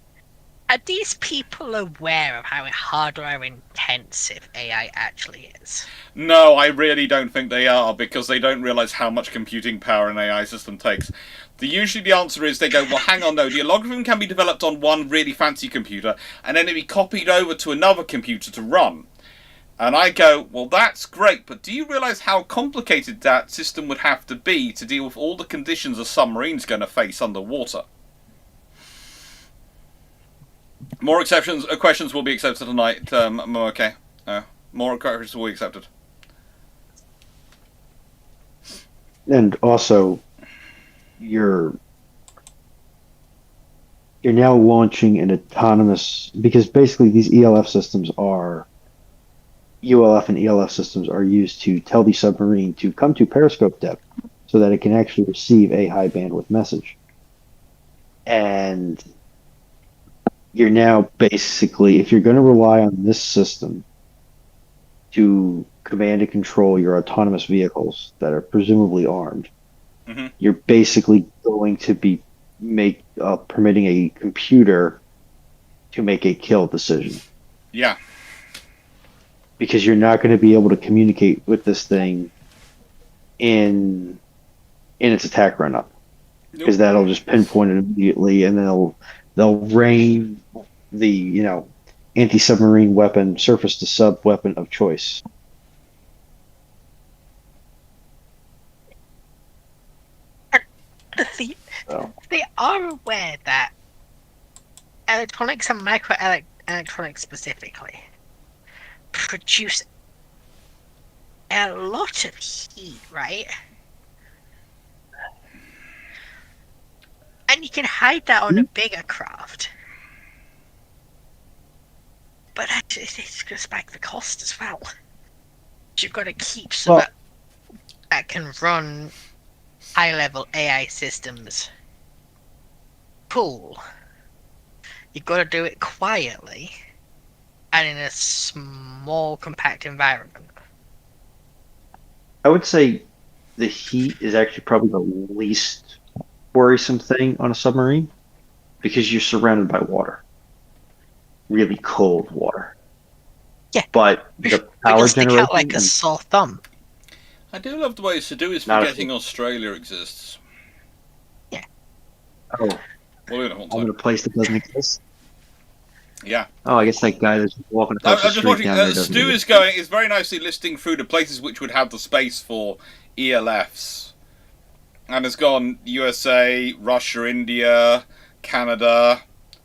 Are these people aware of how hardware intensive AI actually is? No, I really don't think they are, because they don't realise how much computing power an AI system takes. Usually the answer is they go, well, hang on, no, the algorithm can be developed on one really fancy computer, and then it be copied over to another computer to run. And I go, well, that's great, but do you realise how complicated that system would have to be to deal with all the conditions a submarine's going to face underwater? More questions will be accepted tonight, okay. More questions will be accepted. And also, you're now launching an autonomous, because basically these ELF systems are ULF and ELF systems are used to tell the submarine to come to periscope depth so that it can actually receive a high bandwidth message. And you're now basically, if you're going to rely on this system to command and control your autonomous vehicles that are presumably armed, you're basically going to be permitting a computer to make a kill decision. Yeah. Because you're not going to be able to communicate with this thing in its attack run up, because that'll just pinpoint it immediately, and then they'll rain the anti-submarine weapon, surface to sub weapon of choice. The So they are aware that electronics and microelectronics specifically produce a lot of heat, right? And you can hide that on a bigger craft. But it goes back to the cost as well. You've got to keep some that can run high-level AI systems cool. You've got to do it quietly and in a small, compact environment. I would say the heat is actually probably the least worrisome thing on a submarine because you're surrounded by water, really cold water. Yeah, But the power you'll stick out like generation a sore thumb. I do love the way Sadu is Not a forgetting Australia exists. Yeah. oh, Well, in a I'm in a place that doesn't exist. Yeah. Oh, I guess that guy that's walking across the I'm just street watching. down there doesn't Stu exist. is very nicely listing through the places which would have the space for ELFs, and has gone USA, Russia, India, Canada,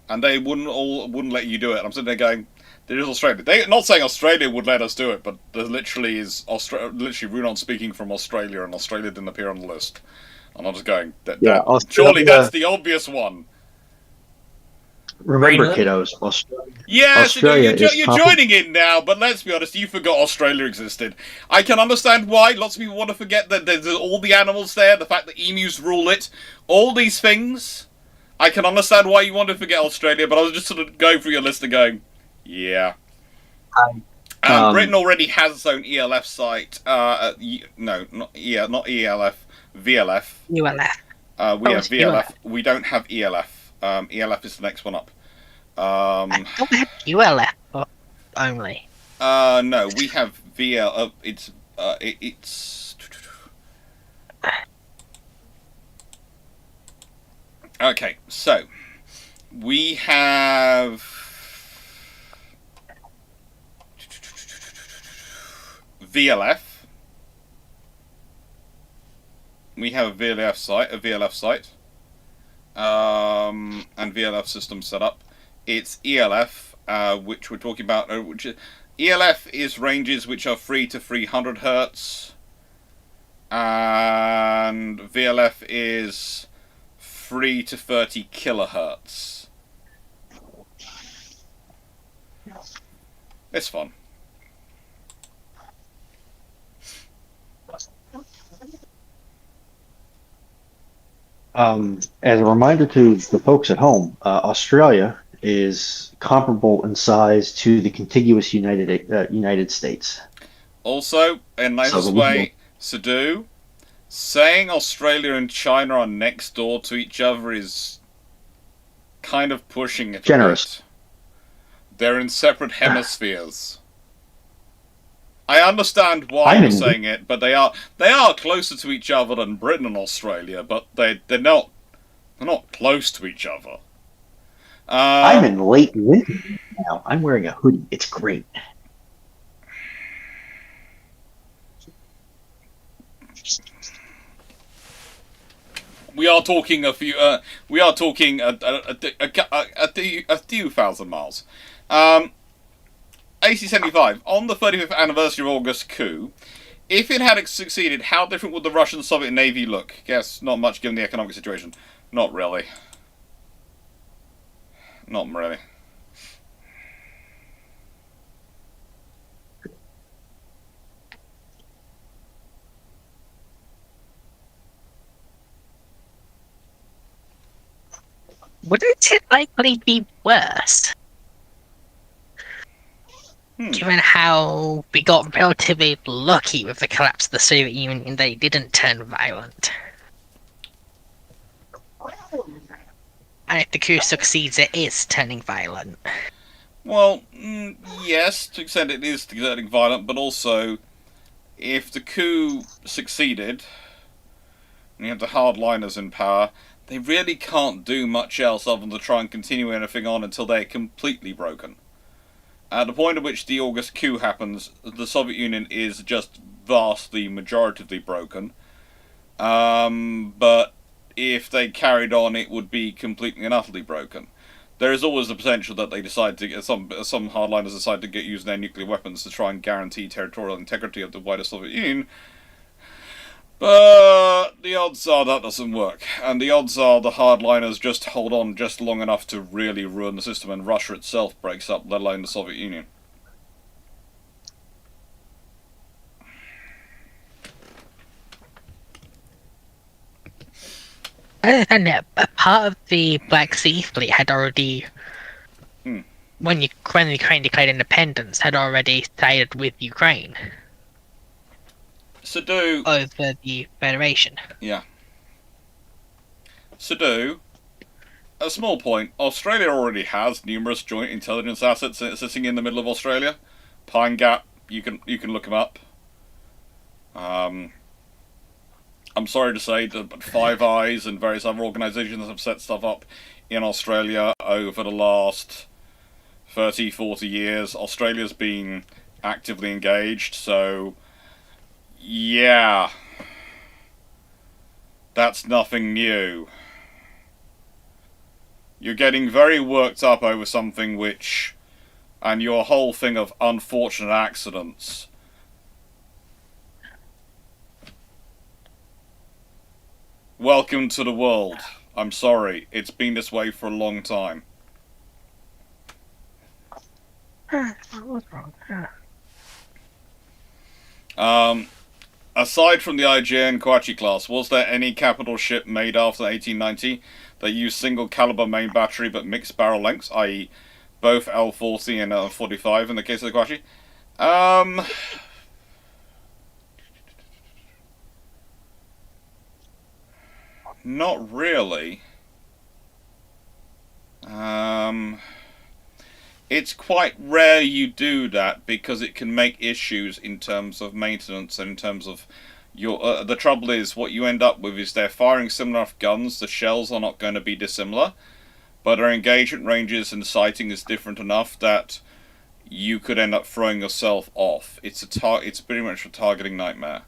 and they wouldn't let you do it. And I'm sitting there going, there is Australia. They're not saying Australia would let us do it, but there literally is literally Runon speaking from Australia, and Australia didn't appear on the list. And I'm just going, surely that's the obvious one. Remember, Greenland? kiddos, Australia. Yes, Australia you're joining in now, but let's be honest, you forgot Australia existed. I can understand why lots of people want to forget that there's all the animals there, the fact that emus rule it, all these things. I can understand why you want to forget Australia, but I was just sort of going through your list and going, yeah. Britain already has its own ELF site. No, not ELF, VLF. ULF. We have VLF. We don't have ELF. ELF is the next one up. I thought we had ULF only. No, we have VL. It's. Okay, so we have VLF. We have a VLF site, and VLF system set up. It's ELF, which we're talking about. ELF is ranges which are 3 to 300 hertz, and VLF is 3 to 30 kilohertz. It's fun. As a reminder to the folks at home, Australia is comparable in size to the contiguous United States. Also, in nicest way, Sadu, saying Australia and China are next door to each other is kind of pushing it. Generous. A bit. They're in separate hemispheres. I understand why you're saying it, but they are closer to each other than Britain and Australia, but they're not close to each other. I'm in late winter now. I'm wearing a hoodie. It's great. We are talking a few. We are talking a few thousand miles. AC-75, on the 35th anniversary of August coup, if it had succeeded, how different would the Russian-Soviet Navy look? Guess not much given the economic situation. Not really. Not really. Wouldn't it likely be worse? Given how we got relatively lucky with the collapse of the Soviet Union, they didn't turn violent. And if the coup succeeds, it is turning violent. Well, yes, to an extent it is turning violent, but also, if the coup succeeded, and you have the hardliners in power, they really can't do much else other than to try and continue anything on until they're completely broken. At the point at which the August coup happens, the Soviet Union is just vastly, majoritively broken. But if they carried on, it would be completely and utterly broken. There is always the potential that they decide to get some hardliners decide to get using their nuclear weapons to try and guarantee territorial integrity of the wider Soviet Union. But the odds are that doesn't work, and the odds are the hardliners just hold on just long enough to really ruin the system, and Russia itself breaks up, let alone the Soviet Union. I understand that a part of the Black Sea Fleet had already, when Ukraine declared independence, had already sided with Ukraine Sadu. over the Federation. Yeah. Sadu. A small point. Australia already has numerous joint intelligence assets sitting in the middle of Australia. Pine Gap. You can look them up. I'm sorry to say that Five Eyes and various other organisations have set stuff up in Australia over the last 30, 40 years. Australia's been actively engaged, so yeah, that's nothing new. You're getting very worked up over something which, and your whole thing of unfortunate accidents. Welcome to the world. I'm sorry, it's been this way for a long time. What's wrong? Aside from the IJN Karachi class, was there any capital ship made after 1890 that used single caliber main battery but mixed barrel lengths, i.e. both L40 and L45 in the case of the Karachi? Not really. It's quite rare you do that because it can make issues in terms of maintenance and in terms of your. The trouble is, what you end up with is they're firing similar enough guns. The shells are not going to be dissimilar, but their engagement ranges and sighting is different enough that you could end up throwing yourself off. It's pretty much a targeting nightmare.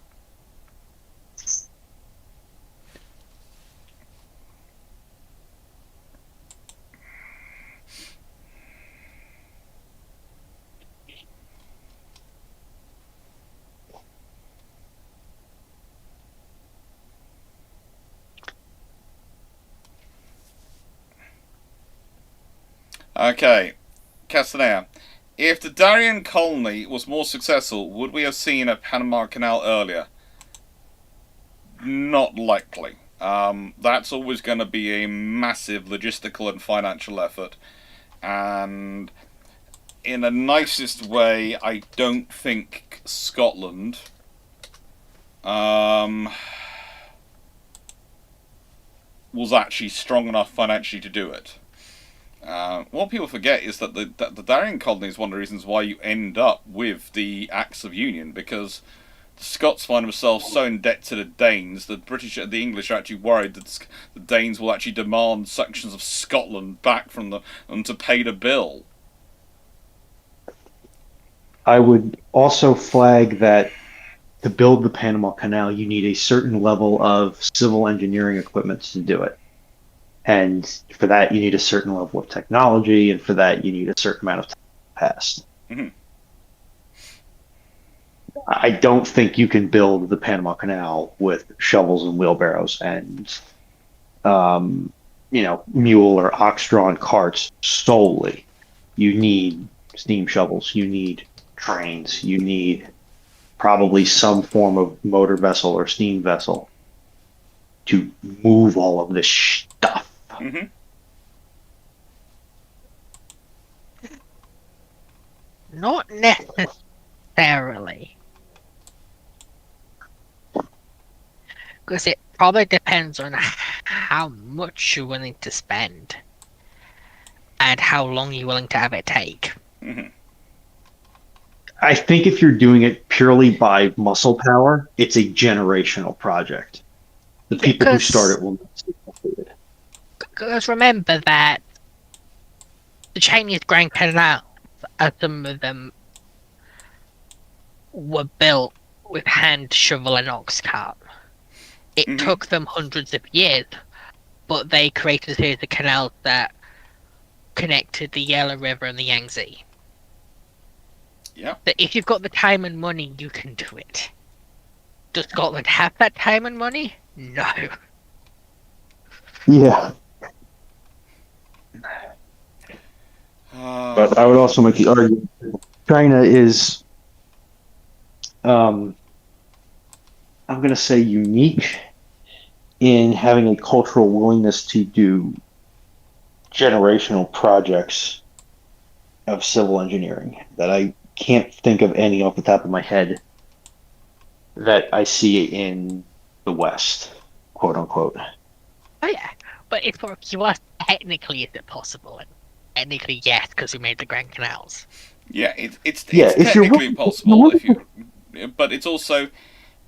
Okay, Castanea. If the Darien colony was more successful, would we have seen a Panama Canal earlier? Not likely. That's always going to be a massive logistical and financial effort. And in the nicest way, I don't think Scotland was actually strong enough financially to do it. What people forget is that the Darien colony is one of the reasons why you end up with the Acts of Union, because the Scots find themselves so in debt to the Danes that the English are actually worried that the Danes will actually demand sections of Scotland back from them to pay the bill. I would also flag that to build the Panama Canal, you need a certain level of civil engineering equipment to do it. And for that, you need a certain level of technology, and for that, you need a certain amount of time passed. Mm-hmm. I don't think you can build the Panama Canal with shovels and wheelbarrows and, mule or ox-drawn carts solely. You need steam shovels, you need trains, you need probably some form of motor vessel or steam vessel to move all of this stuff. Mm-hmm. Not necessarily. Because it probably depends on how much you're willing to spend and how long you're willing to have it take. Mm-hmm. I think if you're doing it purely by muscle power, it's a generational project. The people who start it will not see it completed. Because remember that the Chinese Grand Canal, some of them were built with hand shovel and ox cart. It took them hundreds of years but they created a series of canals that connected the Yellow River and the Yangtze. Yeah. That if you've got the time and money, you can do it. Does Scotland have that time and money? No. Yeah. But I would also make the argument that China is, I'm going to say, unique in having a cultural willingness to do generational projects of civil engineering that I can't think of any off the top of my head that I see in the West, quote unquote. Oh yeah, but if you ask technically is it possible? And technically yes, because we made the Grand Canals. Yeah, it's Yeah, if you're technically willing, possible if you, but it's also,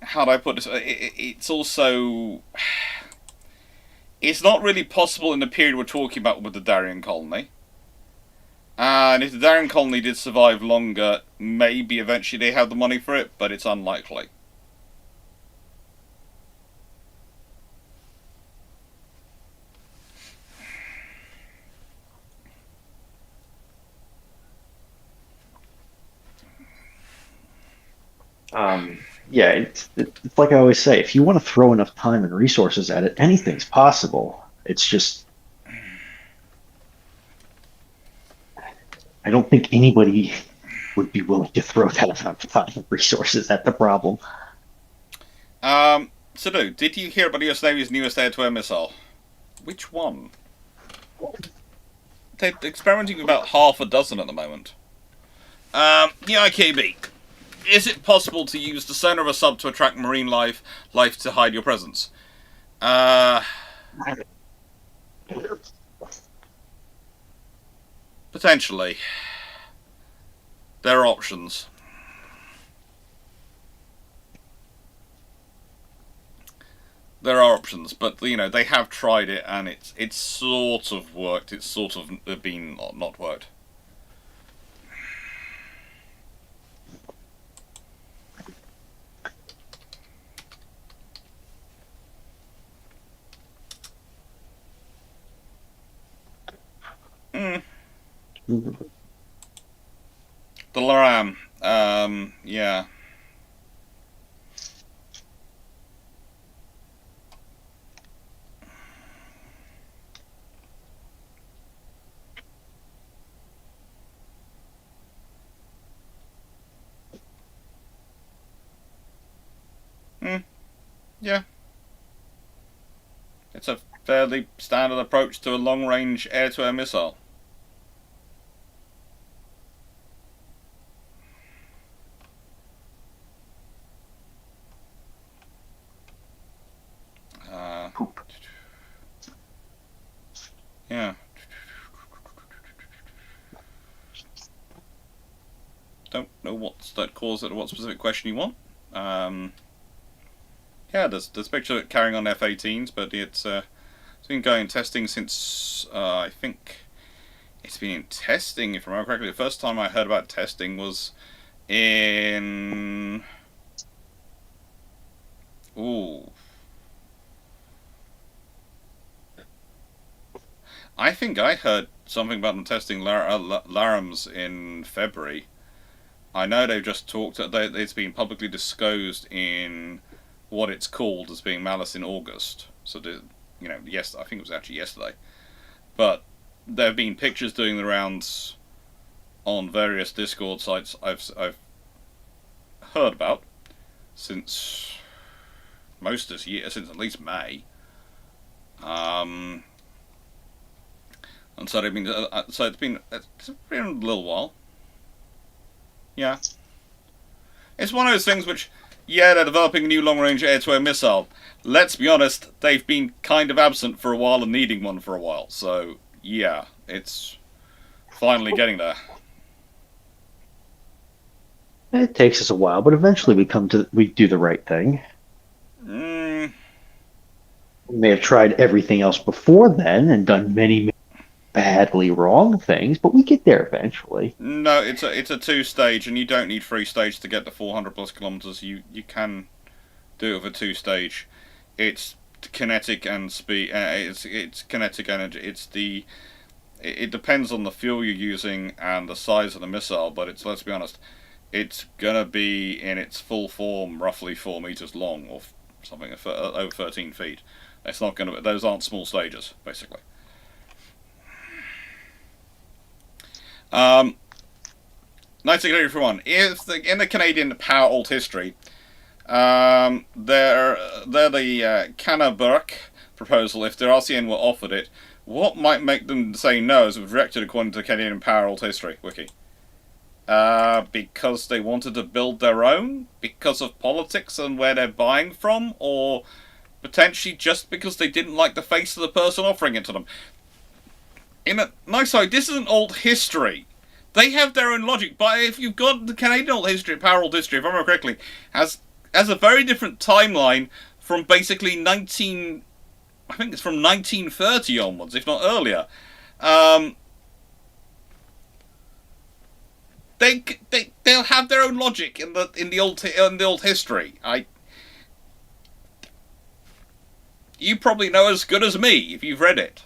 how do I put this? It's also, it's not really possible in the period we're talking about with the Darien colony. And if the Darien colony did survive longer, maybe eventually they have the money for it, but it's unlikely. yeah, it's like I always say, if you want to throw enough time and resources at it, anything's possible. It's just, I don't think anybody would be willing to throw that amount of time and resources at the problem. Sadu, did you hear about the US Navy's newest air-to-air missile? Which one? They're experimenting with about half a dozen at the moment. The IKB. Is it possible to use the sonar of a sub to attract marine life to hide your presence? Potentially. There are options. There are options, but they have tried it and it's sort of worked. It's sort of been not worked. The LRAM, yeah. Yeah. It's a fairly standard approach to a long-range air-to-air missile. Yeah. Don't know what's that cause it or what specific question you want. Yeah, there's a picture of it carrying on F-18s, but it's been going in testing since I think it's been in testing, if I remember correctly. The first time I heard about testing was in I think I heard something about them testing LARAMs in February. I know they've just talked. It's been publicly disclosed in what it's called as being Malice in August. So, yes, I think it was actually yesterday. But there have been pictures doing the rounds on various Discord sites I've heard about since most this year, since at least May. And so they've been. So it's been a little while. Yeah. It's one of those things which, yeah, they're developing a new long-range air-to-air missile. Let's be honest, they've been kind of absent for a while and needing one for a while. So, yeah, it's finally getting there. It takes us a while, but eventually we do the right thing. We may have tried everything else before then and done many badly wrong things, but we get there eventually. No, it's a two-stage, and you don't need three stage to get to 400 plus kilometers. You can do it with a two-stage. It's kinetic and speed. It's kinetic energy. It depends on the fuel you're using and the size of the missile. But let's be honest, it's gonna be in its full form, roughly 4 meters long or something over 13 feet. It's not gonna. Those aren't small stages, basically. 1981. In the Canadian power alt history, they're the Canaburk proposal. If the RCN were offered it, what might make them say no as rejected according to the Canadian power alt history wiki? Because they wanted to build their own, because of politics and where they're buying from, or potentially just because they didn't like the face of the person offering it to them. This isn't alt history. They have their own logic, but if you've got the Canadian alt history, power alt history, if I remember correctly, has a very different timeline from basically I think it's from 1930 onwards, if not earlier. They'll have their own logic in the old history. You probably know as good as me if you've read it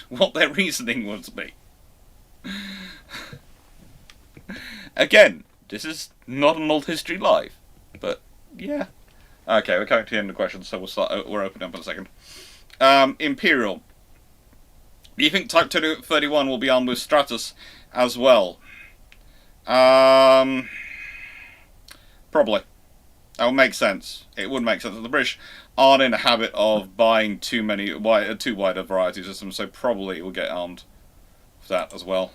what their reasoning would be. Again, this is not an old history live, but yeah. Okay, we're coming to the end of the questions, so we're opening up in a second. Imperial. Do you think Type 31 will be armed with Stratus as well? Probably. That would make sense. It would make sense. The British aren't in the habit of buying too wide a variety of systems, so probably we'll get armed with that as well.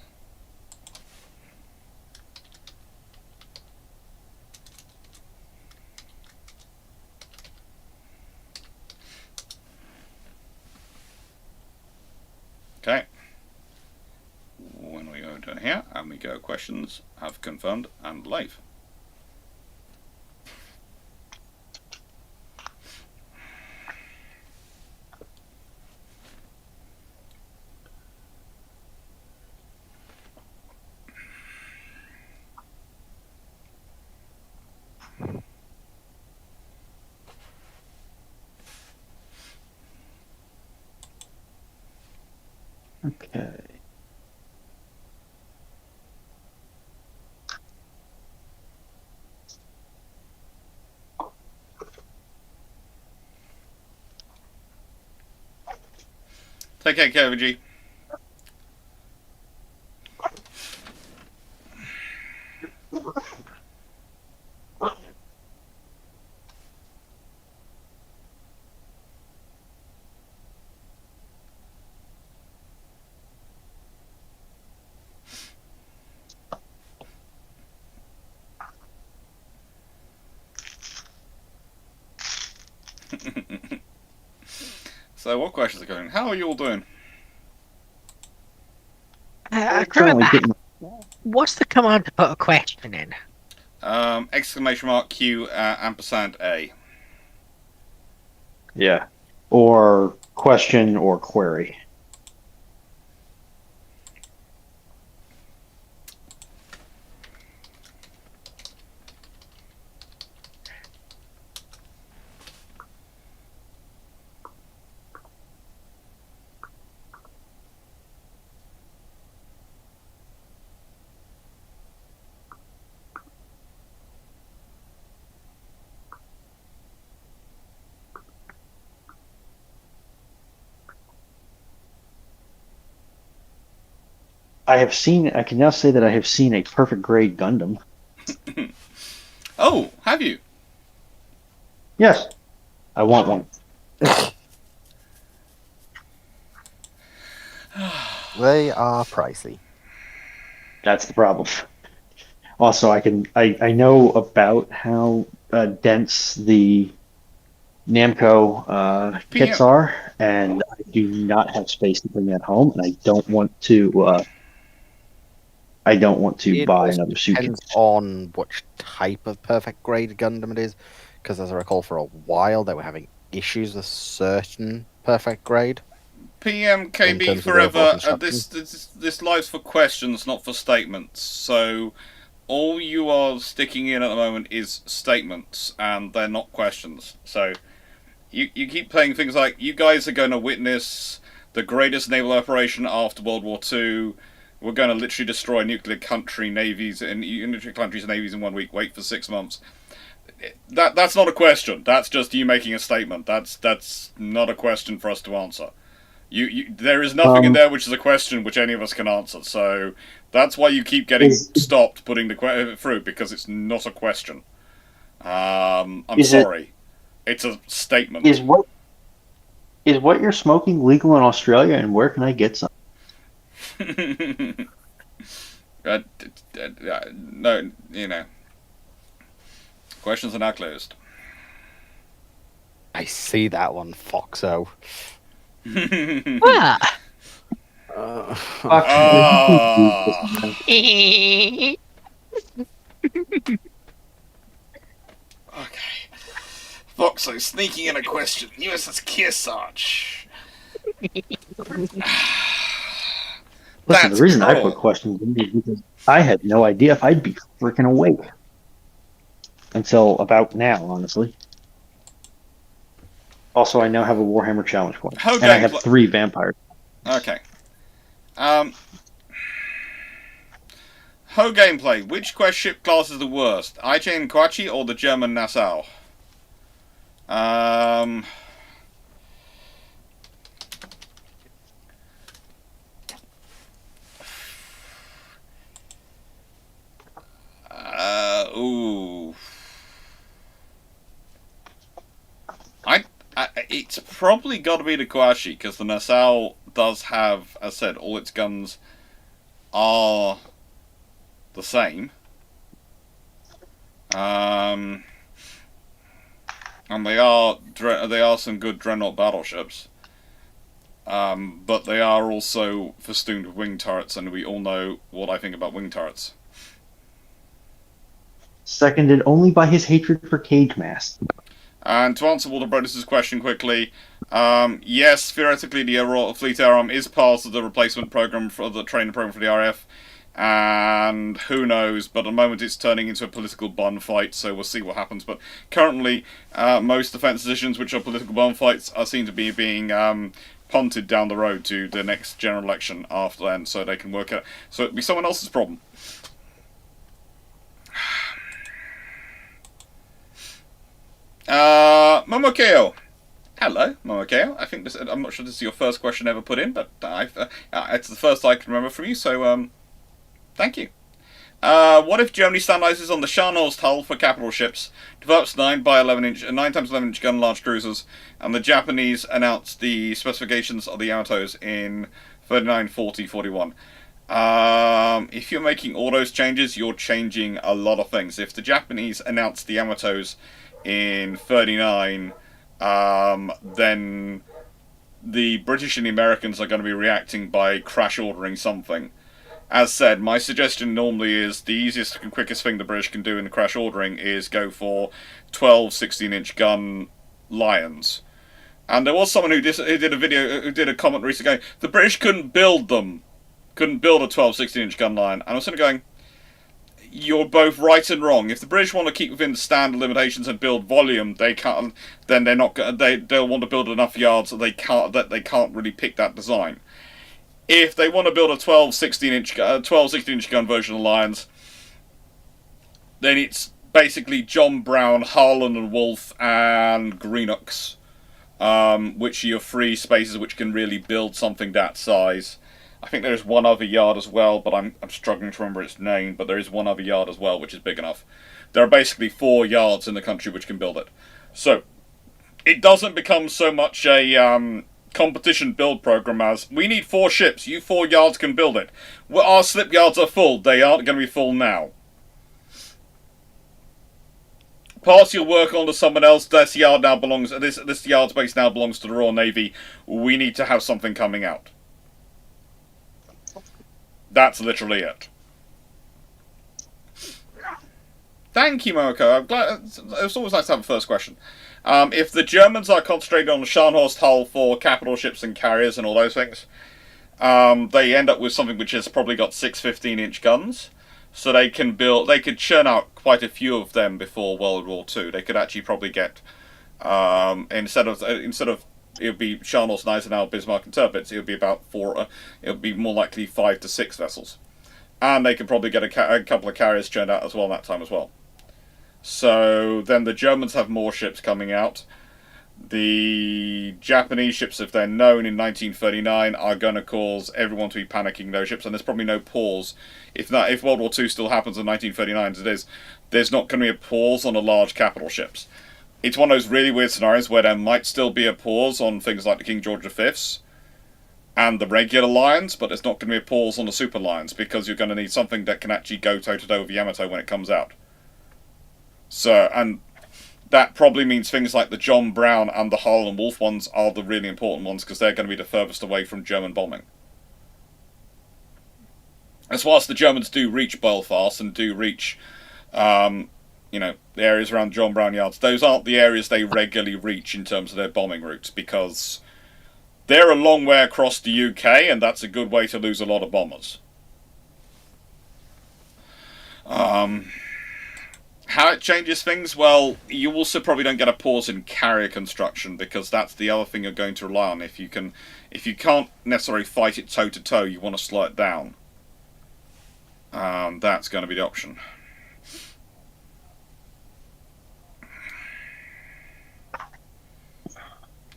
Okay. When we go down here, and we go questions, have confirmed, and live. Okay. Take care, KVG. So, what questions are going? How are you all doing? I can't remember. What's the command to put a question in? Exclamation mark Q ampersand A. Yeah. Or question or query. I can now say that I have seen a perfect grade Gundam. Oh, have you? Yes. I want one. They are pricey. That's the problem. Also, I know about how dense the Namco kits are, and I do not have space to bring that home, and I don't want to. I don't want to It buy also another suitcase. depends on which type of perfect grade Gundam it is, because as I recall, for a while they were having issues with certain perfect grade. PMKB forever. This live's for questions, not for statements. So all you are sticking in at the moment is statements, and they're not questions. So you keep playing things like, you guys are going to witness the greatest naval operation after World War II. We're going to literally destroy nuclear country navies and nuclear countries and navies in 1 week. Wait for 6 months. That's not a question. That's just you making a statement. That's not a question for us to answer. There is nothing in there which is a question which any of us can answer. So that's why you keep getting stopped putting the through, because it's not a question. I'm sorry. It's a statement. Is what you're smoking legal in Australia, and where can I get some? No, questions are now closed. I see that one, Foxo. Ah. Okay. Foxo sneaking in a question. USS Kearsarge. Listen, the reason I put questions in is because I had no idea if I'd be freaking awake until about now, honestly. Also, I now have a Warhammer challenge point, and I have 3 vampires. Okay. Ho gameplay. Which quest ship class is the worst? IJ and Kwachi or the German Nassau? Ooh. It's probably got to be the Kwashi, because the Nassau does have, as I said, all its guns are the same. And they are some good dreadnought battleships. But they are also festooned with wing turrets, and we all know what I think about wing turrets. Seconded only by his hatred for cage masks. And to answer Walter Brodus' question quickly, yes, theoretically the Royal Fleet Air Arm is part of the replacement program for the training program for the RF, and who knows, but at the moment it's turning into a political bun fight, so we'll see what happens. But currently, most defence decisions which are political bun fights seem to be being punted down the road to the next general election after then, so they can work out. So it'll be someone else's problem. Momokeo. Hello, Momokeo. I think this. I'm not sure this is your first question ever put in, but it's the first I can remember from you. So, thank you. What if Germany standardizes on the Scharnhorst hull for capital ships, develops 9 times 11 inch gun large cruisers, and the Japanese announce the specifications of the Yamatos in 39, 40, 41? If you're making all those changes, you're changing a lot of things. If the Japanese announce the Yamatos in 39, then the British and the Americans are going to be reacting by crash ordering something. As said, my suggestion normally is the easiest and quickest thing the British can do in the crash ordering is go for 12 16-inch gun Lions. And there was someone who did a comment recently going, the British couldn't build a 12 16-inch gun Lion. And I was sort of going, you're both right and wrong. If the British want to keep within the standard limitations and build volume, they can't. Then they're not. They'll want to build enough yards that they can't really pick that design. If they want to build a 12 16-inch gun version of Lions, then it's basically John Brown, Harlan and Wolf, and Greenux, which are your free spaces which can really build something that size. I think there's one other yard as well, but I'm struggling to remember its name, but there is one other yard as well, which is big enough. There are basically 4 yards in the country which can build it. So, it doesn't become so much a competition build program as, we need 4 ships, you 4 yards can build it. Well, our slip yards are full, they aren't going to be full now. Parts you'll work on to someone else, this yard now belongs, this yard space now belongs to the Royal Navy, we need to have something coming out. That's literally it. Thank you, Momoko. I'm glad. It's always nice to have a first question. If the Germans are concentrated on the Scharnhorst hull for capital ships and carriers and all those things, they end up with something which has probably got 6 15-inch guns. So they could churn out quite a few of them before World War II. They could actually probably get Instead of it would be Scharnhorst, Gneisenau, Bismarck, and Tirpitz, it would be about 4. It would be more likely 5 to 6 vessels, and they could probably get a couple of carriers churned out as well in that time as well. So then the Germans have more ships coming out. The Japanese ships, if they're known in 1939, are going to cause everyone to be panicking those ships, and there's probably no pause. If World War II still happens in 1939 as it is, there's not going to be a pause on the large capital ships. It's one of those really weird scenarios where there might still be a pause on things like the King George V's and the regular Lions, but there's not going to be a pause on the Super Lions, because you're going to need something that can actually go toe-to-toe with Yamato when it comes out. So, and that probably means things like the John Brown and the Harlan Wolff ones are the really important ones, because they're going to be the furthest away from German bombing. As whilst the Germans do reach Belfast and do reach, the areas around John Brown yards, those aren't the areas they regularly reach in terms of their bombing routes, because they're a long way across the UK, and that's a good way to lose a lot of bombers. How it changes things? Well, you also probably don't get a pause in carrier construction, because that's the other thing you're going to rely on. If you can't necessarily fight it toe to toe, you want to slow it down. That's going to be the option.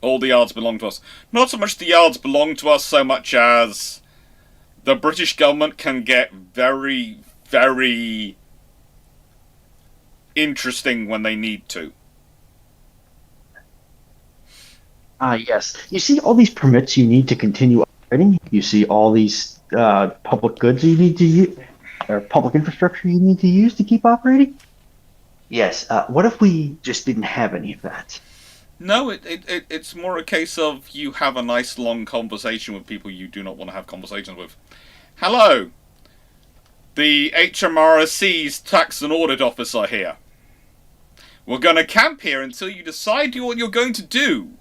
All the yards belong to us. Not so much the yards belong to us, so much as the British government can get very, very interesting when they need to. Yes. You see all these permits you need to continue operating. You see all these public goods you need to use, or public infrastructure you need to use to keep operating. Yes. What if we just didn't have any of that? No, it's more a case of you have a nice long conversation with people you do not want to have conversations with. Hello, the HMRC's tax and audit officer here. We're going to camp here until you decide what you're going to do.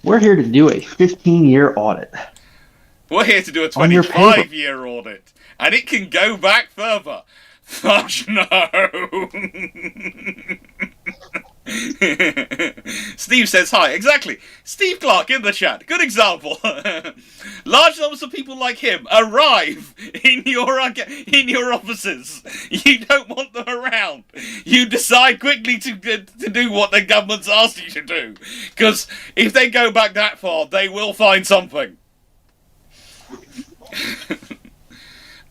We're here to do a 15-year audit. We're here to do a On your paper. 25-year audit, and it can go back further. Fudge no! Steve says hi. Exactly. Steve Clarke in the chat. Good example. Large numbers of people like him arrive in your offices. You don't want them around. You decide quickly to do what the government's asked you to do. Because if they go back that far, they will find something.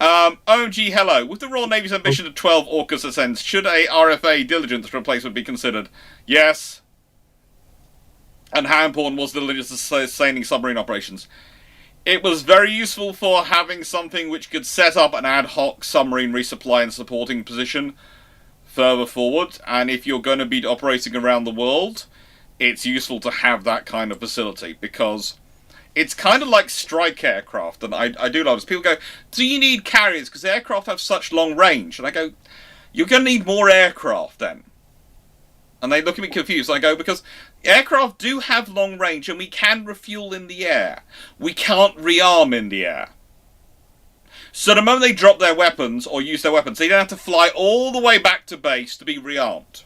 OMG, hello. With the Royal Navy's ambition of 12 AUKUS ascents, should a RFA diligence replacement be considered? Yes. And how important was diligence sustaining submarine operations? It was very useful for having something which could set up an ad hoc submarine resupply and supporting position further forward, and if you're going to be operating around the world, it's useful to have that kind of facility, because it's kind of like strike aircraft, and I do love this. People go, do you need carriers? Because aircraft have such long range. And I go, you're going to need more aircraft then. And they look at me confused. I go, because aircraft do have long range, and we can refuel in the air. We can't rearm in the air. So the moment they drop their weapons, or use their weapons, they don't have to fly all the way back to base to be rearmed.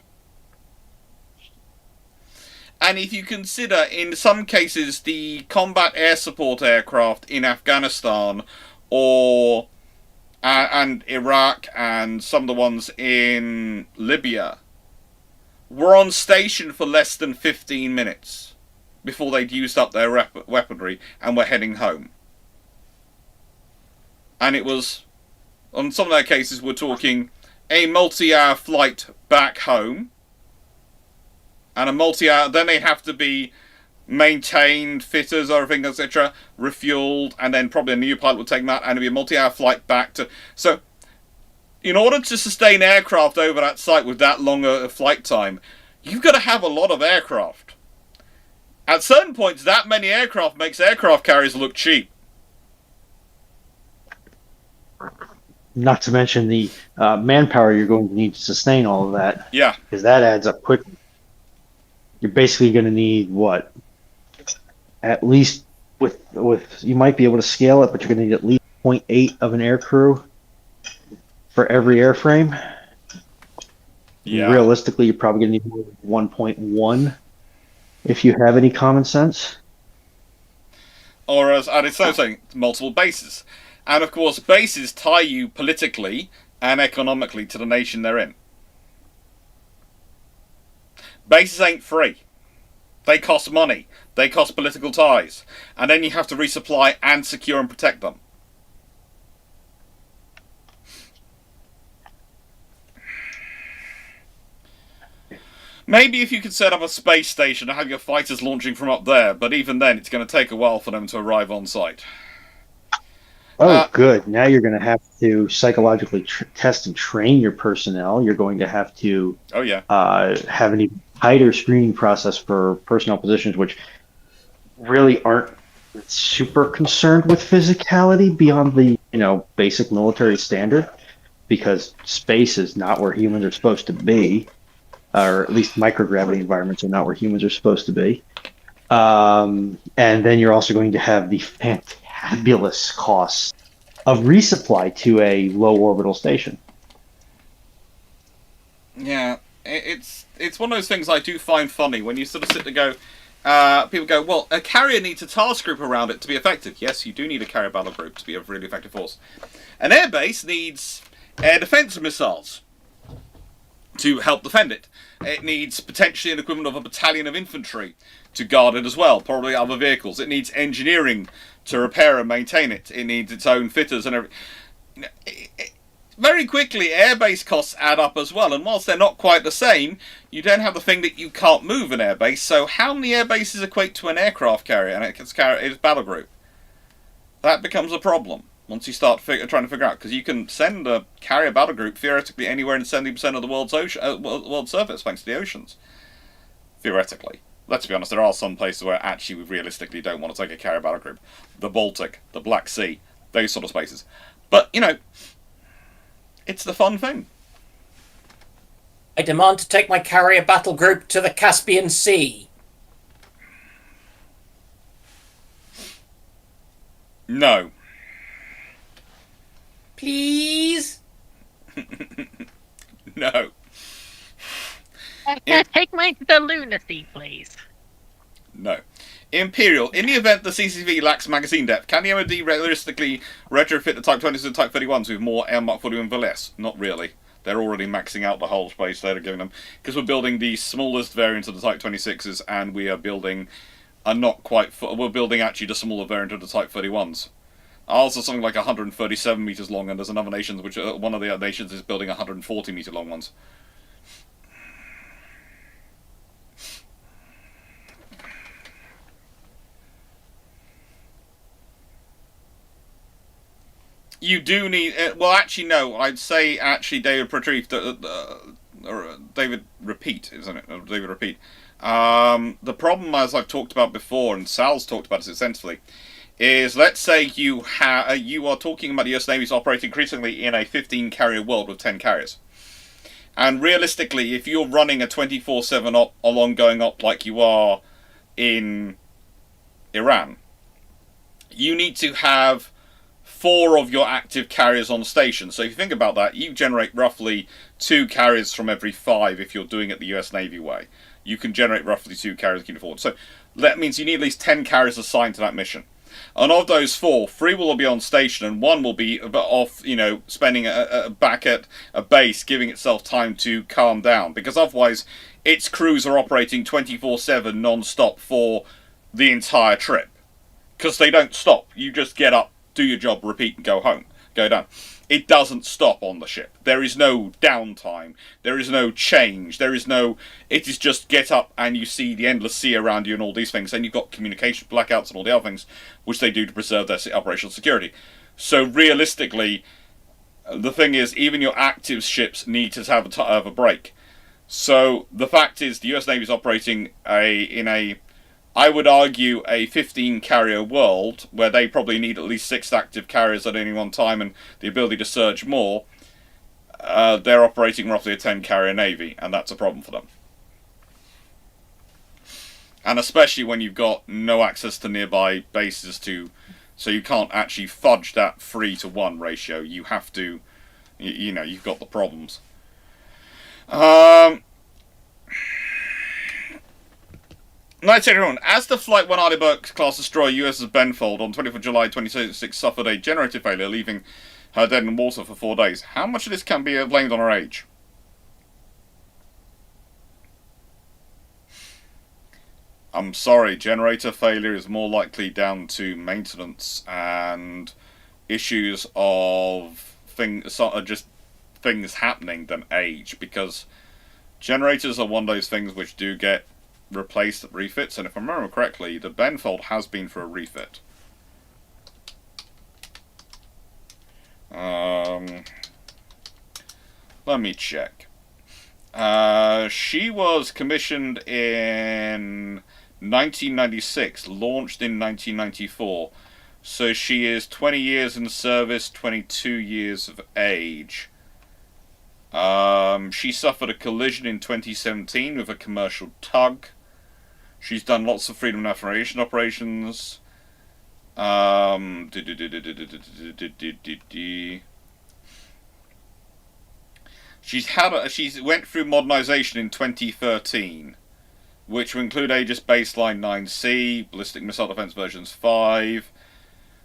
And if you consider, in some cases, the combat air support aircraft in Afghanistan or and Iraq and some of the ones in Libya were on station for less than 15 minutes before they'd used up their weaponry and were heading home. And it was, on some of their cases, we're talking a multi-hour flight back home, and a multi-hour, then they have to be maintained, fitters, everything, etc., refueled, and then probably a new pilot would take that, and it'd be a multi-hour flight back to... So, in order to sustain aircraft over that site with that longer flight time, you've got to have a lot of aircraft. At certain points, that many aircraft makes aircraft carriers look cheap. Not to mention the manpower you're going to need to sustain all of that. Yeah. Because that adds up quickly. You're basically going to need what? At least with you might be able to scale it, but you're going to need at least 0.8 of an air crew for every airframe. Yeah. Realistically, you're probably going to need more than 1.1 if you have any common sense. Or as it's so saying, multiple bases. And of course, bases tie you politically and economically to the nation they're in. Bases ain't free. They cost money. They cost political ties. And then you have to resupply and secure and protect them. Maybe if you could set up a space station and have your fighters launching from up there, but even then it's going to take a while for them to arrive on site. Oh, good. Now you're going to have to psychologically test and train your personnel. You're going to have to Oh yeah. have an even tighter screening process for personnel positions, which really aren't super concerned with physicality beyond the basic military standard, because space is not where humans are supposed to be, or at least microgravity environments are not where humans are supposed to be. And then you're also going to have the fantabulous costs of resupply to a low orbital station. Yeah, it's one of those things I do find funny when you sort of sit to go. People go, well, a carrier needs a task group around it to be effective. Yes, you do need a carrier battle group to be a really effective force. An airbase needs air defense missiles to help defend it. It needs potentially an equivalent of a battalion of infantry to guard it as well, probably other vehicles. It needs engineering to repair and maintain it. It needs its own fitters and everything. Very quickly, airbase costs add up as well, and whilst they're not quite the same, you don't have the thing that you can't move an airbase, so how many airbases equate to an aircraft carrier and its battle group? That becomes a problem once you start trying to figure out, because you can send a carrier battle group theoretically anywhere in 70% of the world's world's surface, thanks to the oceans. Theoretically. Let's be honest, there are some places where actually we realistically don't want to take a carrier battle group. The Baltic, the Black Sea, those sort of spaces. But, it's the fun thing. I demand to take my carrier battle group to the Caspian Sea. No. Please? No. Take mine to the lunacy, please. No. Imperial. In the event the CCV lacks magazine depth, can the MOD realistically retrofit the Type 20s to the Type 31s with more Air Mark 41 and less? Not really. They're already maxing out the whole space they're giving them. Because we're building the smallest variant of the Type 26s, and we are building we're building actually the smaller variant of the Type 31s. Ours are something like 137 meters long, and there's another nation which one of the other nations is building 140 meter long ones. You do need. Well, actually, no. I'd say actually David Retrieve, or David Repeat, isn't it? Or David Repeat. The problem, as I've talked about before, and Sal's talked about it extensively, is let's say you are talking about the US Navy's operating increasingly in a 15 carrier world with 10 carriers. And realistically, if you're running a 24/7 ongoing op like you are in Iran, you need to have 4 of your active carriers on the station. So if you think about that, you generate roughly 2 carriers from every 5 if you're doing it the US Navy way. You can generate roughly 2 carriers going forward. So that means you need at least 10 carriers assigned to that mission. And of those 4, 3 will be on station, and 1 will be off, spending back at a base, giving itself time to calm down. Because otherwise, its crews are operating 24/7 non-stop for the entire trip. Because they don't stop. You just get up, do your job, repeat, and go home. Go down. It doesn't stop on the ship. There is no downtime. There is no change. It is just get up and you see the endless sea around you and all these things. Then you've got communication blackouts and all the other things, which they do to preserve their operational security. So realistically, the thing is, even your active ships need to have a break. So the fact is, the US Navy is operating I would argue, a 15 carrier world where they probably need at least 6 active carriers at any one time and the ability to surge more. They're operating roughly a 10 carrier navy, and that's a problem for them. And especially when you've got no access to nearby bases so you can't actually fudge that 3-to-1 ratio. You have to, you've got the problems. Night everyone. As the Flight 1 Arleigh class destroyer USS Benfold on 24th July 2026 suffered a generator failure, leaving her dead in water for 4 days, how much of this can be blamed on her age? I'm sorry, generator failure is more likely down to maintenance and issues of just things happening than age, because generators are one of those things which do get replaced at refits, and if I remember correctly, the Benfold has been for a refit. Let me check. She was commissioned in 1996, launched in 1994. So she is 20 years in service, 22 years of age. She suffered a collision in 2017 with a commercial tug. She's done lots of freedom navigation operations. She's went through modernization in 2013, which will include Aegis Baseline 9C, Ballistic Missile Defense versions 5.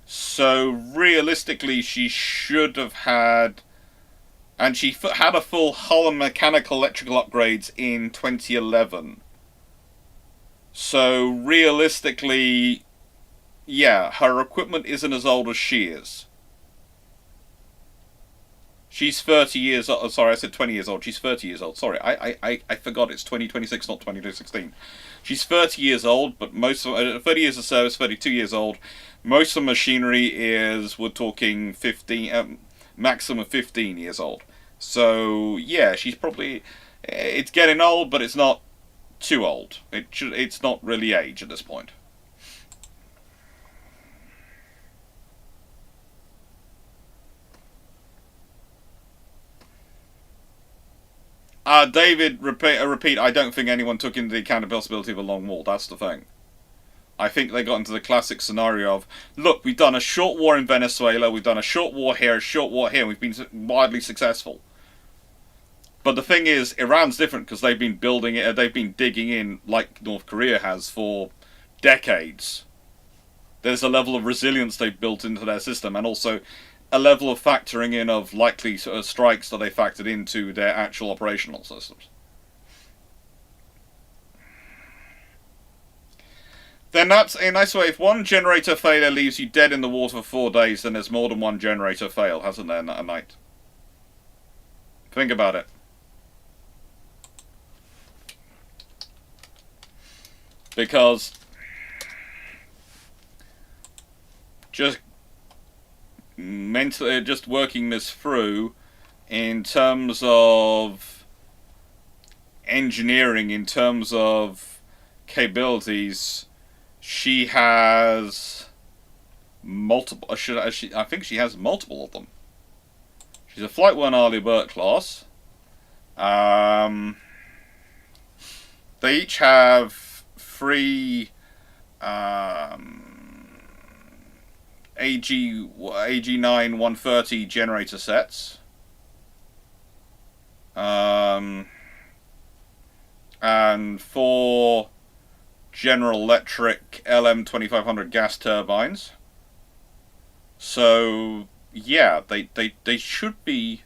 So realistically, she should have had, and she had a full hull and mechanical electrical upgrades in 2011. So realistically, yeah, her equipment isn't as old as she is. She's 30 years old. Sorry, I said 20 years old. She's 30 years old. Sorry, I forgot. It's 2026, not 2016. She's 30 years old, but most of 30 years of service, 32 years old. Most of the machinery is, we're talking 15, maximum 15 years old. So yeah, she's probably, it's getting old, but it's not too old. It's not really age at this point. David, repeat, I don't think anyone took into the accountability of a long wall. That's the thing. I think they got into the classic scenario of, look, we've done a short war in Venezuela, we've done a short war here, a short war here, and we've been widely successful. But the thing is, Iran's different because they've been building it, they've been digging in, like North Korea has, for decades. There's a level of resilience they've built into their system, and also a level of factoring in of likely strikes that they factored into their actual operational systems. Then that's a nice way. If one generator failure leaves you dead in the water for 4 days, then there's more than one generator fail, hasn't there, a night? Think about it. Because just mentally, just working this through in terms of engineering, in terms of capabilities, she has multiple. I think she has multiple of them. She's a Flight 1 Arleigh Burke class. They each have 3 AG9 130 generator sets. And 4 General Electric LM2500 gas turbines. So yeah, they should be.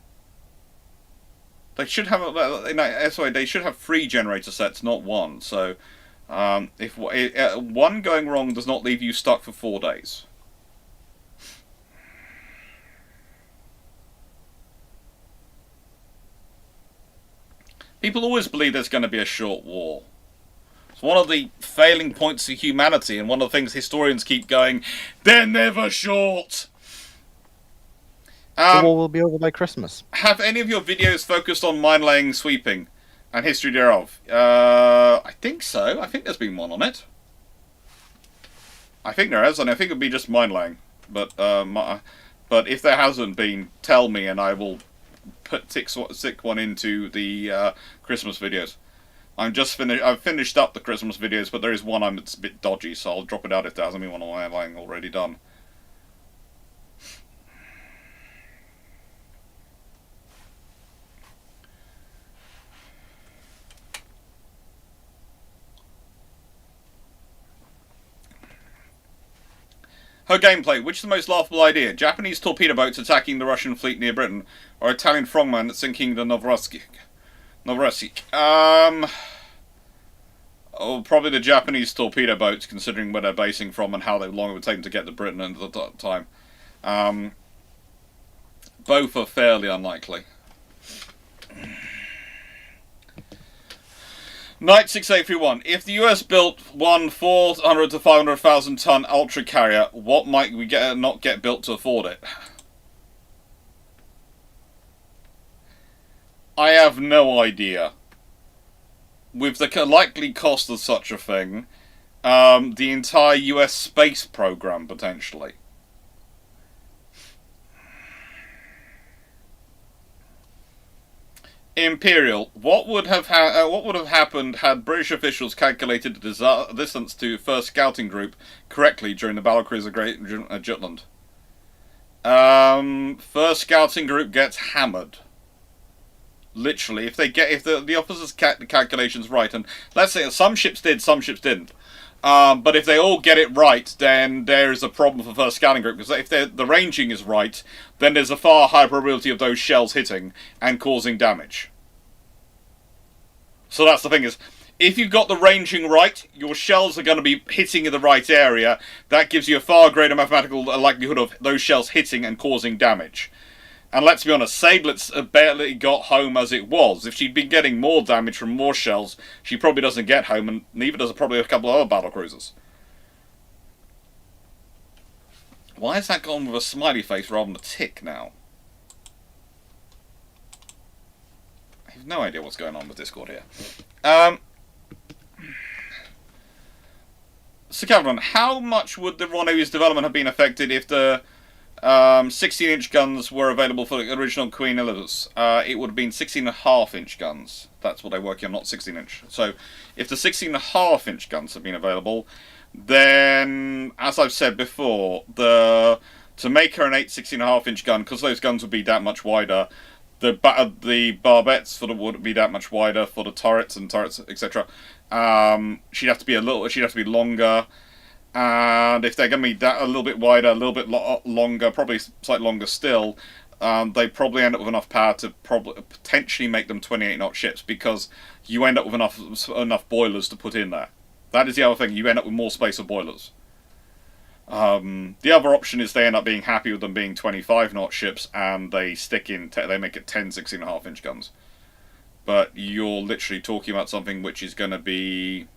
They should have they should have 3 generator sets, not 1. So if one going wrong does not leave you stuck for 4 days. People always believe there's going to be a short war. It's one of the failing points of humanity, and one of the things historians keep going, they're never short! The war will be over by Christmas. Have any of your videos focused on mine laying, sweeping, and history thereof? I think so. I think there's been one on it. I think there has, and I think it'd be just mine laying. But if there hasn't been, tell me, and I will stick one into the Christmas videos. I've finished up the Christmas videos, but there is one that's a bit dodgy, so I'll drop it out if there hasn't been one already done. Her gameplay. Which is the most laughable idea? Japanese torpedo boats attacking the Russian fleet near Britain, or Italian frogman sinking the Novorossiysk? Oh, probably the Japanese torpedo boats, considering where they're basing from and how long it would take them to get to Britain at the time. Both are fairly unlikely. Knight 6831. If the US built one 400 to 500,000 ton ultra carrier, what might we not get built to afford it? I have no idea. With the likely cost of such a thing, the entire US space program potentially. Imperial. What would have happened had British officials calculated the distance to first scouting group correctly during the battlecruiser Great Jutland? First scouting group gets hammered. Literally, if the officers' calculations right, and let's say some ships did, some ships didn't. But if they all get it right, then there is a problem for first scouting group, because if the ranging is right, then there's a far higher probability of those shells hitting and causing damage. So that's the thing is, if you've got the ranging right, your shells are going to be hitting in the right area. That gives you a far greater mathematical likelihood of those shells hitting and causing damage. And let's be honest, Sablet's barely got home as it was. If she'd been getting more damage from more shells, she probably doesn't get home, and neither does probably a couple of other battlecruisers. Why has that gone with a smiley face rather than a tick now? I have no idea what's going on with Discord here. So, Cameron, how much would the Royal Navy's development have been affected if the 16-inch guns were available for the original Queen Elizabeth? It would have been 16.5-inch guns. That's what they're working on, not 16-inch. So, if the 16.5-inch guns have been available, then, as I've said before, to make her an 16.5-inch gun, because those guns would be that much wider, the barbettes would be that much wider for the turrets, etc. She'd have to be longer. And if they're going to be a little bit wider, a little bit longer, probably slightly longer still, they probably end up with enough power to potentially make them 28-knot ships, because you end up with enough boilers to put in there. That is the other thing. You end up with more space for boilers. The other option is they end up being happy with them being 25-knot ships, and they they make it 10 16.5-inch guns. But you're literally talking about something which is going to be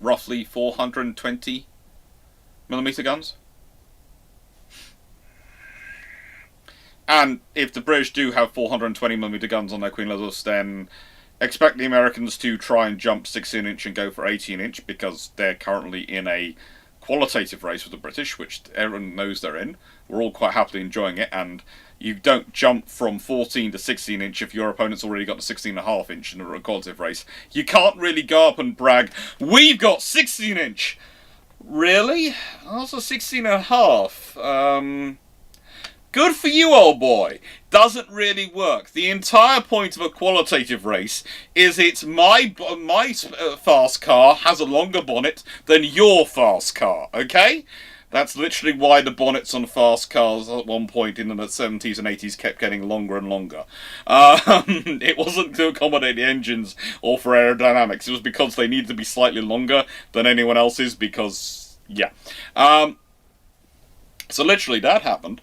roughly 420mm guns. And if the British do have 420mm guns on their Queen Elizabeths, then expect the Americans to try and jump 16-inch and go for 18-inch, because they're currently in a qualitative race with the British, which everyone knows they're in. We're all quite happily enjoying it, and you don't jump from 14 to 16-inch if your opponent's already got the 16.5-inch in a qualitative race. You can't really go up and brag, "We've got 16-inch!" Really? Also 16.5. Good for you, old boy. Doesn't really work. The entire point of a qualitative race is my fast car has a longer bonnet than your fast car, okay? That's literally why the bonnets on fast cars at one point in the 70s and 80s kept getting longer and longer. It wasn't to accommodate the engines or for aerodynamics. It was because they needed to be slightly longer than anyone else's, because, yeah. So literally that happened.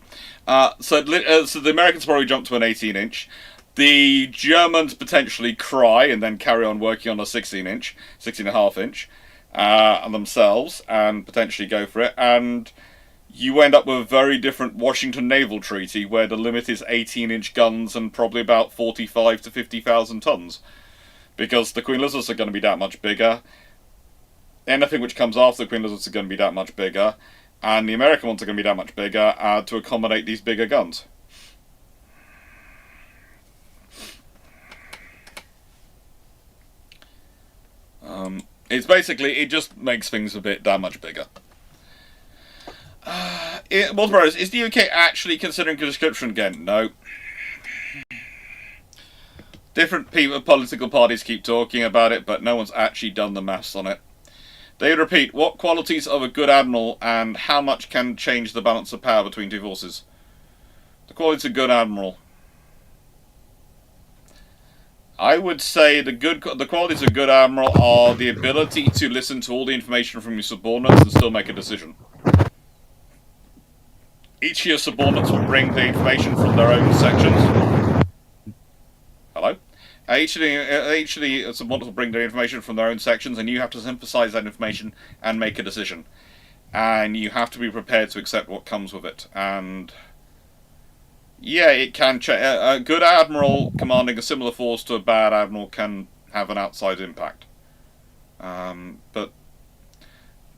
So the Americans probably jumped to an 18-inch. The Germans potentially cry and then carry on working on a 16-inch, 16.5-inch. Themselves, and potentially go for it, and you end up with a very different Washington Naval Treaty, where the limit is 18-inch guns and probably about 45 to 50,000 tons, because the Queen Elizabeths are going to be that much bigger. Anything which comes after the Queen Elizabeths are going to be that much bigger, and the American ones are going to be that much bigger to accommodate these bigger guns. It's basically, it just makes things a bit that much bigger. Multiple is the UK actually considering conscription again? No. Different political parties keep talking about it, but no one's actually done the maths on it. They repeat, what qualities of a good admiral and how much can change the balance of power between two forces? The qualities of a good admiral. I would say the qualities of a good admiral are the ability to listen to all the information from your subordinates and still make a decision. Each of your subordinates will bring the information from their own sections. Hello? Each of the subordinates will bring their information from their own sections, and you have to synthesize that information and make a decision. And you have to be prepared to accept what comes with it. And yeah, it can change. A good admiral commanding a similar force to a bad admiral can have an outside impact. But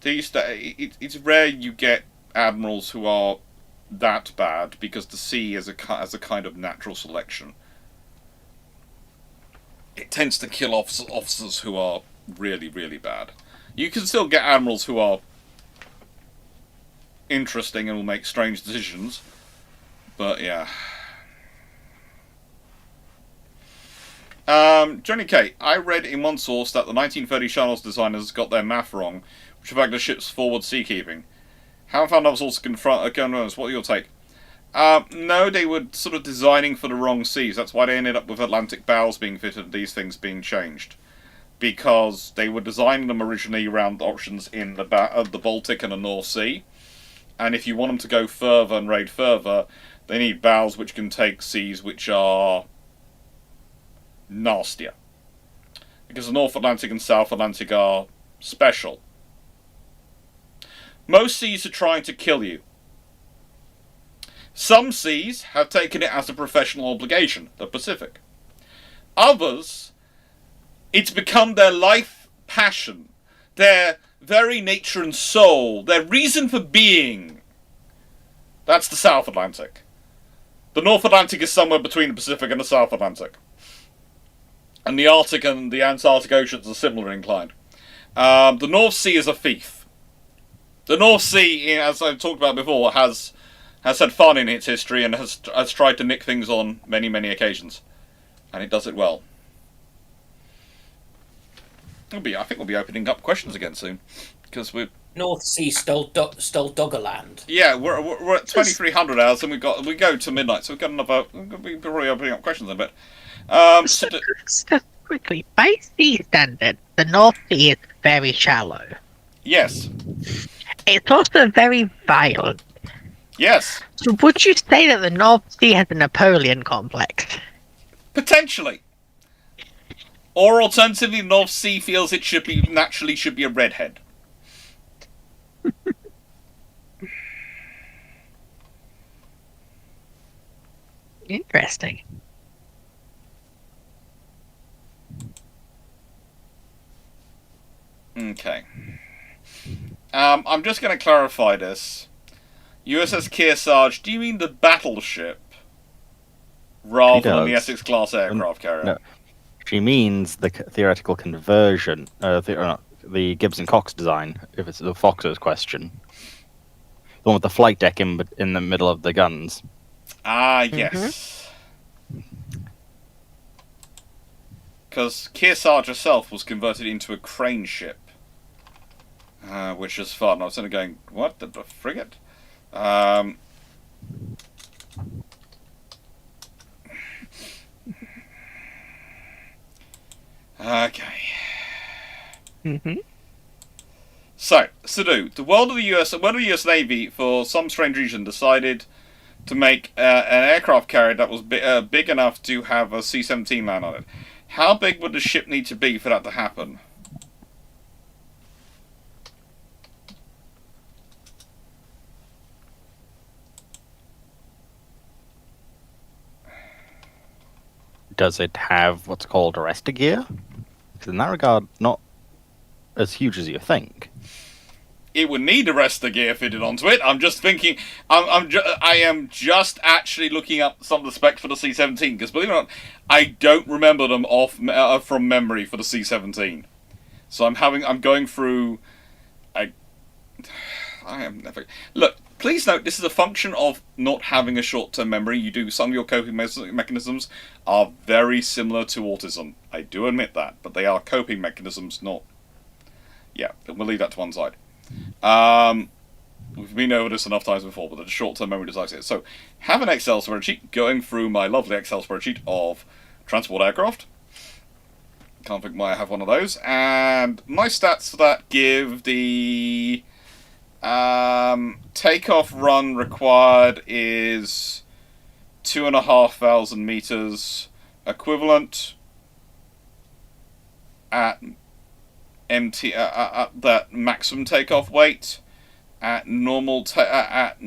these days, it's rare you get admirals who are that bad, because the sea is a kind of natural selection. It tends to kill officers who are really, really bad. You can still get admirals who are interesting and will make strange decisions, but yeah. Johnny K, I read in one source that the 1930 Charles designers got their math wrong, which affected the ship's forward seakeeping. How found other sources confront what are your take? No, they were sort of designing for the wrong seas. That's why they ended up with Atlantic bows being fitted and these things being changed. Because they were designing them originally around options in the Baltic and the North Sea. And if you want them to go further and raid further, they need bows which can take seas which are nastier. Because the North Atlantic and South Atlantic are special. Most seas are trying to kill you. Some seas have taken it as a professional obligation, the Pacific. Others, it's become their life passion, their very nature and soul, their reason for being. That's the South Atlantic. The North Atlantic is somewhere between the Pacific and the South Atlantic. And the Arctic and the Antarctic Oceans are similarly inclined. The North Sea is a fief. The North Sea, as I've talked about before, has had fun in its history and has tried to nick things on many, many occasions. And it does it well. I think we'll be opening up questions again soon. Because we're... North Sea stole Doggerland. Yeah, we're at 2300 hours and we go to midnight, so we've got another... We'll be probably opening up questions in a bit. Just quickly, by sea standard, the North Sea is very shallow. Yes. It's also very violent. Yes. So would you say that the North Sea has a Napoleon complex? Potentially. Or alternatively, the North Sea feels it should be a redhead. Interesting. Okay. I'm just going to clarify this. USS Kearsarge, do you mean the battleship? Rather than the Essex-class aircraft carrier? No. She means the theoretical conversion, the Gibson-Cox design, if it's the Foxer's question. The one with the flight deck in the middle of the guns. Ah, yes. Because Kearsarge herself was converted into a crane ship. Which is fun. I was sort of going, what? The frigate? Okay. So, Sadu, the world of the US Navy, for some strange reason, decided to make an aircraft carrier that was big enough to have a C-17 land on it. How big would the ship need to be for that to happen? Does it have what's called arrestor gear? Because in that regard, not as huge as you think. It would need arrestor gear fitted onto it. I'm just thinking. I am just actually looking up some of the specs for the C-17 because believe it or not, I don't remember them from memory for the C-17. So I'm going through. I am never. Look, please note this is a function of not having a short-term memory. You do some of your coping mechanisms are very similar to autism. I do admit that, but they are coping mechanisms, not Yeah, we'll leave that to one side. We've been over this enough times before, but the short-term memory decides it. So, have an Excel spreadsheet, going through my lovely Excel spreadsheet of transport aircraft. Can't think why I have one of those. And my stats for that give the takeoff run required is 2,500 meters equivalent at that maximum takeoff weight. At normal takeoff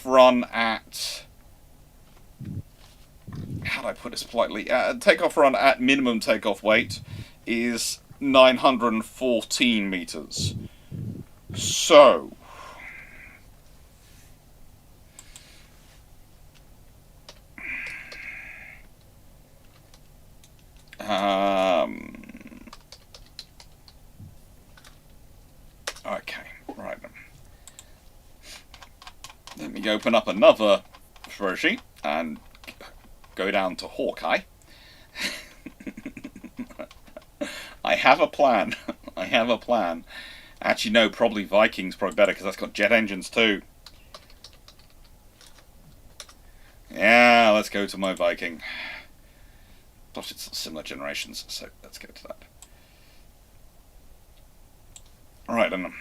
run at, how do I put this politely? Takeoff run at minimum takeoff weight is 914 meters. So okay, right. Let me open up another spreadsheet and go down to Hawkeye. I have a plan. I have a plan. Actually, no, probably Viking's probably better because that's got jet engines too. Yeah, let's go to my Viking. Gosh, it's similar generations, so let's go to that. Alright, then.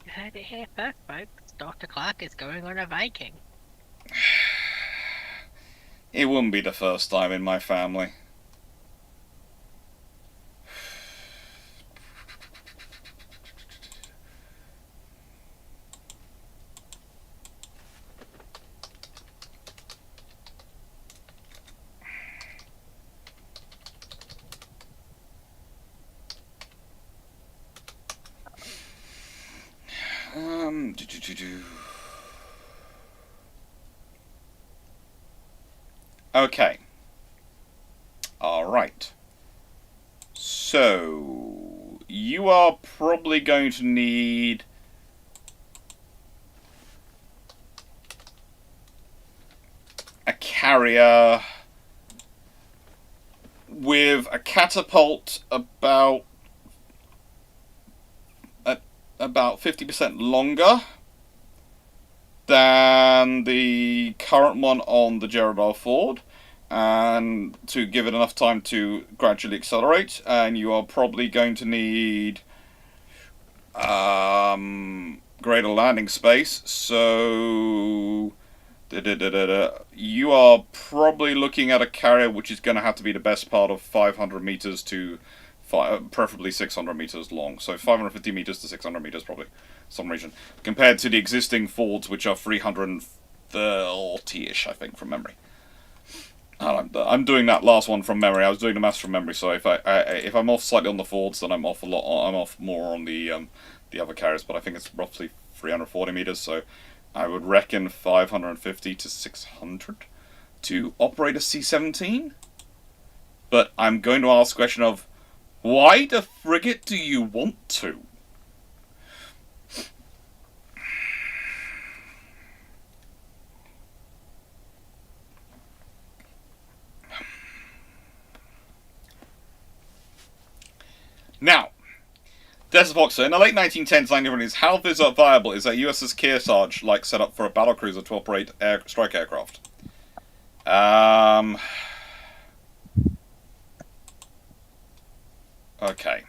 You heard it here first, folks. Dr. Clarke is going on a Viking. It wouldn't be the first time in my family. Okay. Alright. So, you are probably going to need a carrier with a catapult about 50% longer than the current one on the Gerald R. Ford, and to give it enough time to gradually accelerate. And you are probably going to need greater landing space, so you are probably looking at a carrier which is going to have to be the best part of 500 meters to preferably 600 meters long. So 550 meters to 600 meters, probably, some region. Compared to the existing Fords, which are 330-ish, I think, from memory. I'm doing that last one from memory. I was doing the maths from memory, so if I'm off slightly on the Fords, then I'm off a lot. I'm off more on the other carriers, but I think it's roughly 340 meters. So I would reckon 550 to 600 to operate a C-17. But I'm going to ask the question of, why the frigate do you want to? Now, Desert Fox, in the late 1910s, 1920s, how viable is a USS Kearsarge like setup for a battlecruiser to operate strike aircraft? Okay.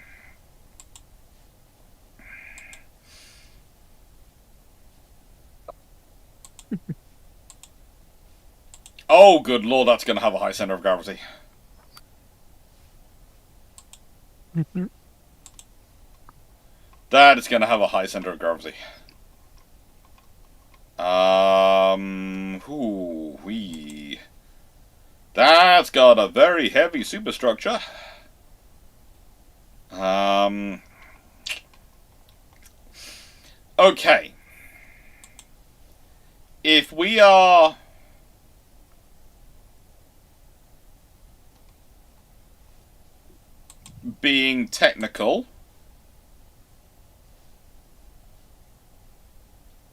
Oh, good lord, that's going to have a high center of gravity. That is going to have a high center of gravity. Ooh-wee. That's got a very heavy superstructure. Okay. If we are being technical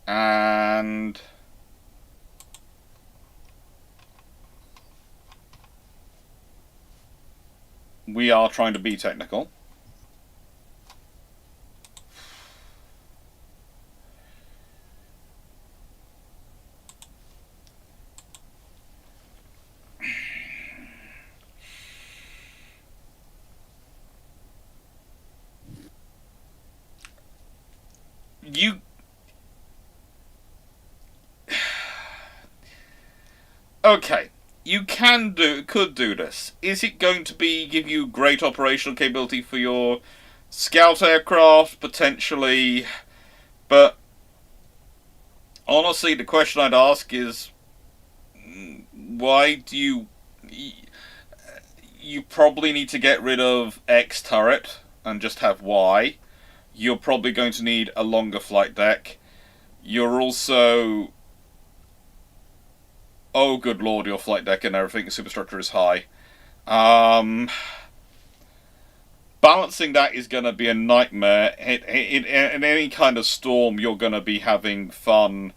and we are trying to be technical. You okay, you could do this. Is it going to give you great operational capability for your scout aircraft? Potentially. But honestly, the question I'd ask is, why do you probably need to get rid of X turret and just have Y. You're probably going to need a longer flight deck. You're also... Oh, good lord, your flight deck and everything, superstructure is high. Balancing that is going to be a nightmare. In any kind of storm, you're going to be having fun.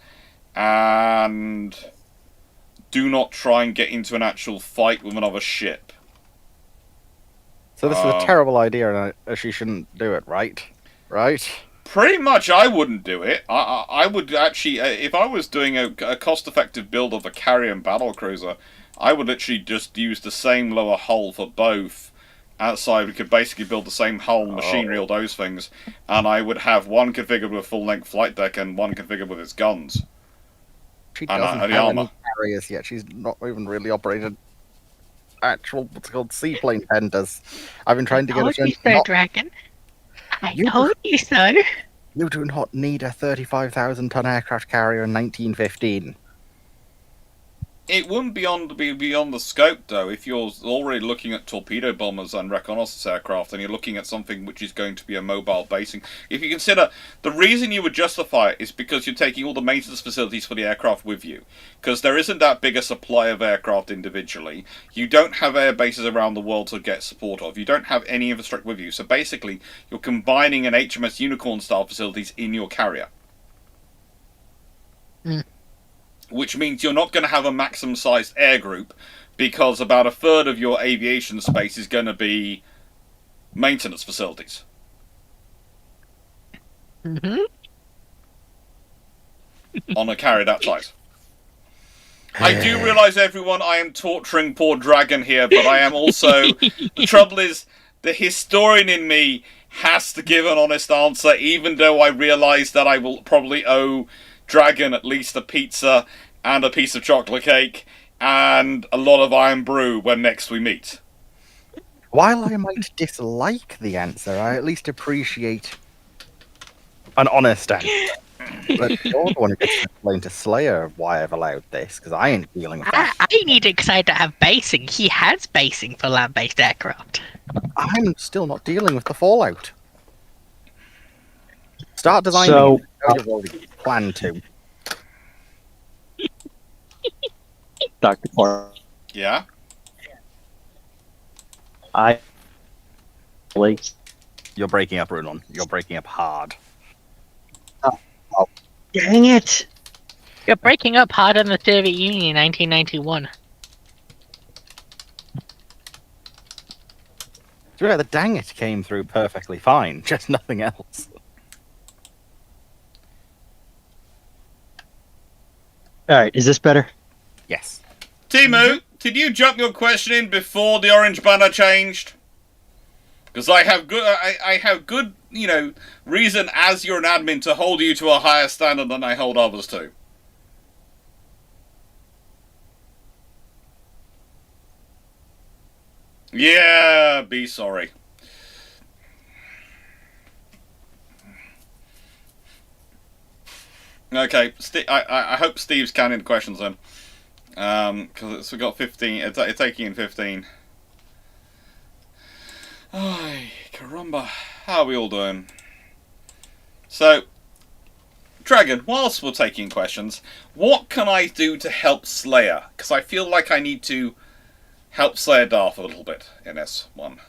And do not try and get into an actual fight with another ship. So this is a terrible idea, and she shouldn't do it, right? Right? Pretty much, I wouldn't do it. I would actually, if I was doing a cost-effective build of a carrier and battlecruiser, I would literally just use the same lower hull for both. Outside, we could basically build the same hull, machinery, all those things, and I would have one configured with full-length flight deck and one configured with its guns. She doesn't have any carriers yet. She's not even really operated actual, what's called, seaplane tenders. I've been trying to get you so, Dragon. I told you so. You do not need a 35,000-ton aircraft carrier in 1915. It wouldn't be beyond the scope, though, if you're already looking at torpedo bombers and reconnaissance aircraft, and you're looking at something which is going to be a mobile basing. If you consider, the reason you would justify it is because you're taking all the maintenance facilities for the aircraft with you. Because there isn't that big a supply of aircraft individually. You don't have air bases around the world to get support of. You don't have any infrastructure with you. So basically, you're combining an HMS Unicorn-style facilities in your carrier. Which means you're not going to have a maximum-sized air group, because about a third of your aviation space is going to be maintenance facilities. On a carrier that size. I do realise, everyone, I am torturing poor Dragon here, but I am also... The trouble is, the historian in me has to give an honest answer, even though I realise that I will probably owe Dragon at least a pizza and a piece of chocolate cake and a lot of iron brew when next we meet. While I might dislike the answer, I at least appreciate an honest answer. But you're the one who gets to explain to Slayer why I've allowed this, because I ain't dealing with that. I need Exide to have basing. He has basing for land-based aircraft. I'm still not dealing with the fallout. Start designing. So, you've already planned to. Dr. Clarke, Yeah? You're breaking up, Runon. You're breaking up hard. Oh, dang it! You're breaking up hard in the Soviet Union in 1991. The dang it came through perfectly fine, just nothing else. Alright, is this better? Yes. Timu, did you jump your question in before the orange banner changed? Because I have good, reason as you're an admin to hold you to a higher standard than I hold others to. Yeah, be sorry. Okay, I hope Steve's counting the questions then. Because we got 15, it's taking in 15. Ay, caramba, how are we all doing? So, Dragon, whilst we're taking questions, what can I do to help Slayer? Because I feel like I need to help Slayer Darth a little bit in this one.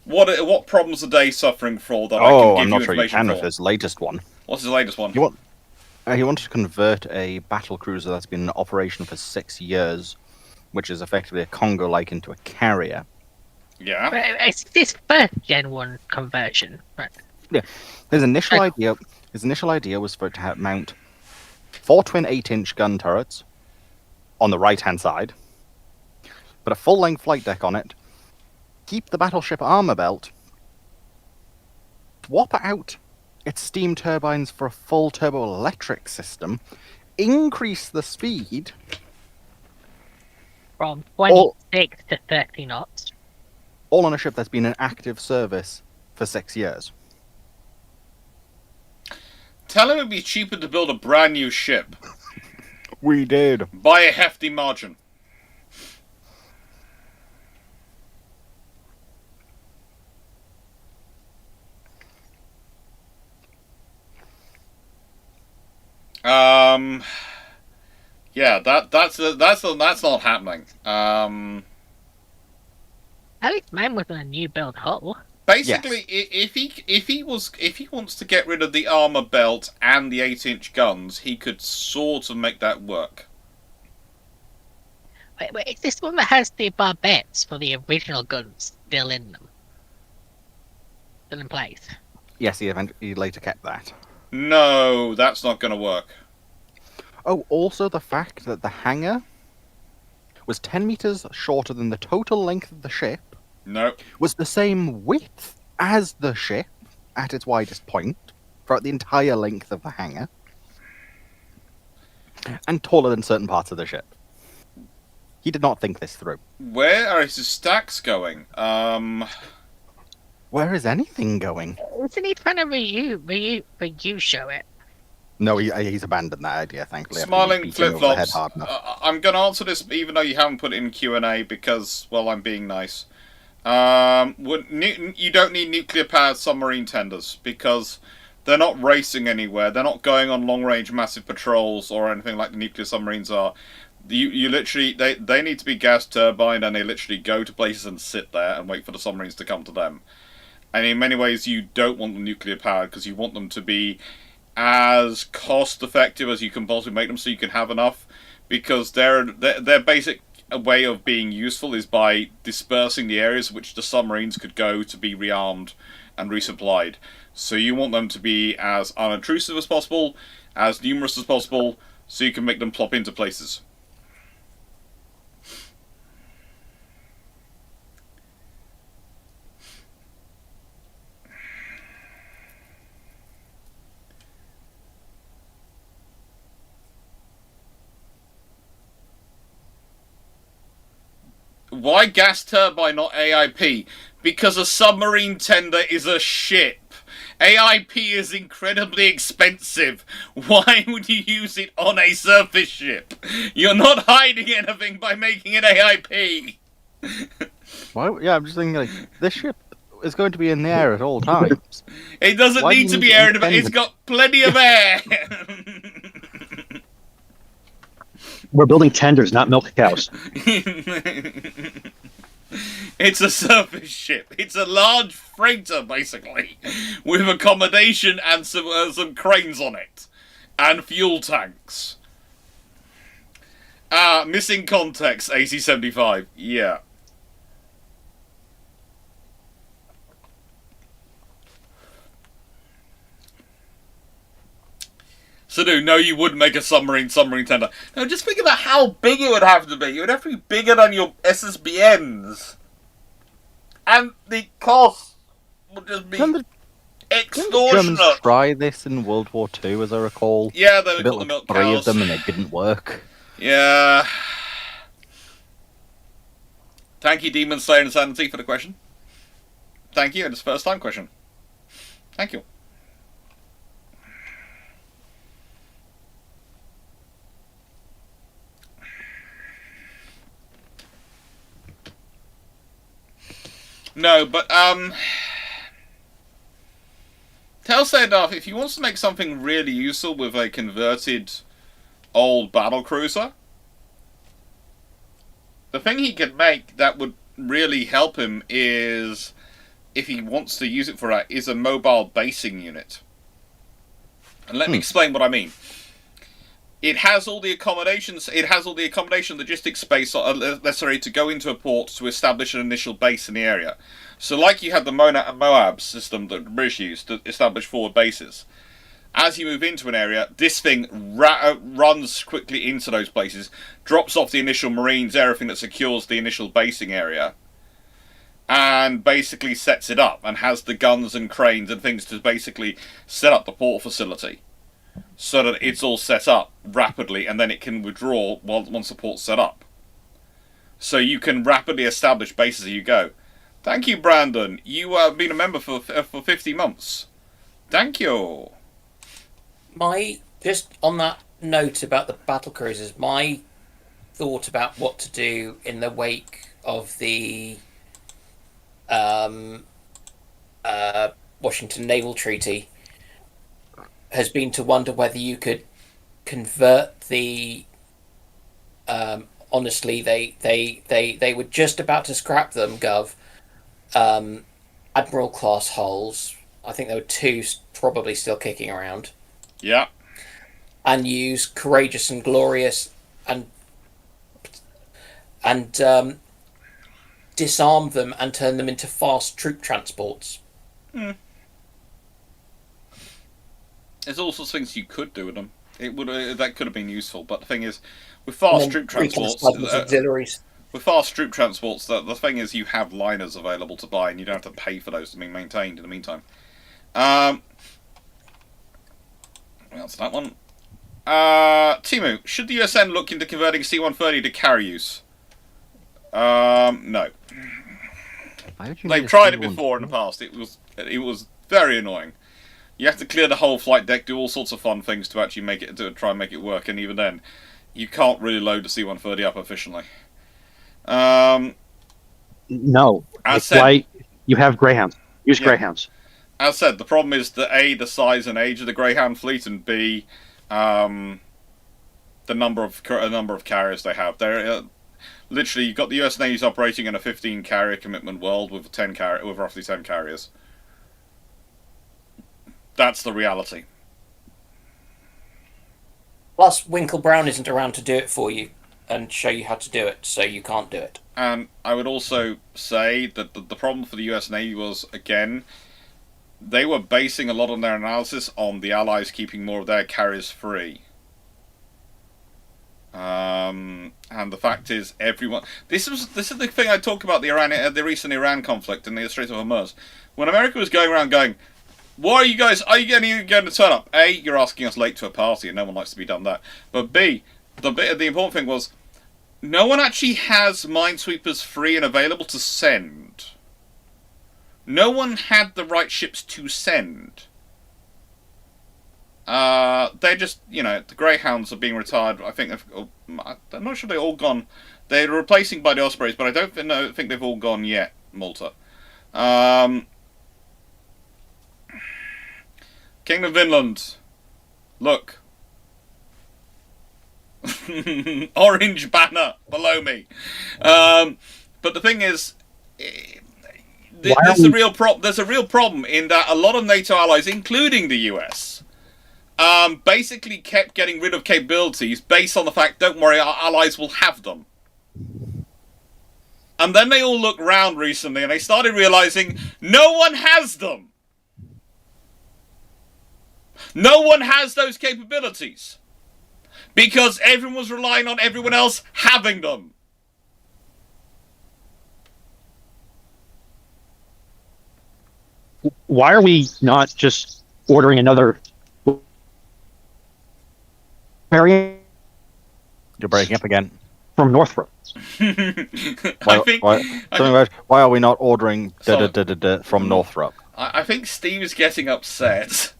What problems are they suffering for that I can give I'm not you sure you information can with for? his latest one. What's his latest one? He wanted to convert a battle cruiser that's been in operation for 6 years, which is effectively a Congo-like, into a carrier. Yeah. But it's this first Gen 1 conversion, right? His initial idea was for it to mount 4 twin 8-inch gun turrets on the right-hand side, put a full-length flight deck on it, keep the battleship armor belt, swap out its steam turbines for a full turbo-electric system, increase the speed From 26 to 30 knots. all on a ship that's been in active service for 6 years. Tell him it'd be cheaper to build a brand new ship We did. by a hefty margin. Yeah, that's not happening. At least mine was on a new build hull. Basically, if he wants to get rid of the armor belt and the 8-inch guns, he could sort of make that work. Wait, is this one that has the barbettes for the original guns still in them? Still in place? Yes, he later kept that. No, that's not going to work. Oh, also the fact that the hangar was 10 meters shorter than the total length of the ship No. was the same width as the ship at its widest point throughout the entire length of the hangar, and taller than certain parts of the ship. He did not think this through. Where are his stacks going? Where is anything going? Isn't he trying to reuse show it? No, he's abandoned that idea, thankfully. after Smiling beating him over the head flip-flops. hard enough. I'm going to answer this even though you haven't put it in Q&A because, well, I'm being nice. You don't need nuclear-powered submarine tenders because they're not racing anywhere. They're not going on long-range massive patrols or anything like the nuclear submarines are. You literally, they need to be gas turbined and they literally go to places and sit there and wait for the submarines to come to them. And in many ways, you don't want them nuclear-powered because you want them to be as cost-effective as you can possibly make them so you can have enough, because their basic way of being useful is by dispersing the areas which the submarines could go to be rearmed and resupplied. So you want them to be as unobtrusive as possible, as numerous as possible, so you can make them plop into places. Why gas turbine, not AIP? Because a submarine tender is a ship. AIP is incredibly expensive. Why would you use it on a surface ship? You're not hiding anything by making it AIP. Why? Yeah, I'm just thinking, like, this ship is going to be in the air at all times. It doesn't Why do need you to need be to air. intend It's it? got plenty of air. We're building tenders, not milk cows. It's a surface ship. It's a large freighter, basically, with accommodation and some cranes on it, and fuel tanks. Missing context, AC-75. Yeah. So no, you wouldn't make a submarine tender. No, just think about how big it would have to be. It would have to be bigger than your SSBNs. And the cost would just be Didn't the extortionate. Germans try this in World War II, as I recall? Yeah, They they built call them like milk 3 of cows. them and they didn't work. Yeah. Thank you, Demon Slayer Insanity, for the question. Thank you, and it's a first time question. Thank you. No, but tell Sayadaw if he wants to make something really useful with a converted old battlecruiser, the thing he could make that would really help him is, if he wants to use it for that, is a mobile basing unit. And let me explain what I mean. it has all the accommodations. It has all the accommodation logistics space necessary to go into a port to establish an initial base in the area. So, like you had the Moab system that the British used to establish forward bases. As you move into an area, this thing runs quickly into those places, drops off the initial Marines, everything that secures the initial basing area, and basically sets it up and has the guns and cranes and things to basically set up the port facility so that it's all set up rapidly, and then it can withdraw once the port's set up. So you can rapidly establish bases as you go. Thank you, Brandon. You have been a member for 50 months. Thank you. Just on that note about the battle cruisers, my thought about what to do in the wake of the Washington Naval Treaty has been to wonder whether you could convert the. Honestly, they were just about to scrap them, Gov. Admiral class hulls. I think there were 2 probably still kicking around. Yeah. And use Courageous and Glorious and disarm them and turn them into fast troop transports. There's all sorts of things you could do with them. It would that could have been useful, but the thing is, with fast troop transports, auxiliaries. with fast troop transports, the thing is you have liners available to buy, and you don't have to pay for those to be maintained in the meantime. That's that one. Timu, should the USN look into converting C-130 to carry use? No. They've tried it before in the past. It was very annoying. You have to clear the whole flight deck, do all sorts of fun things to actually try and make it work, and even then, you can't really load the C-130 up efficiently. No. As said, you have Greyhounds. Use Greyhounds. As said, the problem is that A, the size and age of the Greyhound fleet, and B, the number of carriers they have. They're literally, you've got the US Navy's operating in a 15 carrier commitment world with roughly 10 carriers. That's the reality. Plus, Winkle Brown isn't around to do it for you and show you how to do it, so you can't do it. And I would also say that the problem for the US Navy was, again, they were basing a lot of their analysis on the Allies keeping more of their carriers free. And the fact is, everyone. This is the thing I talk about the recent Iran conflict and the Strait of Hormuz. When America was going around going, "Why are you guys? Are you going to turn up?" A, you're asking us late to a party, and no one likes to be done that. But B, the important thing was, no one actually has minesweepers free and available to send. No one had the right ships to send. They're just, the Greyhounds are being retired. I think I'm not sure they've all gone. They're replacing by the Ospreys, but I don't think they've all gone yet, Malta. Kingdom of Vinland. Look. Orange banner below me. But the thing is, there's a real problem in that a lot of NATO allies, including the US, basically kept getting rid of capabilities based on the fact, don't worry, our allies will have them. And then they all looked round recently and they started realizing no one has them. No one has those capabilities. Because everyone was relying on everyone else having them. Why are we not just ordering another variant? You're breaking up again. From Northrop. Why are we not ordering from Northrop? I think Steve's getting upset.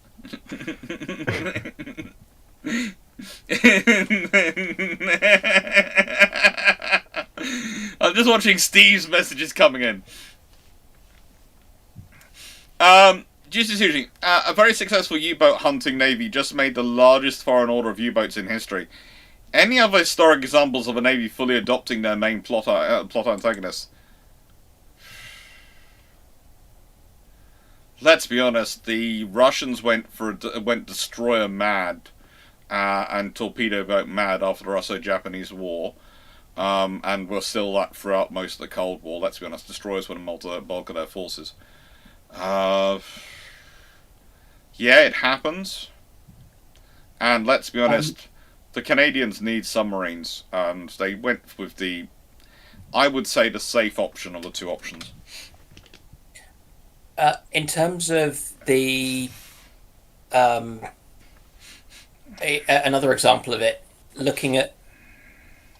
I'm just watching Steve's messages coming in. Just seriously, a very successful U-boat hunting navy just made the largest foreign order of U-boats in history. Any other historic examples of a navy fully adopting their main plot antagonists? Let's be honest, the Russians went destroyer mad and torpedo boat mad after the Russo-Japanese War. And were still that throughout most of the Cold War. Let's be honest, destroyers were the bulk of their forces. Yeah, it happens. And let's be honest, the Canadians need submarines, and they went with the, I would say, the safe option of the two options. In terms of the another example of it, looking at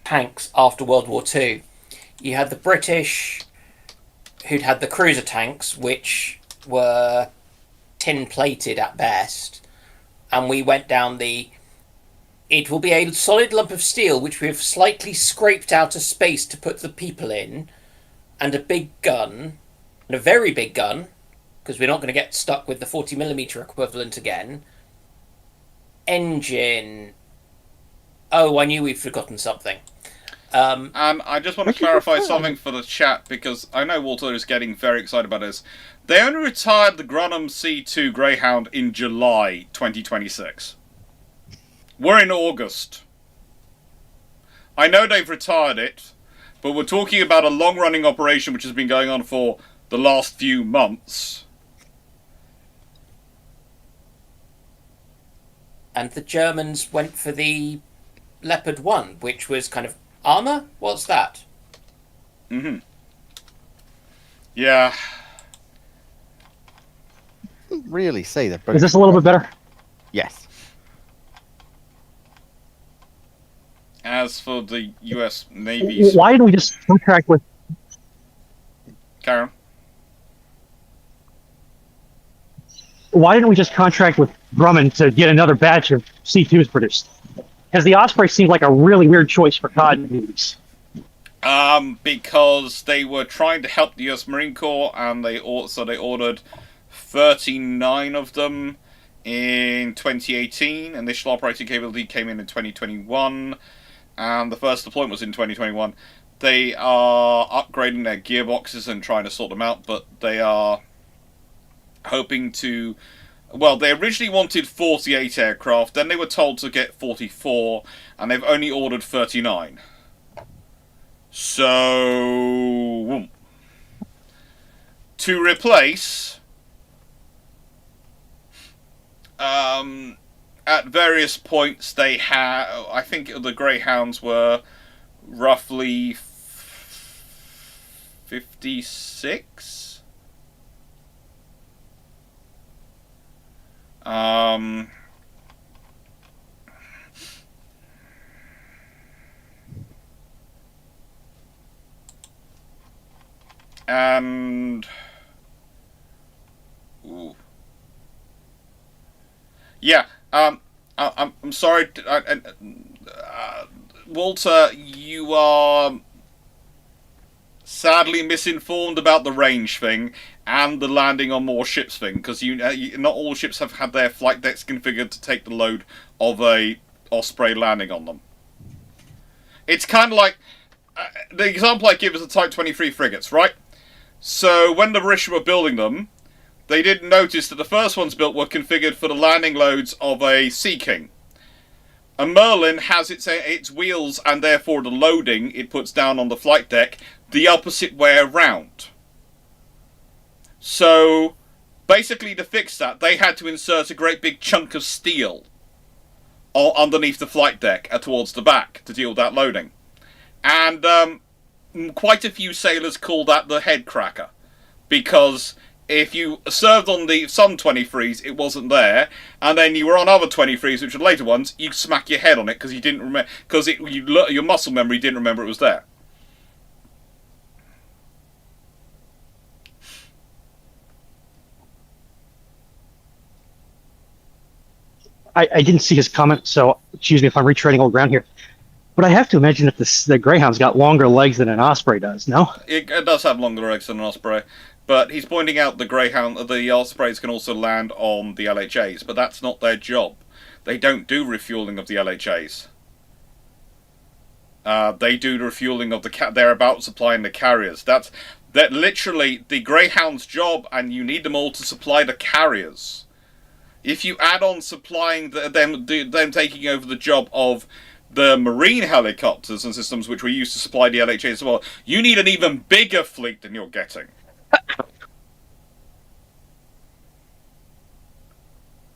tanks after World War II, you had the British, who'd had the cruiser tanks, which were tin-plated at best, and we went down the, it will be a solid lump of steel which we've slightly scraped out of space to put the people in, and a big gun, and a very big gun, because we're not going to get stuck with the 40mm equivalent again. Engine. Oh, I knew we'd forgotten something. And I just want to clarify something for the chat, because I know Walter is getting very excited about this. They only retired the Grunham C2 Greyhound in July 2026. We're in August. I know they've retired it, but we're talking about a long-running operation which has been going on for the last few months. And the Germans went for the Leopard 1, which was kind of armour? What's that? Mm-hmm. Yeah. Really say that. Is this a little bit better? Yes. As for the U.S. Navy's... Why didn't we just contract with... Karen? Why didn't we just contract with Grumman to get another batch of C2s produced? Because the Osprey seemed like a really weird choice for COD movies. Because they were trying to help the U.S. Marine Corps, and they ordered 39 of them in 2018. Initial operating capability came in 2021, and the first deployment was in 2021. They are upgrading their gearboxes and trying to sort them out, but they are hoping to... Well, they originally wanted 48 aircraft, then they were told to get 44, and they've only ordered 39. So... to replace... at various points they had... I think the Greyhounds were roughly 56? And... Ooh. Yeah, I'm sorry, Walter, you are sadly misinformed about the range thing and the landing on more ships thing, because not all ships have had their flight decks configured to take the load of a Osprey landing on them. It's kind of like the example I give is the Type 23 frigates, right? So when the British were building them, they didn't notice that the first ones built were configured for the landing loads of a Sea King. A Merlin has its wheels, and therefore the loading it puts down on the flight deck the opposite way around. So basically, to fix that, they had to insert a great big chunk of steel underneath the flight deck towards the back to deal with that loading. And quite a few sailors call that the head cracker, because if you served on some 23s, it wasn't there, and then you were on other 23s, which were later ones, you smack your head on it because you didn't remember, because your muscle memory didn't remember it was there. I didn't see his comment, so excuse me if I'm retreading old ground here. But I have to imagine that the Greyhound's got longer legs than an Osprey does, no? It does have longer legs than an Osprey, but he's pointing out the Ospreys can also land on the LHAs, but that's not their job. They don't do refueling of the LHAs. They do the refueling of they're about supplying the carriers. That's literally the Greyhound's job, and you need them all to supply the carriers. If you add on supplying them taking over the job of the marine helicopters and systems which were used to supply the LHA as well, you need an even bigger fleet than you're getting.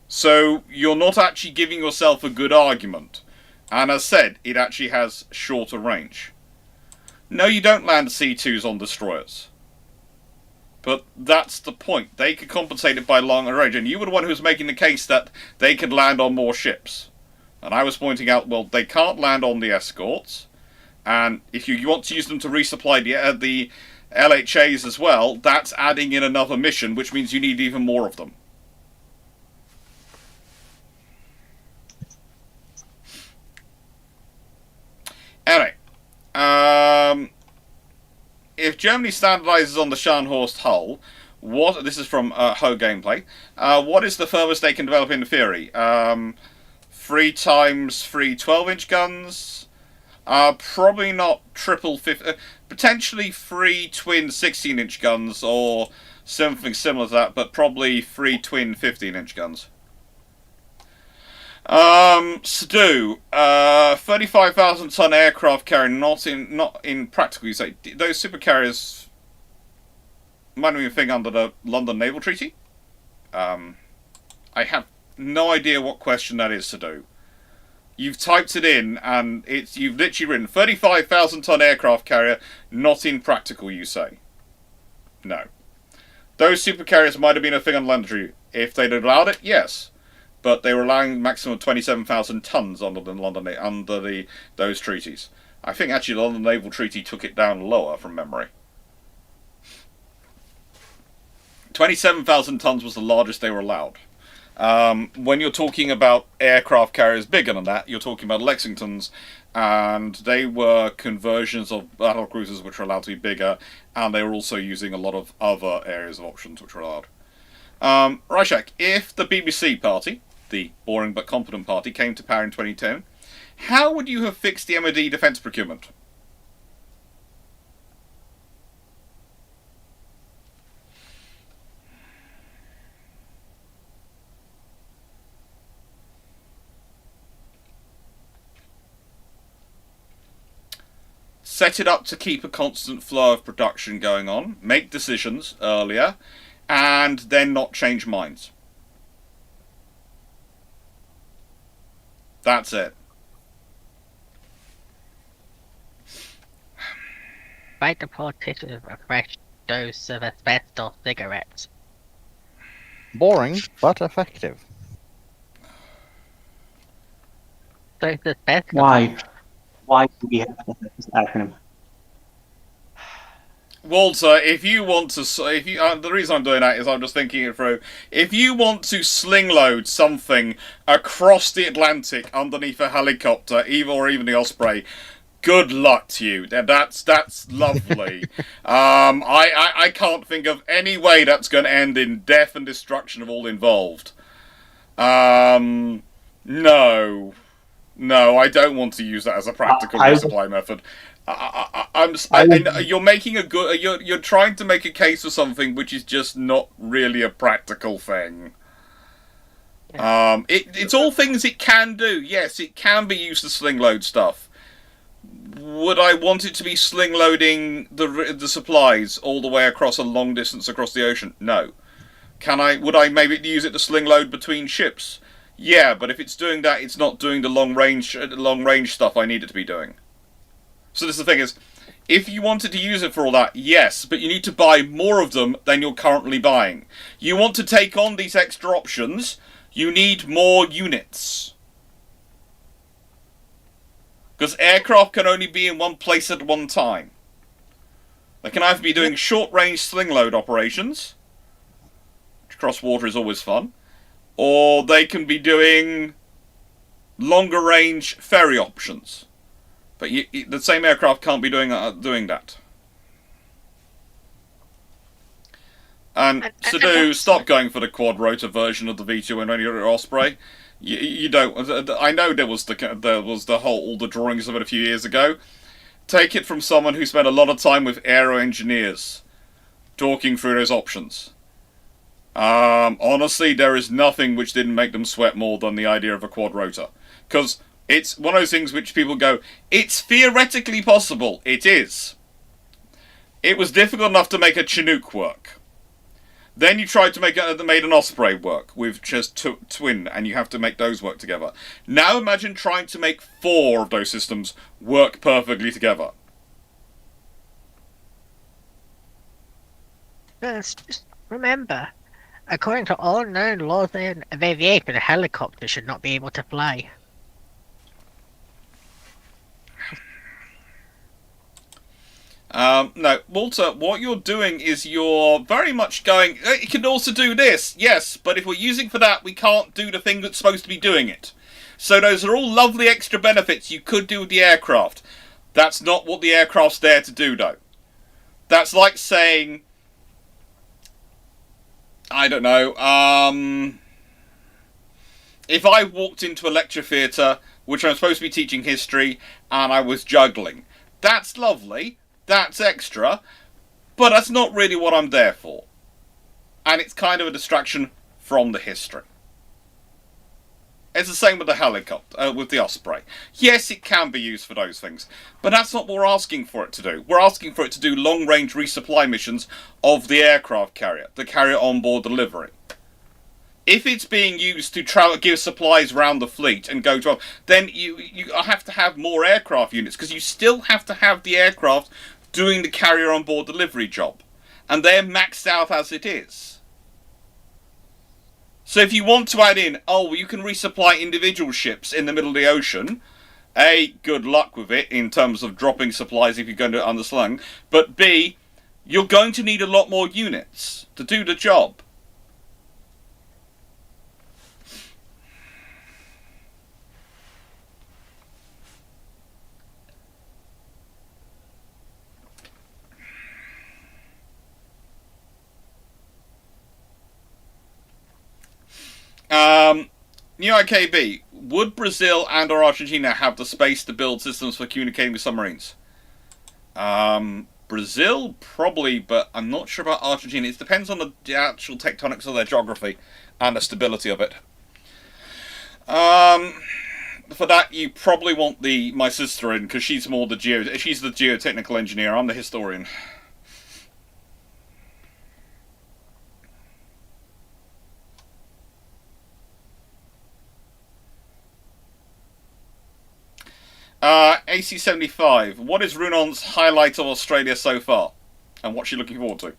So you're not actually giving yourself a good argument. And as said, it actually has shorter range. No, you don't land C2s on destroyers. But that's the point. They could compensate it by longer range. And you were the one who was making the case that they could land on more ships. And I was pointing out, well, they can't land on the escorts. And if you want to use them to resupply the LHAs as well, that's adding in another mission, which means you need even more of them. Anyway, if Germany standardizes on the Scharnhorst hull, this is from Ho Gameplay, what is the furthest they can develop in theory? 3 times 3 12-inch guns? Probably not triple 50, potentially 3 twin 16-inch guns or something similar to that, but probably 3 twin 15-inch guns. Stu, 35,000 ton aircraft carrier, not in practical use. Those supercarriers might be a thing under the London Naval Treaty. I have no idea what question that is to do. You've typed it in, and you've literally written 35,000 ton aircraft carrier, not in practical, you say. No. Those supercarriers might have been a thing on London Treaty. If they'd allowed it, yes. But they were allowing a maximum of 27,000 tons under those treaties. I think actually the London Naval Treaty took it down lower from memory. 27,000 tons was the largest they were allowed. When you're talking about aircraft carriers bigger than that, you're talking about Lexingtons, and they were conversions of battle cruisers which were allowed to be bigger, and they were also using a lot of other areas of options which were allowed. Ryshak, if the BBC party, the boring but competent party, came to power in 2010, how would you have fixed the MOD defence procurement? Set it up to keep a constant flow of production going on, make decisions earlier, and then not change minds. That's it. Fight the politicians with a fresh dose of asbestos cigarettes. Boring, but effective. So it's asbestos. Why? Why do we have to have this acronym? Walter, if you want to, the reason I'm doing that is I'm just thinking it through. If you want to sling load something across the Atlantic underneath a helicopter, or even the Osprey, good luck to you. That's lovely. I can't think of any way that's going to end in death and destruction of all involved. No, I don't want to use that as a practical resupply method. You're making a good. You're trying to make a case for something which is just not really a practical thing. It's all things it can do. Yes, it can be used to sling load stuff. Would I want it to be sling loading the supplies all the way across a long distance across the ocean? No. Would I maybe use it to sling load between ships? Yeah, but if it's doing that, it's not doing the long range stuff I need it to be doing. So this is the thing is, if you wanted to use it for all that, yes, but you need to buy more of them than you're currently buying. You want to take on these extra options, you need more units. Because aircraft can only be in one place at one time. They can either be doing short-range sling load operations, which cross water is always fun, or they can be doing longer-range ferry options. But the same aircraft can't be doing that. And Sadu, stop going for the quad-rotor version of the V2 when you're at Osprey. You don't. I know there was all the drawings of it a few years ago. Take it from someone who spent a lot of time with aero engineers, talking through those options. Honestly, there is nothing which didn't make them sweat more than the idea of a quad rotor. Because it's one of those things which people go, it's theoretically possible. It is. It was difficult enough to make a Chinook work. Then you tried to made an Osprey work with just twin, and you have to make those work together. Now imagine trying to make 4 of those systems work perfectly together. Just remember, according to all known laws of aviation, a helicopter should not be able to fly. No, Walter, what you're doing is you're very much going, it can also do this, yes, but if we're using for that, we can't do the thing that's supposed to be doing it. So those are all lovely extra benefits you could do with the aircraft. That's not what the aircraft's there to do, though. That's like saying, I don't know, if I walked into a lecture theatre, which I'm supposed to be teaching history, and I was juggling. That's lovely. That's extra, but that's not really what I'm there for. And it's kind of a distraction from the history. It's the same with the helicopter, with the Osprey. Yes, it can be used for those things, but that's not what we're asking for it to do. We're asking for it to do long-range resupply missions of the aircraft carrier, the carrier on-board delivery. If it's being used to give supplies around the fleet and go to, then you have to have more aircraft units, because you still have to have the aircraft doing the carrier on board delivery job, and they're maxed out as it is. So if you want to add in, you can resupply individual ships in the middle of the ocean, A, good luck with it in terms of dropping supplies if you're going to underslung, but B, you're going to need a lot more units to do the job. New IKB, would Brazil and or Argentina have the space to build systems for communicating with submarines? Brazil, probably, but I'm not sure about Argentina. It depends on the actual tectonics of their geography and the stability of it. For that, you probably want my sister in, because she's the geotechnical engineer. I'm the historian. AC75, what is Runon's highlight of Australia so far? And what's she looking forward to?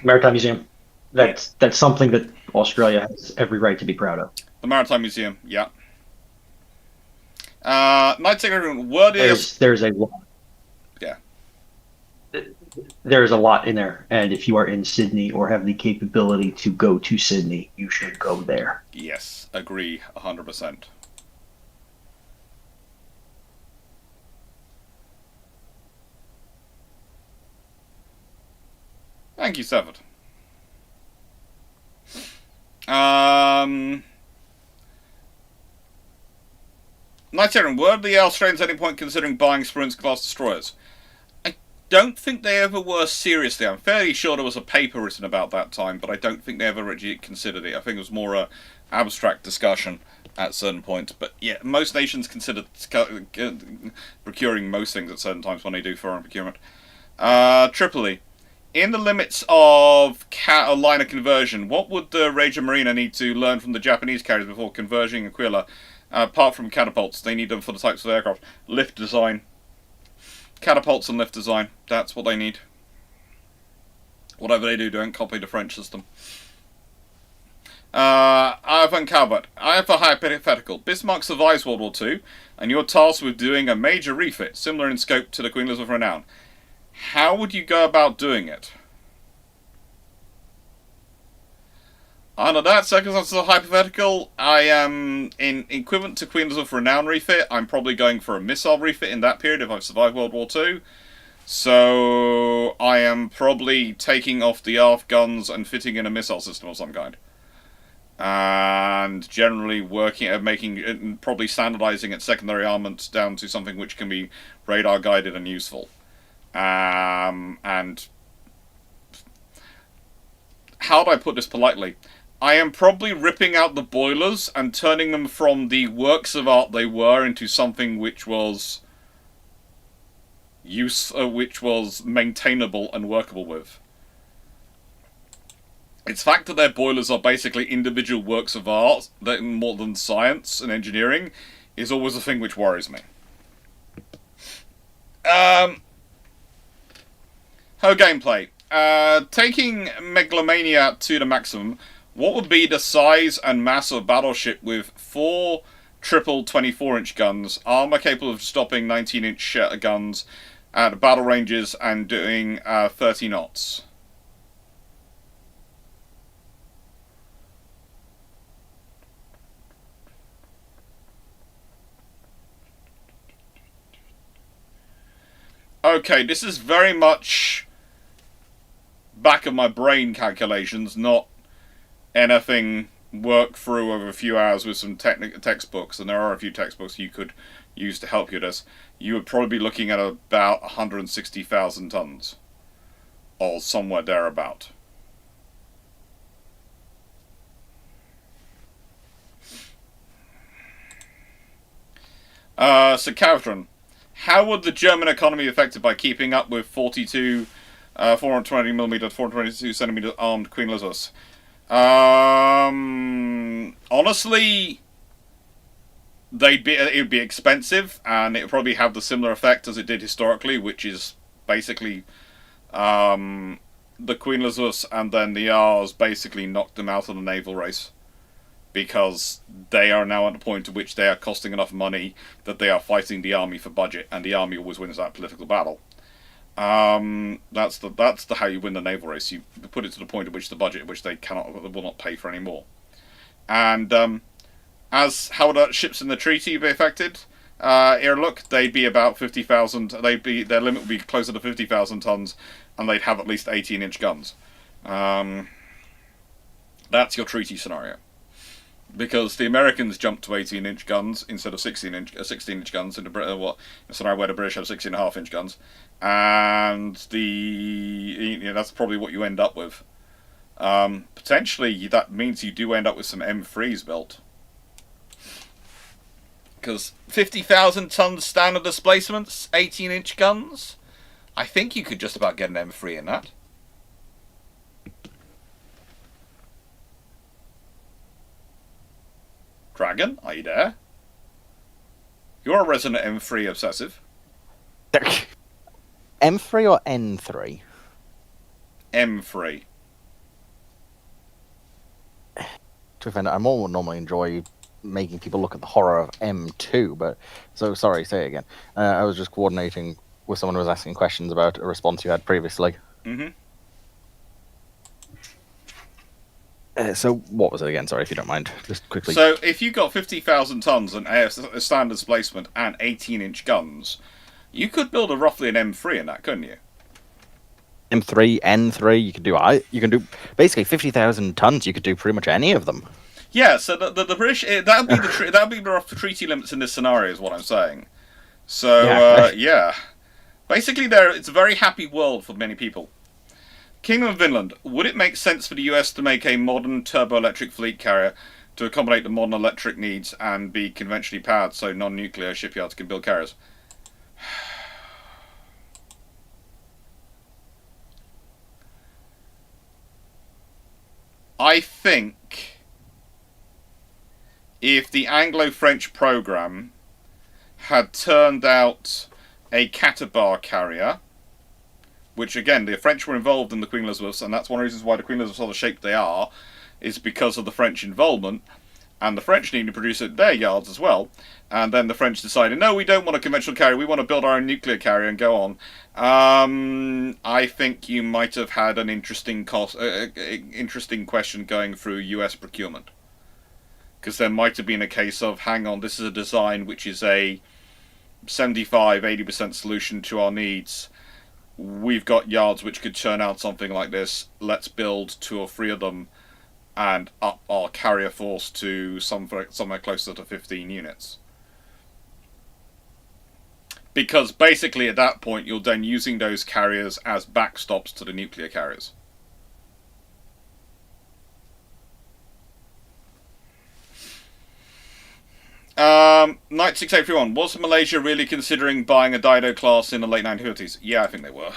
Maritime Museum. That's something that Australia has every right to be proud of. The Maritime Museum, yeah. Night Secretary, there's a lot. Yeah. There's a lot in there, and if you are in Sydney or have the capability to go to Sydney, you should go there. Yes, agree 100%. Thank you, Severed. Night Secretary, were the Australians at any point considering buying Sprint-class destroyers? Don't think they ever were seriously. I'm fairly sure there was a paper written about that time, but I don't think they ever really considered it. I think it was more a abstract discussion at certain points. But yeah, most nations consider procuring most things at certain times when they do foreign procurement. Tripoli, in the limits of liner conversion, what would the Regia Marina need to learn from the Japanese carriers before converging Aquila? Apart from catapults, they need them for the types of aircraft. Lift design. Catapults and lift design. That's what they need. Whatever they do, don't copy the French system. Ivan Calvert. I have a hypothetical. Bismarck survives World War II, and you're tasked with doing a major refit, similar in scope to the Queen Elizabeth Renown. How would you go about doing it? Under that circumstance of hypothetical, I am in equivalent to Queen Elizabeth Renown refit. I'm probably going for a missile refit in that period if I've survived World War II. So I am probably taking off the aft guns and fitting in a missile system of some kind. And generally working at probably standardizing its secondary armament down to something which can be radar guided and useful. And how do I put this politely? I am probably ripping out the boilers and turning them from the works of art they were into something which was which was maintainable and workable with. It's the fact that their boilers are basically individual works of art, that more than science and engineering, is always a thing which worries me. Her gameplay. Taking Megalomania to the maximum, what would be the size and mass of a battleship with 4 triple 24-inch guns, armor capable of stopping 19-inch guns at battle ranges and doing 30 knots? Okay, this is very much back of my brain calculations, not anything worked through over a few hours with some textbooks, and there are a few textbooks you could use to help you with this. You would probably be looking at about 160,000 tons, or somewhere thereabout. So, Catherine, how would the German economy be affected by keeping up with 42 420mm, 422cm armed Queen Elizabeths? Honestly, it would be expensive, and it would probably have the similar effect as it did historically, which is basically the Queen Elizabeths and then the R's basically knocked them out of the naval race, because they are now at a point at which they are costing enough money that they are fighting the army for budget, and the army always wins that political battle. That's the how you win the naval race. You put it to the point at which the budget at which they will not pay for anymore. And as how would ships in the treaty be affected? Here, look, they'd be about 50,000. Their limit would be closer to 50,000 tons, and they'd have at least 18-inch guns. That's your treaty scenario. Because the Americans jumped to 18-inch guns instead of 16-inch guns in the scenario where the British have 16.5-inch guns, and that's probably what you end up with. Potentially, that means you do end up with some M3s built, because 50,000 tons standard displacements, 18-inch guns. I think you could just about get an M3 in that. Dragon, are you there? You're a resident M3 obsessive. M3 or N3? M3. To defend it, I more normally enjoy making people look at the horror of M2, but... So, sorry, say it again. I was just coordinating with someone who was asking questions about a response you had previously. Mm-hmm. So, what was it again? Sorry, if you don't mind. Just quickly. So, if you got 50,000 tons and a standard displacement and 18-inch guns, you could build roughly an M3 in that, couldn't you? M3, N3, you can do basically 50,000 tons. You could do pretty much any of them. Yeah. So the British that would be the rough treaty limits in this scenario, is what I'm saying. So yeah. Basically, it's a very happy world for many people. Kingdom of Vinland, would it make sense for the US to make a modern turbo-electric fleet carrier to accommodate the modern electric needs and be conventionally powered so non-nuclear shipyards can build carriers? I think if the Anglo-French program had turned out a Catabar carrier, which again, the French were involved in the Queen Elizabeths, and that's one of the reasons why the Queen Elizabeths are the shape they are, is because of the French involvement, and the French needed to produce it at their yards as well, and then the French decided, no, we don't want a conventional carrier, we want to build our own nuclear carrier and go on. I think you might have had an interesting question going through US procurement. Because there might have been a case of, hang on, this is a design which is a 75-80% solution to our needs. We've got yards which could churn out something like this. Let's build 2 or 3 of them and up our carrier force to somewhere closer to 15 units. Because basically at that point you're then using those carriers as backstops to the nuclear carriers. Knight 681, was Malaysia really considering buying a Dido class in the late 1950s? Yeah, I think they were.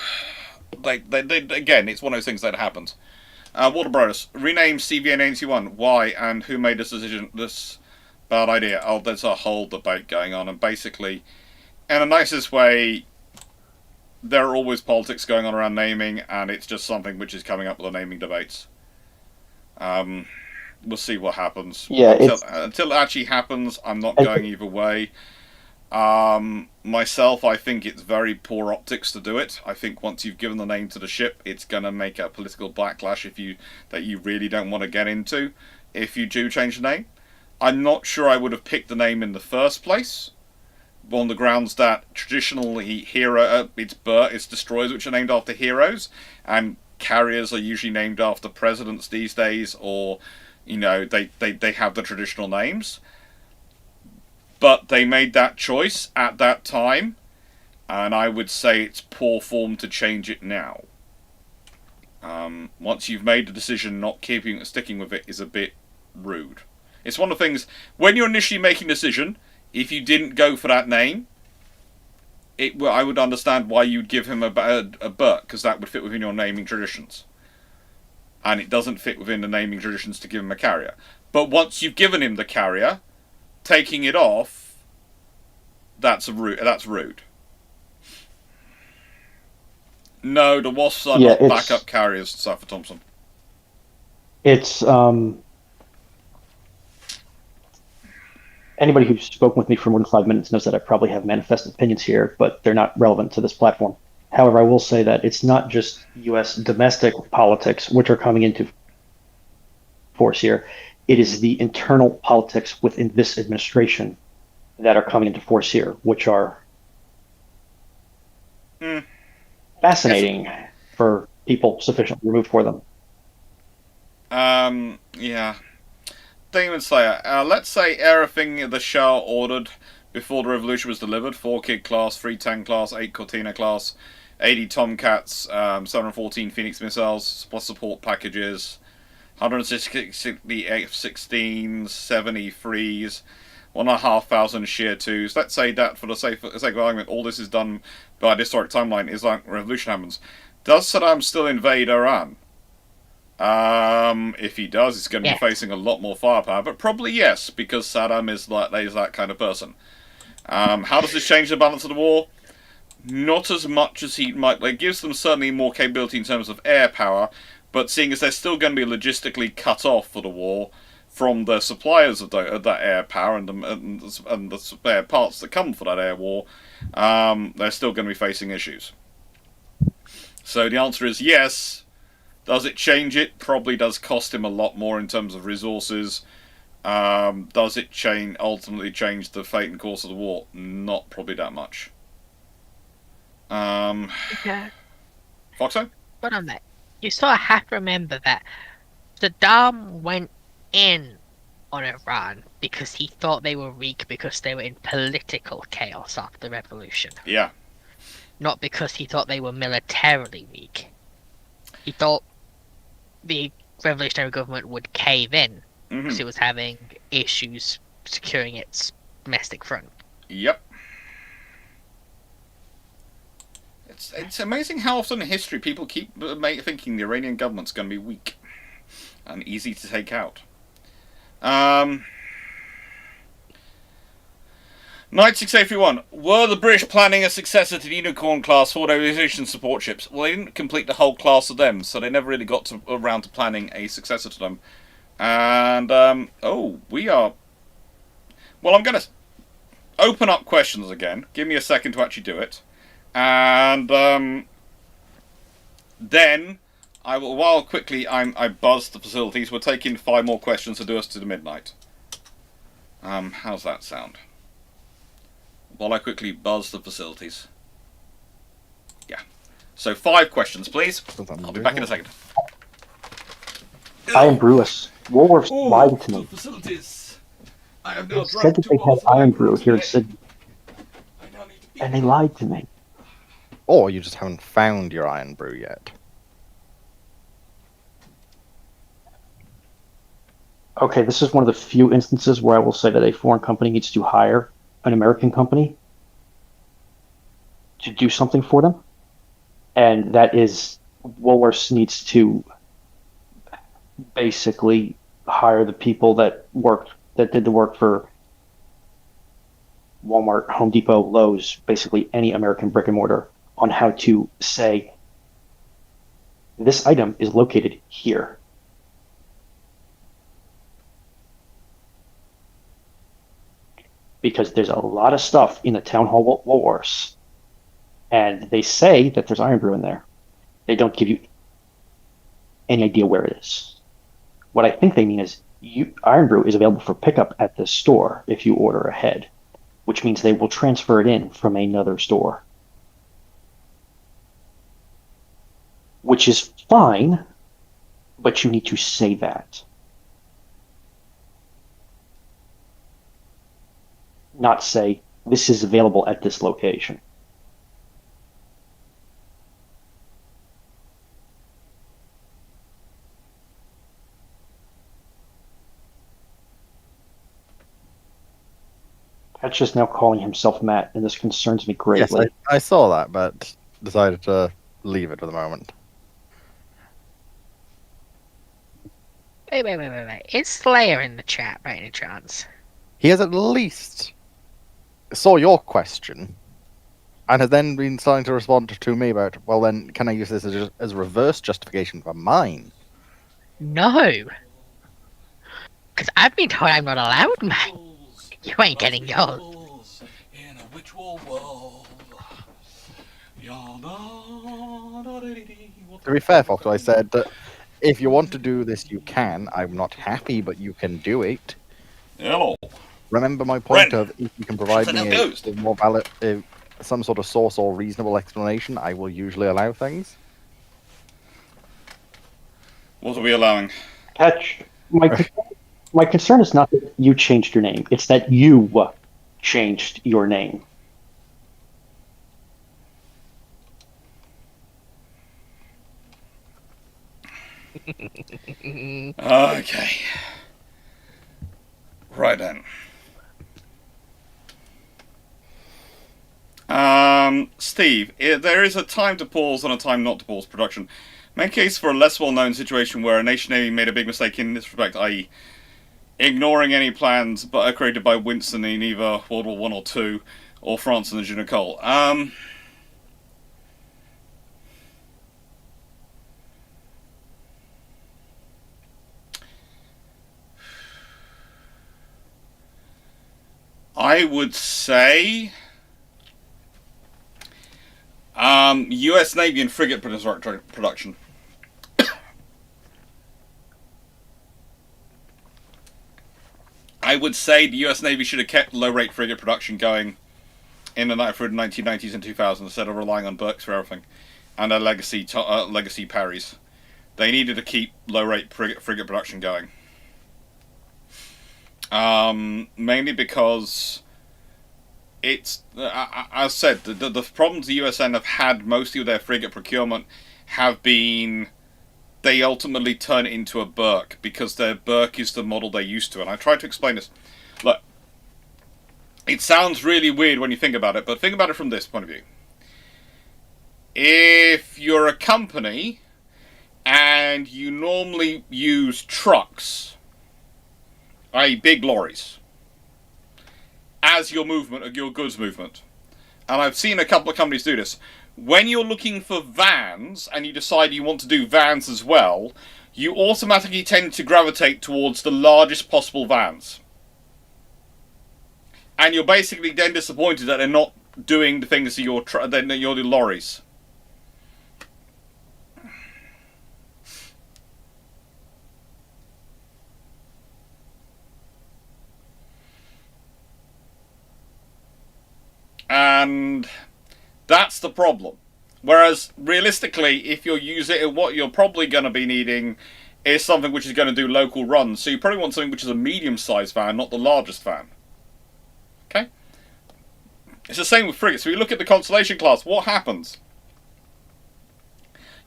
They again, it's one of those things that happens. Water Bros, rename CVN 81. Why and who made this decision? This bad idea. Oh, there's a whole debate going on, and basically, in the nicest way, there are always politics going on around naming, and it's just something which is coming up with the naming debates. We'll see what happens. Yeah, until it actually happens, I'm not going either way. Myself, I think it's very poor optics to do it. I think once you've given the name to the ship, it's going to make a political backlash that you really don't want to get into if you do change the name. I'm not sure I would have picked the name in the first place, on the grounds that traditionally it's destroyers which are named after heroes, and carriers are usually named after presidents these days, or they have the traditional names. But they made that choice at that time, and I would say it's poor form to change it now. Once you've made the decision, not sticking with it is a bit rude. It's one of the things, when you're initially making a decision, if you didn't go for that name, I would understand why you'd give him a Bert, because that would fit within your naming traditions. And it doesn't fit within the naming traditions to give him a carrier. But once you've given him the carrier, taking it off, that's rude. No, the Wasps are not backup carriers, Safa Thompson. It's anybody who's spoken with me for more than 5 minutes knows that I probably have manifest opinions here, but they're not relevant to this platform. However, I will say that it's not just U.S. domestic politics which are coming into force here. It is the internal politics within this administration that are coming into force here, which are fascinating for people sufficiently removed for them. Yeah. Demon Slayer. Let's say everything the Shah ordered before the revolution was delivered: 4 Kid class, 3 Tank class, 8 Cortina class, 80 Tomcats, 714 Phoenix missiles, plus support packages, 160 F-16s, 70 Frees, 1,500 Shear 2s. Let's say that, for the sake of argument, all this is done by the historic timeline. Islamic revolution happens. Does Saddam still invade Iran? If he does, he's going to be facing a lot more firepower, but probably yes, because Saddam is that kind of person. How does this change the balance of the war? Not as much as he might. It gives them certainly more capability in terms of air power, but seeing as they're still going to be logistically cut off for the war from the suppliers of that air power and the spare parts that come for that air war, they're still going to be facing issues. So the answer is yes. Does it change it? Probably does cost him a lot more in terms of resources. Does it ultimately change the fate and course of the war? Not probably that much. Okay. Foxo? But on that, you sort of have to remember that Saddam went in on Iran because he thought they were weak because they were in political chaos after the revolution. Yeah. Not because he thought they were militarily weak. He thought the revolutionary government would cave in because it was having issues securing its domestic front. Yep. It's amazing how often in history people keep thinking the Iranian government's going to be weak and easy to take out. Knight 681. Were the British planning a successor to the Unicorn class Forward Aviation support ships? Well, they didn't complete the whole class of them, so they never really got around to planning a successor to them. And, we are... Well, I'm going to open up questions again. Give me a second to actually do it. And, then, I will, while quickly I buzz the facilities, we're taking 5 more questions to do us to the midnight. How's that sound? While I quickly buzz the facilities. Yeah. So 5 questions, please. I'll be back in a second. Iron Brewis. Woolworths lied to me. Facilities. I have now Said that they had Iron Brew here in Sydney. I now need to And they lied to me. Or you just haven't found your iron brew yet. Okay, this is one of the few instances where I will say that a foreign company needs to hire an American company to do something for them. And that is, Woolworths needs to basically hire the people that did the work for Walmart, Home Depot, Lowe's, basically any American brick and mortar, on how to say this item is located here. Because there's a lot of stuff in the Town Hall Woolworths, and they say that there's iron brew in there. They don't give you any idea where it is. What I think they mean is iron brew is available for pickup at the store if you order ahead, which means they will transfer it in from another store. Which is fine, but you need to say that. Not say, this is available at this location. Pat's just now calling himself Matt, and this concerns me greatly. Yes, I saw that, but decided to leave it for the moment. Wait. Is Slayer in the chat by any chance? He has at least saw your question and has then been starting to respond to me about, well, then can I use this as reverse justification for mine? No. Because I've been told I'm not allowed, man. You ain't getting yours. In a virtual world. To be fair, Fox, I said that if you want to do this, you can. I'm not happy, but you can do it. Hello. Remember my point Ren, of if you can provide something me else a more valid, some sort of source or reasonable explanation, I will usually allow things. What are we allowing? Patch, my concern is not that you changed your name. It's that you changed your name. Okay. Right then. Steve, there is a time to pause and a time not to pause production. Make case for a less well-known situation where a nation navy made a big mistake in this respect, i.e., ignoring any plans but created by Winston in either World War One or Two, or France and the Junocole. I would say U.S. Navy and frigate production. I would say the U.S. Navy should have kept low-rate frigate production going in the 1990s and 2000s instead of relying on Burkes for everything and their legacy Parries. They needed to keep low-rate frigate production going. Mainly because it's, as I said, the problems the USN have had mostly with their frigate procurement have been they ultimately turn it into a Burke because their Burke is the model they're used to. And I tried to explain this. Look, it sounds really weird when you think about it, but think about it from this point of view. If you're a company and you normally use trucks, i.e. big lorries, as your movement, your goods movement. And I've seen a couple of companies do this. When you're looking for vans, and you decide you want to do vans as well, you automatically tend to gravitate towards the largest possible vans. And you're basically then disappointed that they're not doing the things that your lorries. And that's the problem. Whereas, realistically, if you're using it, what you're probably going to be needing is something which is going to do local runs. So you probably want something which is a medium-sized van, not the largest van. Okay? It's the same with frigates. So you look at the Constellation class, what happens?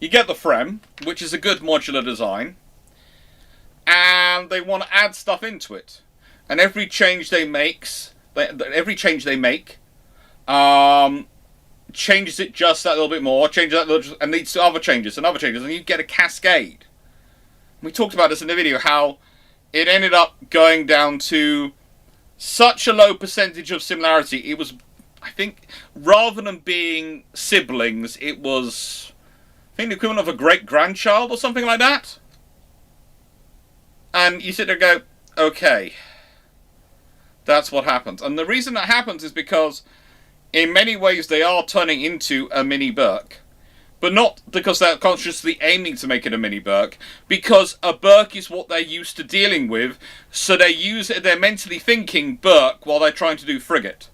You get the FREM, which is a good modular design, and they want to add stuff into it. And every change they make, changes it just that little bit more, changes that little, and leads to other changes, and you get a cascade. We talked about this in the video, how it ended up going down to such a low percentage of similarity. It was, I think, rather than being siblings, it was, I think, the equivalent of a great-grandchild or something like that. And you sit there and go, okay, that's what happens. And the reason that happens is because, in many ways, they are turning into a mini Burke. But not because they're consciously aiming to make it a mini Burke, because a Burke is what they're used to dealing with, so they're mentally thinking Burke while they're trying to do frigate.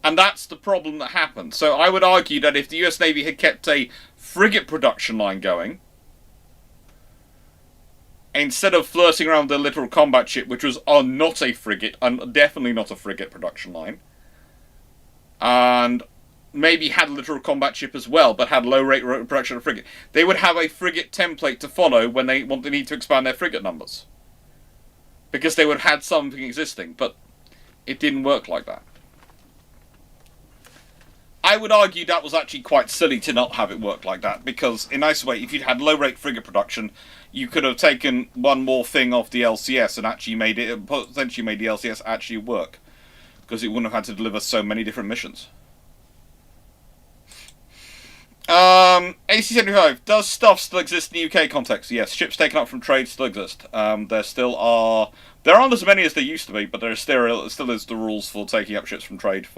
And that's the problem that happens. So I would argue that if the US Navy had kept a frigate production line going, instead of flirting around the littoral combat ship, which was not a frigate, and definitely not a frigate production line, and maybe had a littoral combat ship as well, but had low rate production of frigate, they would have a frigate template to follow when they need to expand their frigate numbers. Because they would have had something existing, but it didn't work like that. I would argue that was actually quite silly to not have it work like that, because in nice way, if you'd had low rate frigate production, you could have taken one more thing off the LCS and actually potentially made the LCS actually work, because it wouldn't have had to deliver so many different missions. AC-75, does stuff still exist in the UK context? Yes, ships taken up from trade still exist. There aren't as many as there used to be, but there still is the rules for taking up ships from trade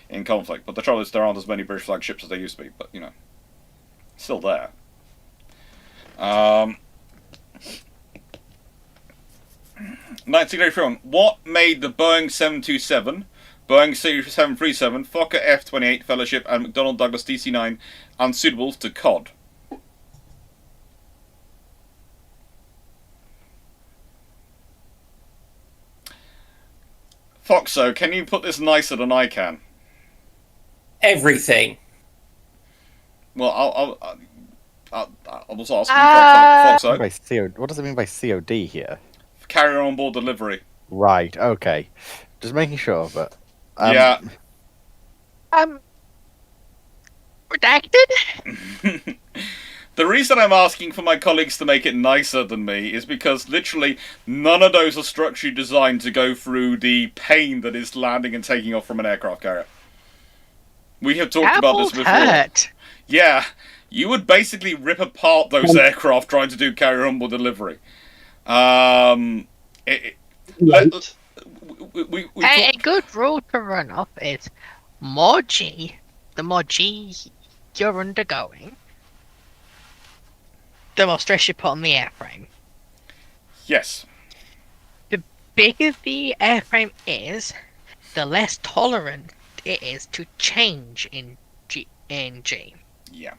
in conflict. But the trouble is there aren't as many British flag ships as there used to be, but, still there. 1981, what made the Boeing 727, Boeing 737, Fokker F-28 Fellowship, and McDonnell Douglas DC-9 unsuitable to COD? Foxo, can you put this nicer than I can? Everything. Well, I'll also ask you, Foxo. What does it mean by COD here? Carrier on board delivery. Right, okay. Just making sure, but... yeah. Redacted? The reason I'm asking for my colleagues to make it nicer than me is because literally none of those are structurally designed to go through the pain that is landing and taking off from an aircraft carrier. We have talked about this before. Hurt. Yeah, you would basically rip apart those aircraft trying to do carrier onboard delivery. Right. A good rule to run off is more G, the more G you're undergoing, the more stress you put on the airframe. Yes. The bigger the airframe is, the less tolerant it is to change in G. Yeah.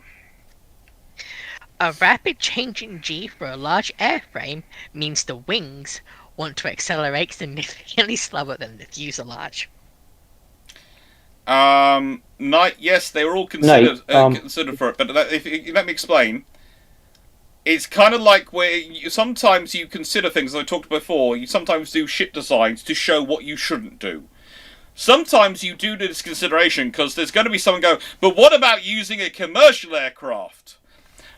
A rapid change in G for a large airframe means the wings want to accelerate significantly slower than the fuselage. Yes, they were all considered for it, but if let me explain. It's kind of like where sometimes you consider things, as I talked before, you sometimes do ship designs to show what you shouldn't do. Sometimes you do this consideration because there's going to be someone go, but what about using a commercial aircraft?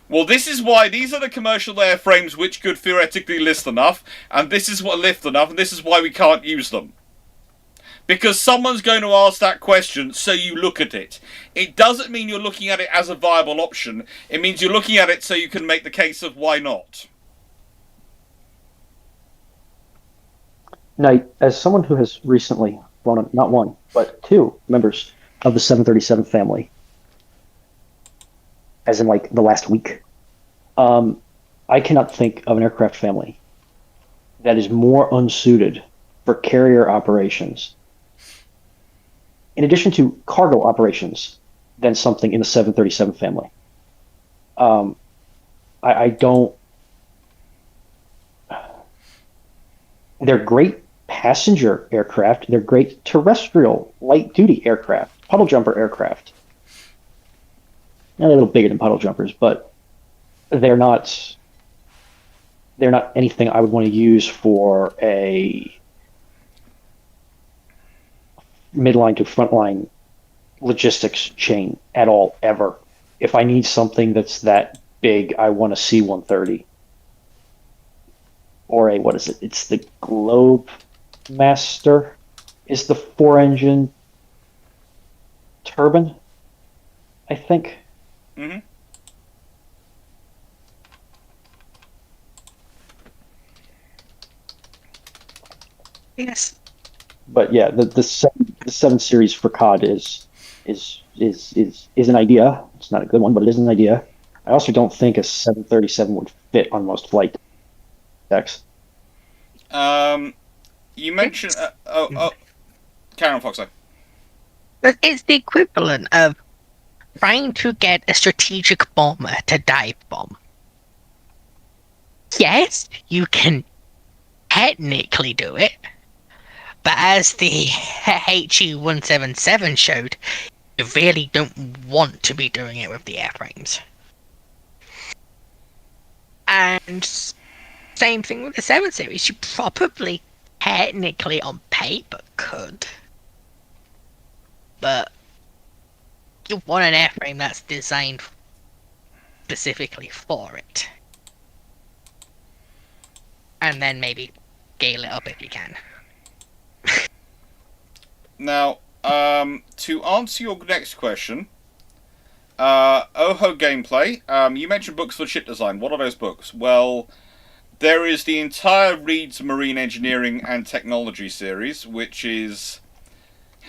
Well, this is why these are the commercial airframes which could theoretically lift enough, and this is what lift enough, and this is why we can't use them. Because someone's going to ask that question, so you look at it. It doesn't mean you're looking at it as a viable option. It means you're looking at it so you can make the case of why not. Knight, as someone who has recently flown not one, but two members of the 737 family, as in like the last week, I cannot think of an aircraft family that is more unsuited for carrier operations, in addition to cargo operations, than something in the 737 family. They're great passenger aircraft. They're great terrestrial light-duty aircraft, puddle jumper aircraft. Now, they're a little bigger than puddle jumpers, but they're not anything I would want to use for a midline to frontline logistics chain at all, ever. If I need something that's that big, I want a C-130. Or a, what is it? It's the Globemaster is the 4-engine turbine, I think. Mm-hmm. Yes. But yeah, the 7 series for COD is an idea. It's not a good one, but it is an idea. I also don't think a 737 would fit on most flight decks. You mentioned Karen Foxo. But it's the equivalent of trying to get a strategic bomber to dive bomb. Yes, you can technically do it, but as the HE-177 showed, you really don't want to be doing it with the airframes. And same thing with the 7 Series. You probably technically on paper could, but you want an airframe that's designed specifically for it. And then maybe scale it up if you can. Now, to answer your next question, Oho Gameplay, you mentioned books for ship design. What are those books? Well, there is the entire Reed's Marine Engineering and Technology series, which is...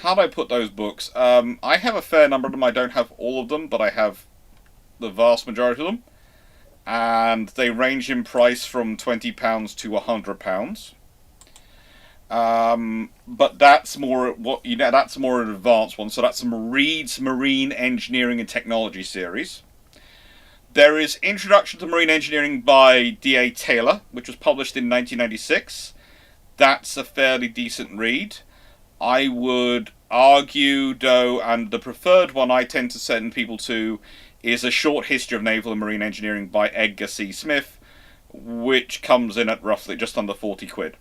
How do I put those books? I have a fair number of them. I don't have all of them, but I have the vast majority of them. And they range in price from £20 to £100. But that's more that's more an advanced one. So that's Reed's Marine Engineering and Technology series. There is Introduction to Marine Engineering by D.A. Taylor, which was published in 1996. That's a fairly decent read. I would argue, though, and the preferred one I tend to send people to is A Short History of Naval and Marine Engineering by Edgar C. Smith, which comes in at roughly just under 40 quid.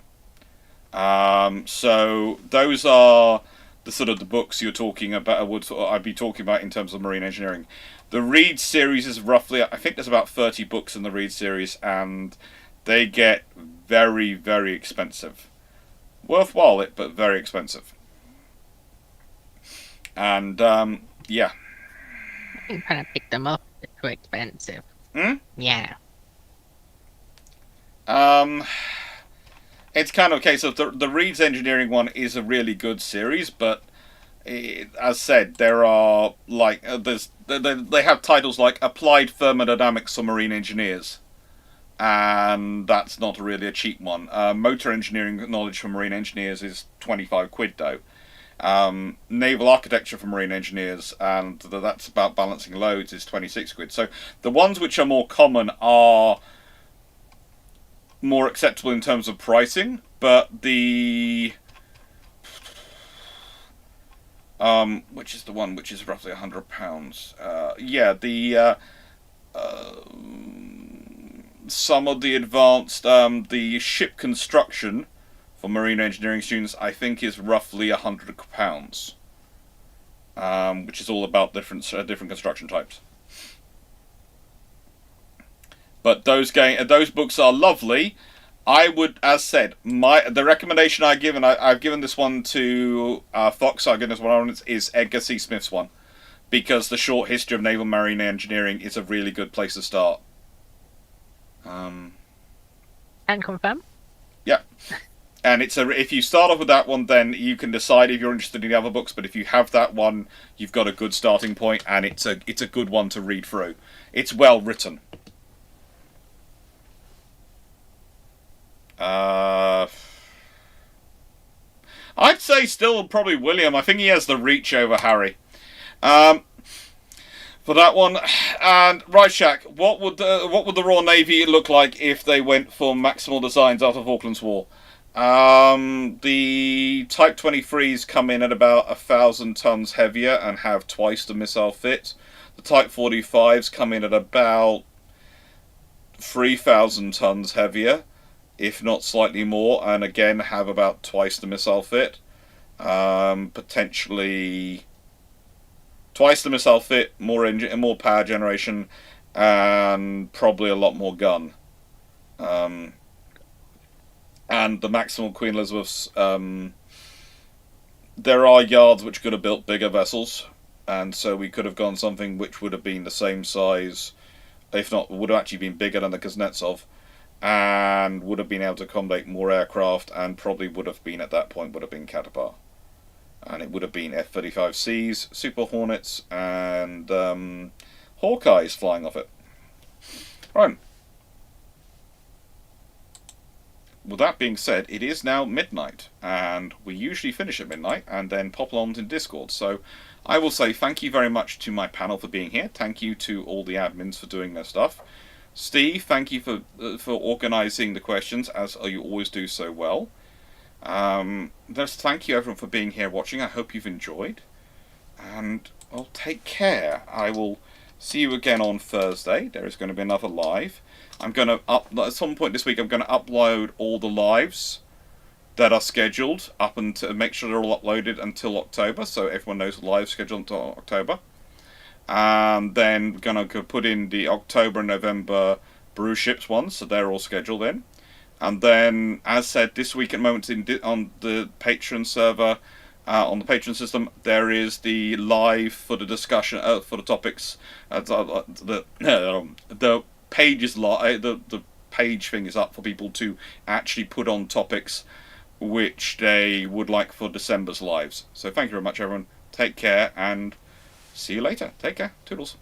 So those are the sort of the books you're talking about. I'd be talking about in terms of marine engineering. The Reed series is roughly, I think there's about 30 books in the Reed series, and they get very, very expensive. Worthwhile, but very expensive. And yeah. I'm trying to pick them up. They're too expensive. Hmm? Yeah. It's kind of a case of the Reed's Engineering one is a really good series, but as said, there are like they have titles like Applied Thermodynamics for Marine Engineers, and that's not really a cheap one. Motor Engineering Knowledge for Marine Engineers is 25 quid though. Naval Architecture for Marine Engineers, and that's about balancing loads, is 26 quid. So the ones which are more common are more acceptable in terms of pricing, but the which is the one which is roughly £100. Yeah, the some of the advanced the ship construction for marine engineering students, I think, is roughly £100, which is all about different construction types. But those books are lovely. I would, as said, the recommendation I've given this one to Fox. I've given this one is Edgar C. Smith's one, because the Short History of Naval Marine Engineering is a really good place to start. And confirm. Yeah, and if you start off with that one, then you can decide if you're interested in the other books. But if you have that one, you've got a good starting point, and it's a good one to read through. It's well written. I'd say still probably William. I think he has the reach over Harry. For that one. And right, Shaq, what would the Royal Navy look like if they went for maximal designs after Falklands War? The Type 23s come in at about 1,000 tons heavier and have twice the missile fit. The Type 45s come in at about 3,000 tons heavier, if not slightly more, and again have about twice the missile fit. Potentially twice the missile fit, more engine, more power generation, and probably a lot more gun. And the maximum Queen Elizabeths, there are yards which could have built bigger vessels, and so we could have gone something which would have been the same size, if not would have actually been bigger than the Kuznetsov, and would have been able to accommodate more aircraft, and probably would have been at that point would have been Katapar, and it would have been F-35Cs, Super Hornets, and Hawkeyes flying off it. Right. With that being said, it is now midnight, and we usually finish at midnight and then pop along to Discord. So I will say thank you very much to my panel for being here. Thank you to all the admins for doing their stuff. Steve, thank you for organising the questions, as you always do so well. Just thank you everyone for being here watching. I hope you've enjoyed. And, well, take care. I will see you again on Thursday. There is going to be another live. I'm going to at some point this week. I'm going to upload all the lives that are scheduled up and to make sure they're all uploaded until October, so everyone knows the live schedule until October. And then going to put in the October and November Bruships ones, so they're all scheduled in. And then, as said, this week at the moment on the Patreon server, on the Patreon system, there is the live for the discussion for the topics. The page is the page thing is up for people to actually put on topics which they would like for December's lives. So thank you very much, everyone. Take care and see you later. Take care. Toodles.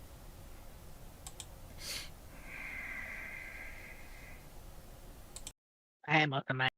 I am up to my